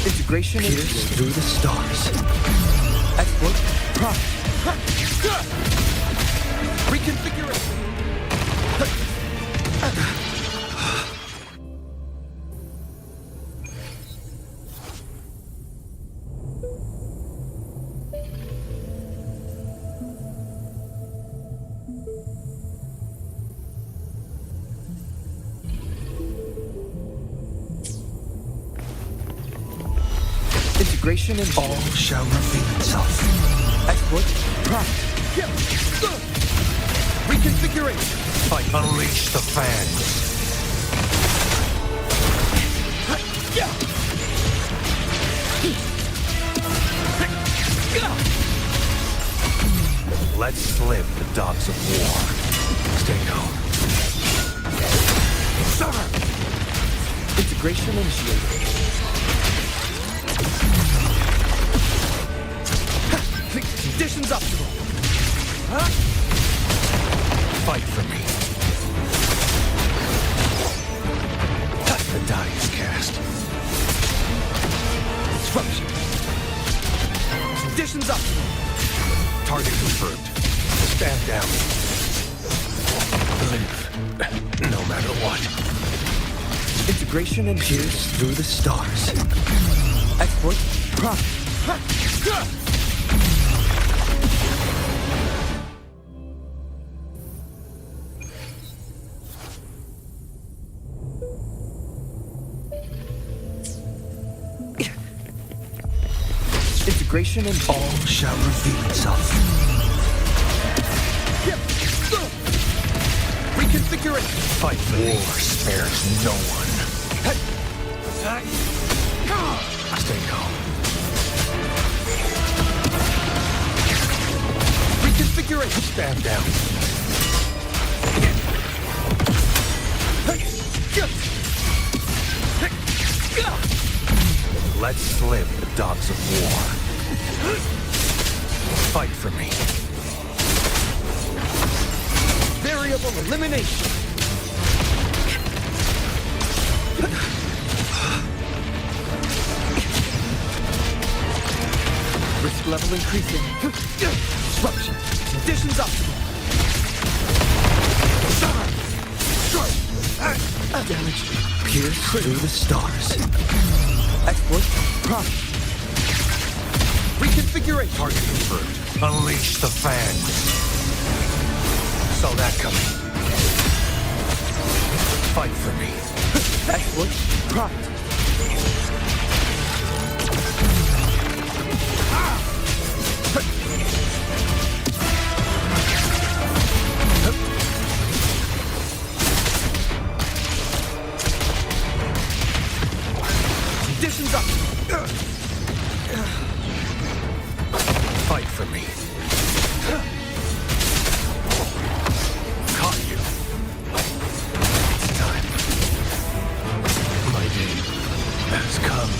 Integration pierce through the stars. Exploit. Prompt. Reconfiguration. Integration and all shall reveal itself. Exploit. Prompt. Reconfiguration. Fight. Unleash the fangs. Let's slip the dogs of war. Stay calm. Summer! Integration initiated. Conditions optimal. Huh? Fight for me. The die is cast. Disruption. Conditions optimal. Target confirmed. Stand down. Live. No matter what. Integration and pierce through the stars. Exploit. Profit. Integration and all shall reveal itself. Reconfiguration. Fight. War spares no one. Stay calm. Reconfiguration. Stand down. Let's slip the dogs of war. Fight for me. Variable elimination. Risk level increasing. Disruption. Conditions optimal. Damage. Pierce through the stars. Exploit. Profit. Reconfiguration. Target confirmed. Unleash the fangs. Saw that coming. Fight for me. Exploit. Profit. Conditions up. Fight for me. Caught you. It's time. My day has come.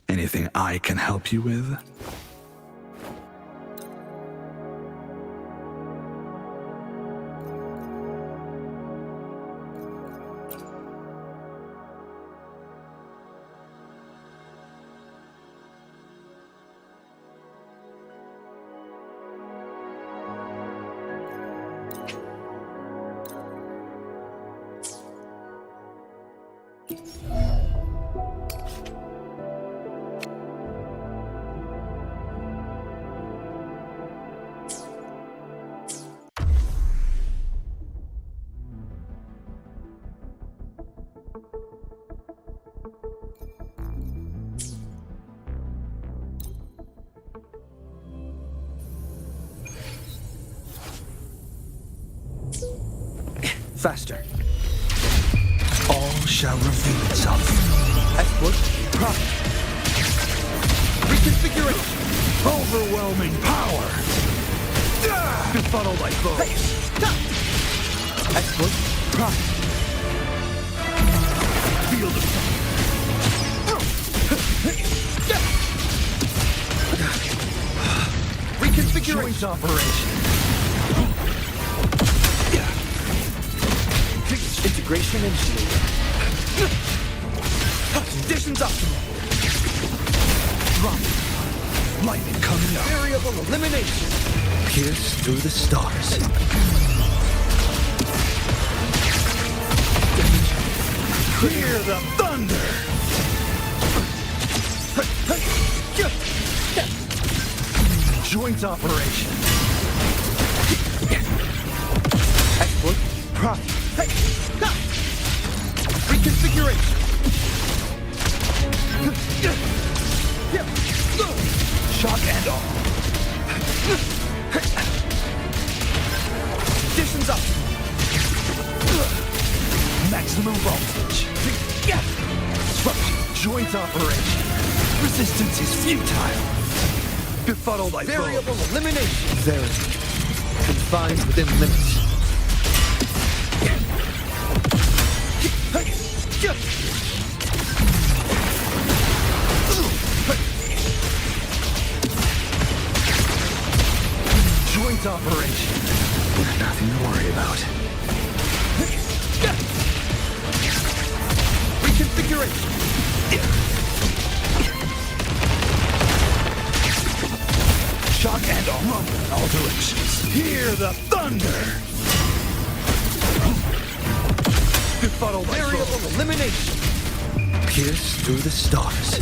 Anything I can help you with? Faster. All shall reveal itself. Exploit. Profit. Reconfiguration. Overwhelming power. Befuddle my foes. Exploit. Profit. Field of reconfiguration. Joint operation. Integration initiated. Conditions optimal. Drop. Lightning coming up. Variable elimination. Pierce through the stars. Hear the thunder. Joint operation. Exploit. Profit. Reconfiguration. Shock and all. Conditions up. Maximum voltage. Disruption. Joint operation. Resistance is futile. Befuddled by variable elimination. Very confined within limits. Joint operation. Nothing to worry about. Reconfiguration. Shock and all rumble in all directions. Hear the thunder. Befuddled by variable elimination. Pierce through the stars.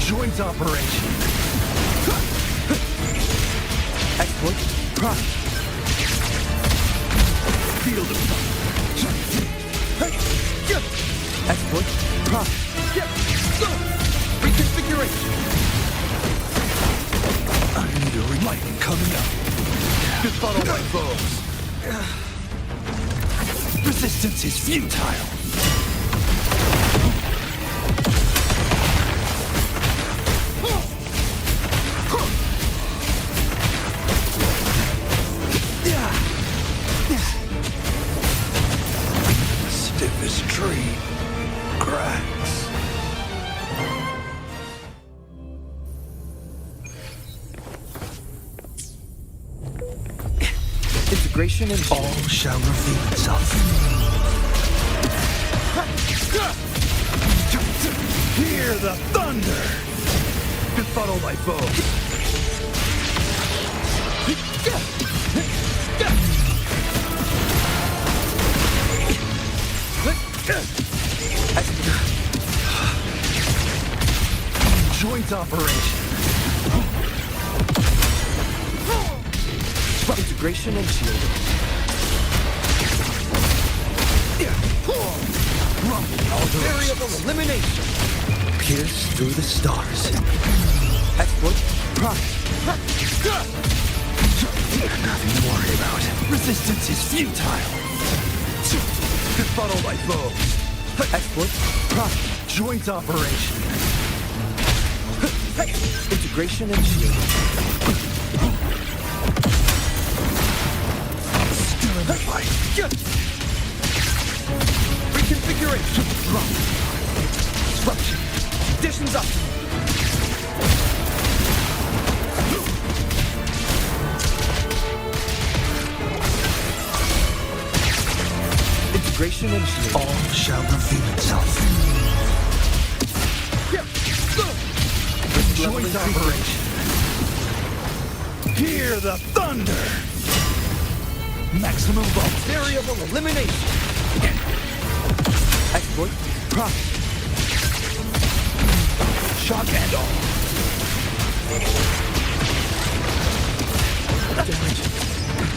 Joint operation. Exploit. Prime. Field of thunder. Exploit. Prime. Reconfiguration. I need a lightning coming up. Befuddled by foes. Resistance is futile. Stiffest tree cracks. Integration and all shall reveal itself. Hear the thunder! Befuddled by foes. Joint operation. Integration and shielding. Variable elimination. Pierce through the stars. Exploit. Prime. Nothing to worry about. Resistance is futile. Befuddled by foes. Exploit. Prime. Joint operation. Integration and shielding. Still in the fight. Reconfiguration. Disruption. Conditions up. Integration and shield. All shall reveal itself. Joint operation. Hear the thunder. Maximum voltage. Variable elimination. Exploit. Prime. Shock and all. Damage.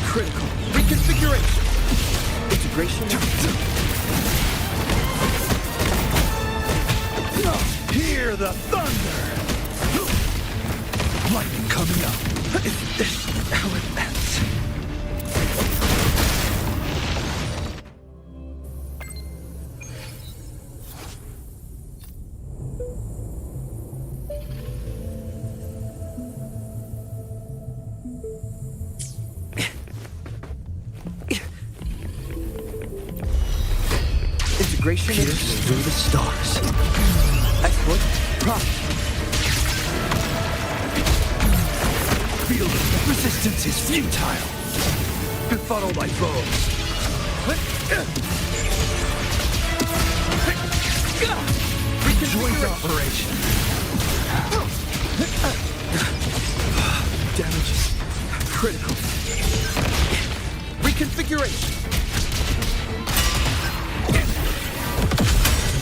Critical. Reconfiguration. Integration. Hear the thunder. Lightning coming up. Is this how it ends? Integration Pierce through the stars. Exploit. Prime. Field of resistance is futile. Befuddled by foes. Joint operation. Damage is critical. Reconfiguration.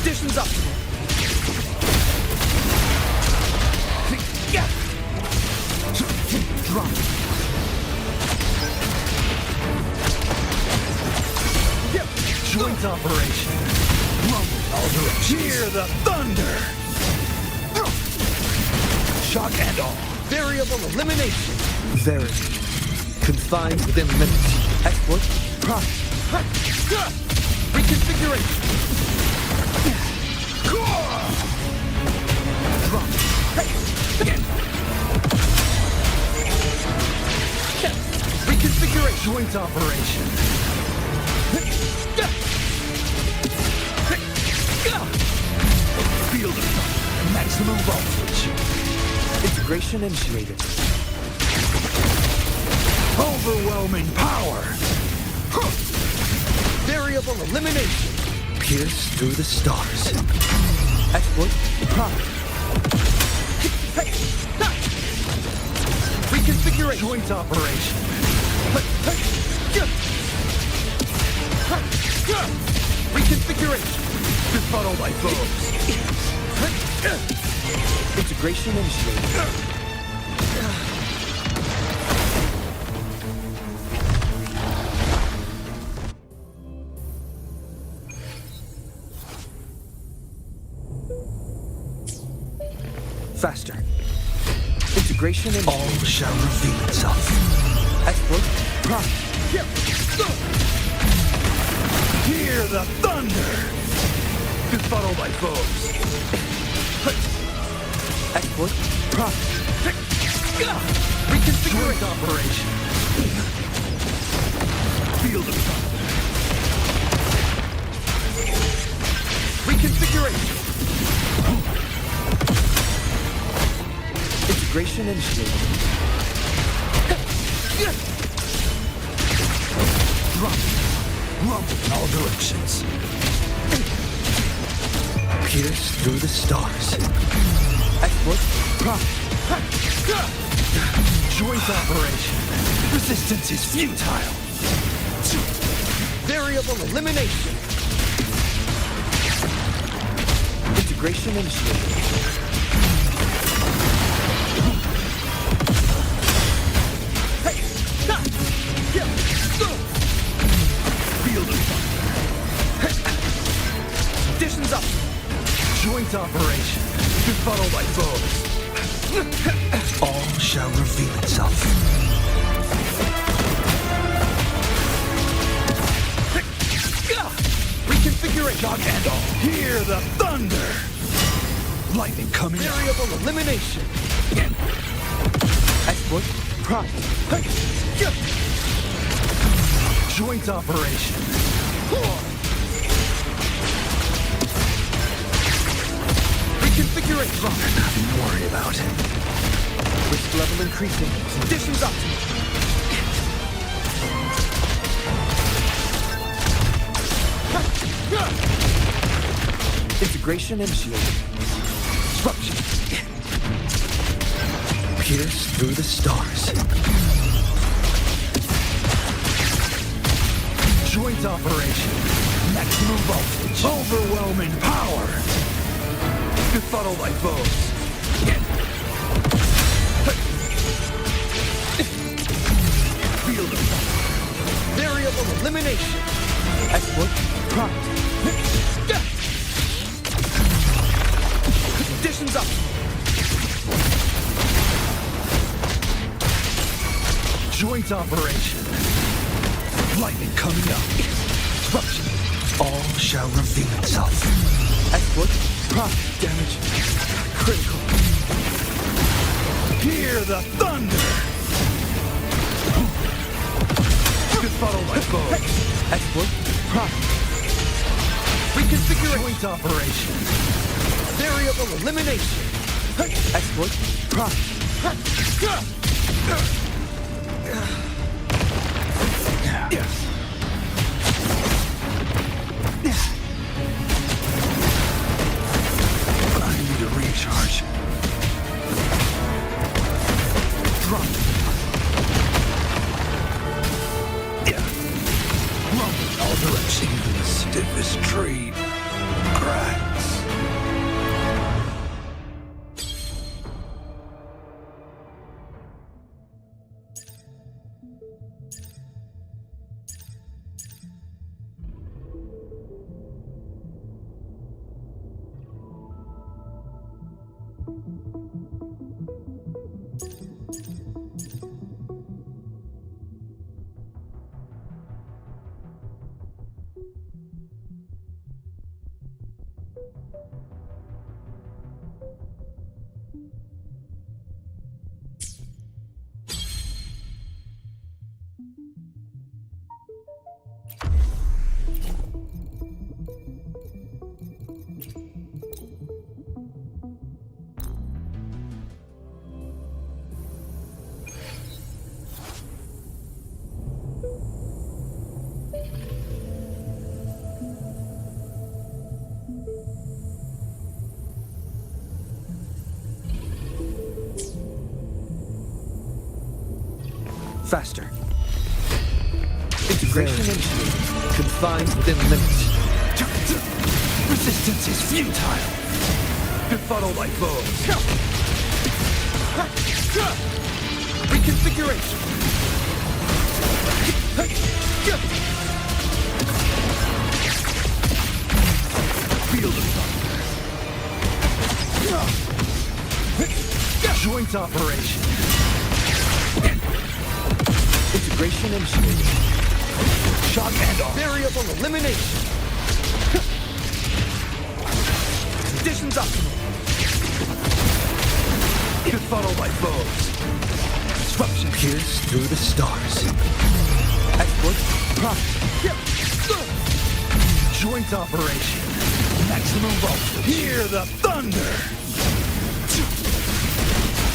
Conditions optimal. Drop. Joint operation. all directions. Hear the thunder! Shock and all. Variable elimination. Very confined within limits. Exploit. Reconfiguration. Drop. Reconfiguration. Joint operation. Field of thought. Maximum voltage. Integration initiated. Overwhelming power. Variable elimination. Pierce through the stars. Exploit. Reconfiguration. Joint operation. Reconfiguration. Befuddle my foes. Integration initiated. Faster. Integration and all shall reveal itself. Exploit. Hear the thunder! Befuddle my foes. Exploit. Reconfiguring operation. Field of thunder. Reconfiguration. Integration initiated. Drop. Rumble in all directions. Pierce through the stars. Exploit. Joint operation. Resistance is futile. Variable elimination. Integration initiated. Field of thunder. Conditions up. Joint operation. Befuddle my foes. All shall reveal itself. Reconfiguration. Shock and all. Hear the thunder. Lightning coming. Variable elimination. Exploit. Joint operation. Reconfiguration. Nothing to worry about. Risk level increasing. Conditions optimal. Integration initiated. Disruption. Pierce through the stars. Joint operation. Maximum voltage. Overwhelming power. Befuddle my foes. Field of thunder. Variable elimination. Exploit. Conditions up. Joint operation. Lightning coming up. Disruption. All shall reveal itself. Exploit. Damage. Critical. Hear the thunder. Befuddle my foes. Exploit. Reconfigure. Joint operation. Variable elimination. Exploit. I need a recharge. Drop. Rumble in all directions. Even the stiffest tree cracks. Faster. Integration initiated. Confined within limits. Resistance is futile. Befuddle thy foes. Reconfiguration. Field of thunder. Joint operation. Integration initiated. Shock and off. Variable elimination. Conditions optimal. Befuddle thy foes. Disruption. Pierce through the stars. Exploit. Profit. Joint operation. Maximum voltage. Hear the thunder.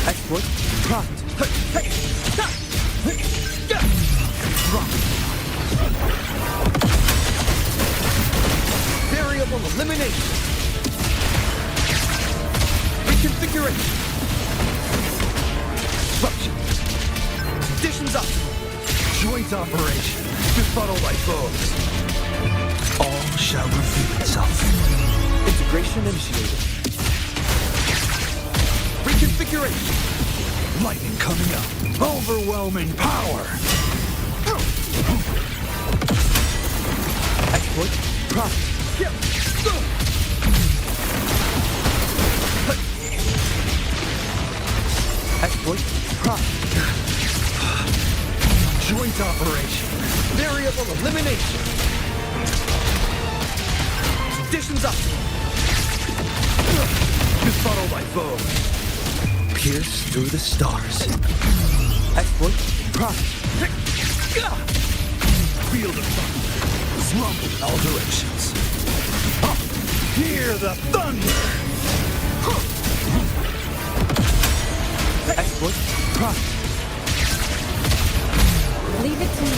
Exploit. Profit. Variable elimination. Reconfiguration. Disruption. Conditions optimal. Joint operation. Befuddle thy foes. All shall reveal itself. Integration initiated. Reconfiguration. Lightning coming up. Overwhelming power. Exploit. Profit. Exploit. Profit. Joint operation. Variable elimination. Conditions optimal. Befuddle thy foes. Pierce through the stars. Exploit. Profit. Field of thunder. Rumble in all directions. Hear the thunder. Exploit. Profit. Leave it to me.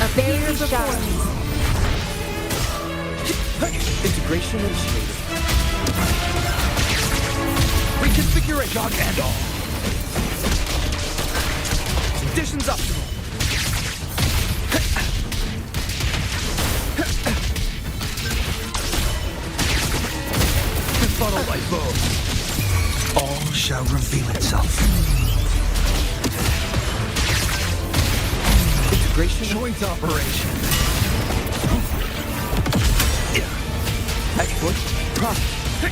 A barrier before me. Integration initiated. Reconfiguration. Shock and all. Conditions optimal. Befuddle thy foes. All shall reveal itself. Integration. Joint operation. Exploit. Profit.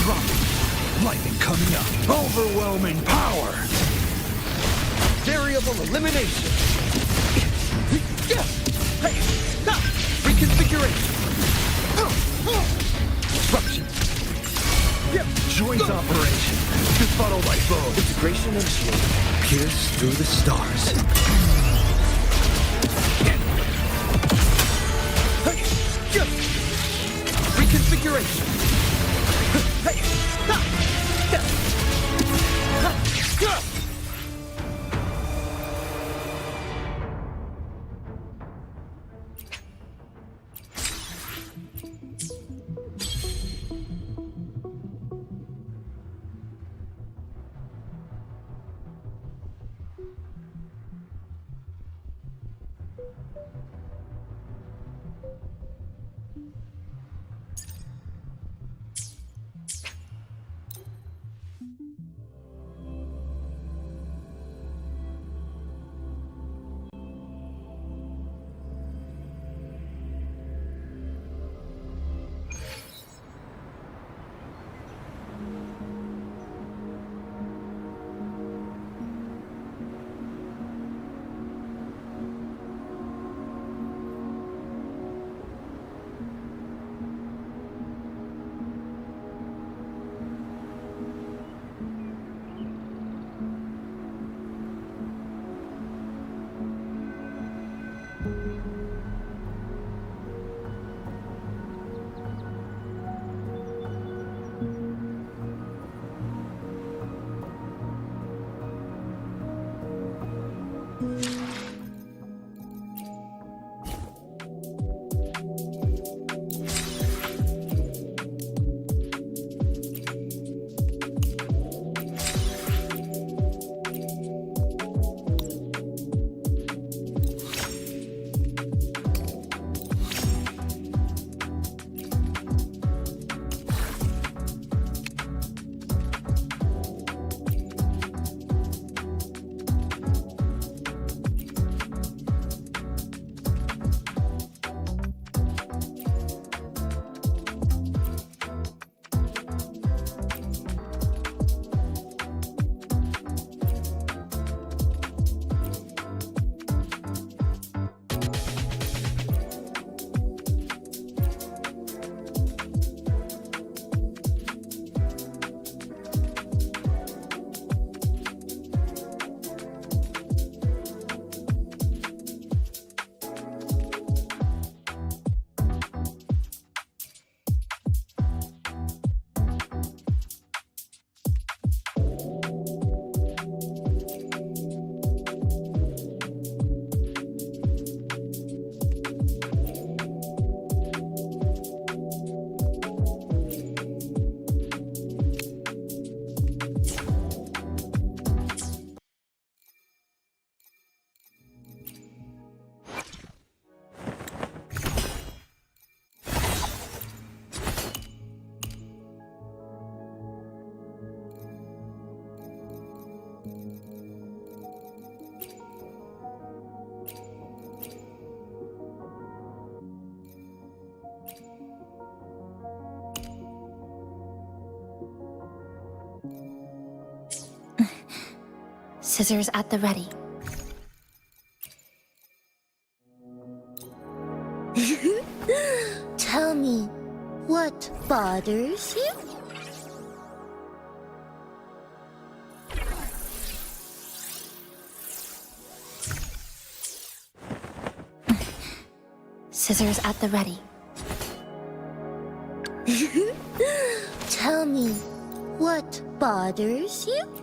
Drop. Lightning coming up. Overwhelming power. Variable elimination. Reconfiguration. Disruption. Joint operation. Befuddle thy foes. Integration initiated. Pierce through the stars. Reconfiguration. Scissors at the ready. Tell me, what bothers you? Scissors at the ready. Tell me, what bothers you?